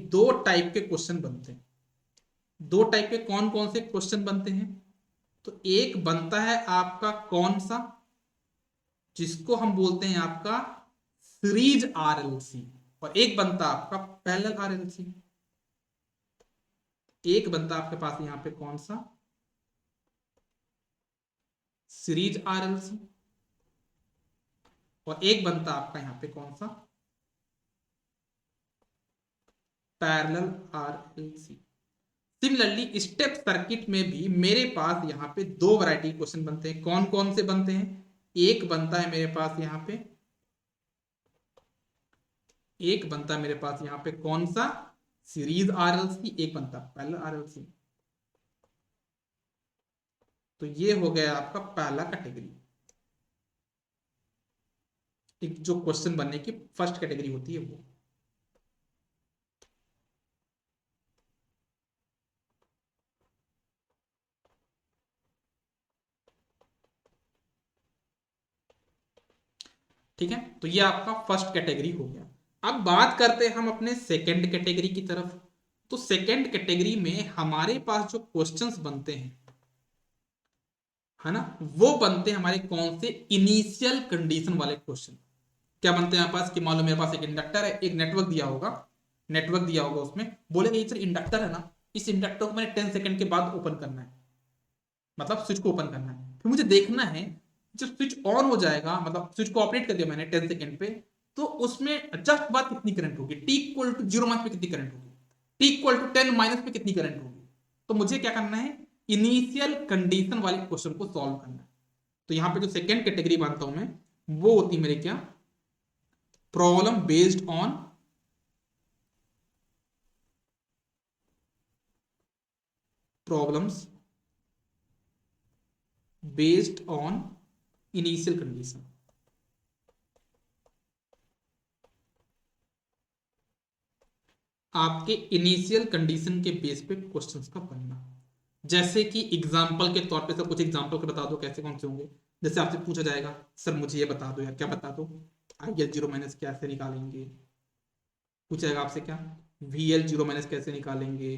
दो टाइप के क्वेश्चन बनते हैं। दो टाइप के कौन कौन से क्वेश्चन बनते हैं? तो एक बनता है आपका कौन सा, जिसको हम बोलते हैं आपका सीरीज आरएलसी, और एक बनता आपका पैरेलल आरएलसी। एक बनता आपके पास यहां पे कौन सा, सीरीज आरएलसी, और एक बनता आपका यहां पे कौन सा, parallel RLC. Similarly step circuit में भी मेरे पास यहां पे दो वैरायटी क्वेश्चन बनते हैं। कौन कौन से बनते हैं? एक बनता है मेरे पास यहां पे, एक बनता है मेरे पास यहां पे कौन सा, सीरीज आरएलसी, एक बनता है पैरेलल आरएलसी। तो ये हो गया आपका पहला कैटेगरी, एक जो क्वेश्चन बनने की फर्स्ट कैटेगरी होती है वो। ठीक है, तो ये आपका फर्स्ट कैटेगरी हो गया। अब बात करते हैं हम अपने सेकंड कैटेगरी की तरफ। तो सेकंड कैटेगरी में हमारे पास जो क्वेश्चंस बनते हैं, है ना, वो बनते हैं हमारे कौन से, इनिशियल कंडीशन वाले क्वेश्चन। क्या बनते हैं हमारे पास कि मान लो मेरे पास एक इंडक्टर है, एक नेटवर्क दिया होगा, नेटवर्क दिया होगा, उसमें बोलेगा ये सर इंडक्टर है ना, इस इंडक्टर को मैंने 10 सेकंड के बाद ओपन करना है, मतलब स्विच को ओपन करना है। फिर मुझे देखना है जब स्विच ऑन हो जाएगा, मतलब स्विच को ऑपरेट कर दिया मैंने 10 सेकंड पे, तो उसमें जस्ट बाद कितनी करंट होगी, टी इक्वल टू 0 माइनस पे कितनी करंट होगी, टी इक्वल टू 10 माइनस पे कितनी करंट होगी। तो मुझे क्या करना है, इनिशियल कंडीशन वाले क्वेश्चन को सॉल्व करना है। तो यहां पे जो सेकेंड कैटेगरी मानता हूं मैं, वो होती है मेरे क्या, problem based on problems based on initial condition. आपके इनिशियल कंडीशन के बेस पे क्वेश्चंस का बनना। जैसे कि एग्जाम्पल के तौर पे सर कुछ एग्जाम्पल के बता दो, कैसे कौन से होंगे। जैसे आपसे पूछा जाएगा सर मुझे ये बता दो यार, क्या बता दो, आई एल जीरो माइनस कैसे निकालेंगे, पूछेगा आपसे क्या, वी एल जीरो माइनस कैसे निकालेंगे,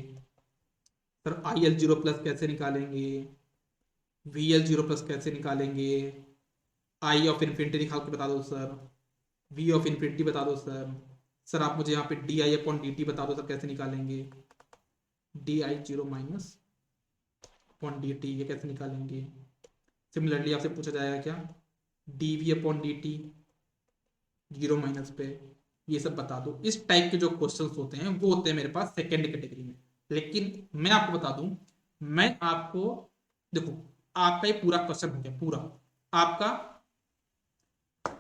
sir I L zero plus कैसे निकालेंगे, वी एल जीरो प्लस कैसे निकालेंगे, आई ऑफ इन्फिनिटी निकाल के बता दो सर, वी ऑफ इन्फिनिटी बता दो सर, सर आप मुझे यहाँ पे D I upon D T बता दो सर कैसे निकालेंगे, D I zero minus upon D T ये कैसे निकालेंगे। सिमिलरली आपसे पूछा जाएगा क्या, D V upon D T zero minus पे, ये सब बता दो। इस टाइप के जो क्वेश्चंस होते हैं वो होते हैं मेरे पास सेकेंड कैटेगरी में। लेकिन मैं आपको बता दूं, मैं आपको, देखो आपका ये पूरा क्वेश्चन हो गया पूरा आपका।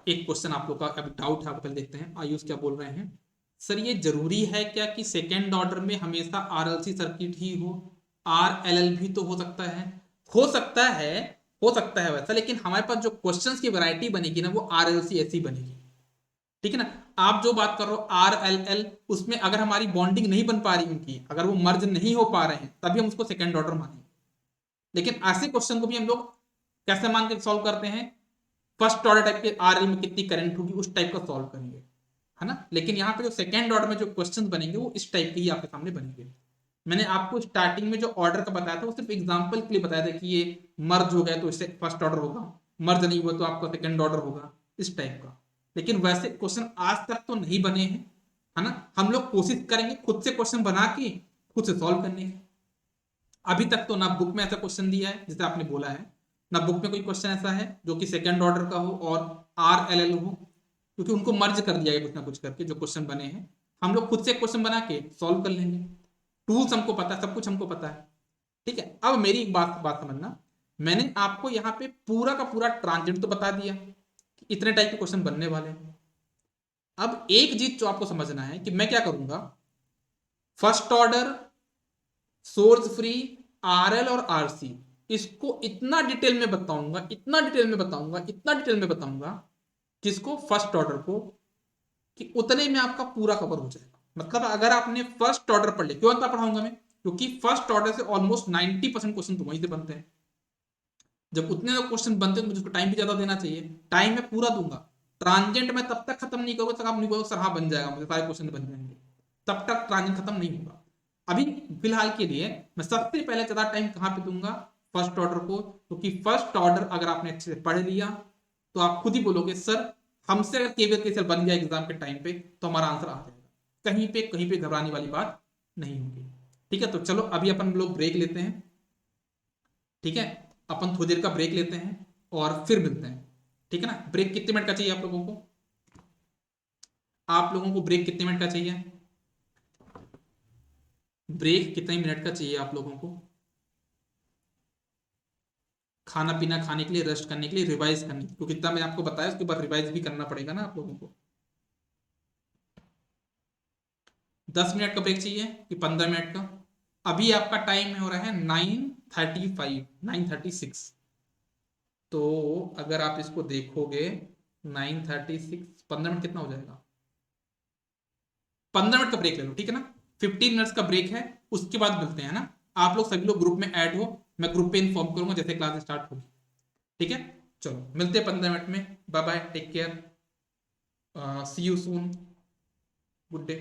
एक क्वेश्चन आप लोग का अभी डाउट है, पहले देखते हैं आयुष क्या बोल रहे हैं। सर ये जरूरी है क्या कि सेकेंड ऑर्डर में हमेशा आरएलसी सर्किट ही हो, आर एल एल भी तो हो सकता है? हो सकता है, हो सकता है वैसा, लेकिन हमारे पास जो क्वेश्चंस की वैरायटी बनेगी ना वो आरएलसी ऐसी बनेगी। ठीक है ना, आप जो बात कर रहे हो आर एल एल, उसमें अगर हमारी बॉन्डिंग नहीं बन पा रही उनकी, अगर वो मर्ज नहीं हो पा रहे हैं, तभी हम उसको सेकेंड ऑर्डर मानेंगे। लेकिन ऐसे क्वेश्चन को भी हम लोग कैसे मान के सॉल्व करते हैं, फर्स्ट ऑर्डर टाइप के आर एल में कितनी करंट होगी उस टाइप का सॉल्व करेंगे, है ना। लेकिन यहाँ पे जो सेकेंड ऑर्डर में जो क्वेश्चन बनेंगे वो इस टाइप के ही आपके सामने बनेंगे। मैंने आपको स्टार्टिंग में जो ऑर्डर का बताया था वो सिर्फ एग्जांपल के लिए बताया था कि ये मर्ज हो गया तो इससे फर्स्ट ऑर्डर होगा, मर्ज नहीं हुआ तो आपका सेकंड ऑर्डर होगा, इस टाइप का। लेकिन वैसे क्वेश्चन आज तक तो नहीं बने हैं, है ना। हम लोग कोशिश करेंगे खुद से क्वेश्चन बना के खुद से सॉल्व करने की। अभी तक तो ना बुक में ऐसा क्वेश्चन दिया है जैसे आपने बोला है, ना बुक में कोई क्वेश्चन ऐसा है जो कि सेकंड ऑर्डर का हो और आर एल एल हो, क्योंकि उनको मर्ज कर दिया गया कुछ ना कुछ करके जो क्वेश्चन बने हैं। हम लोग खुद से क्वेश्चन बना के सॉल्व कर लेंगे, टूल्स हमको पता है, सब कुछ हमको पता है। ठीक है, अब मेरी एक बात बात समझना, मैंने आपको यहाँ पे पूरा का पूरा ट्रांजेंट तो बता दिया कि इतने टाइप के क्वेश्चन बनने वाले हैं। अब एक चीज जो आपको समझना है कि मैं क्या करूंगा, first order, source free, RL और आरसी, इसको इतना डिटेल में बताऊंगा, इतना डिटेल में बताऊंगा, इतना डिटेल में बताऊंगा, किसको, फर्स्ट ऑर्डर को, कि उतने में आपका पूरा कवर हो जाएगा। मतलब अगर आपने फर्स्ट ऑर्डर पढ़ लिया, क्यों इतना पढ़ाऊंगा मैं, क्योंकि फर्स्ट ऑर्डर से ऑलमोस्ट 90% क्वेश्चन तो वहीं से बनते हैं। जब उतने क्वेश्चन बनते हैं तो मुझे उसको टाइम भी ज्यादा देना चाहिए, टाइम मैं पूरा दूंगा। ट्रांजेंट में तब तक खत्म नहीं करूंगा तब आप नहीं बोलोगे सर हाँ बन जाएगा, मुझे सारे क्वेश्चन बन जाएंगे, तब तक ट्रांजेंट खत्म नहीं होगा। अभी फिलहाल के लिए मैं सबसे पहले ज्यादा टाइम कहां पे दूंगा, फर्स्ट ऑर्डर को, क्योंकि फर्स्ट ऑर्डर अगर आपने अच्छे से पढ़ लिया तो आप खुद ही बोलोगे सर हमसे अगर केवीएल केसीएल बन गया एग्जाम के टाइम पे तो हमारा आंसर आ जाएगा, कहीं पे घबराने वाली बात नहीं होगी। ठीक है, तो चलो अभी अपन लोग ब्रेक लेते हैं। ठीक है, अपन थोड़ी देर का ब्रेक लेते हैं और फिर मिलते हैं। ठीक है ना, ब्रेक कितने मिनट का चाहिए आप लोगों को, आप लोगों को ब्रेक कितने मिनट का चाहिए, ब्रेक कितने मिनट का चाहिए आप लोगों को, खाना पीना खाने के लिए, रेस्ट करने के लिए, रिवाइज करने के लिए, क्योंकि इतना मैंने आपको बताया उसके बाद रिवाइज भी करना पड़ेगा ना आप लोगों को। 10 मिनट का ब्रेक चाहिए कि 15 मिनट का। अभी आपका टाइम हो रहा है 9:35, 9:36। तो अगर आप इसको देखोगे 9:36, 15 मिनट कितना हो जाएगा, 15 मिनट का ब्रेक ले लो, ठीक है ना। 15 मिनट्स का ब्रेक है, उसके बाद मिलते हैं ना। आप लोग सभी लोग ग्रुप में ऐड हो, मैं ग्रुप पे इन्फॉर्म करूंगा जैसे क्लास स्टार्ट होगी। ठीक है, चलो मिलते हैं 15 मिनट में। Bye bye, take care, see you soon, good day.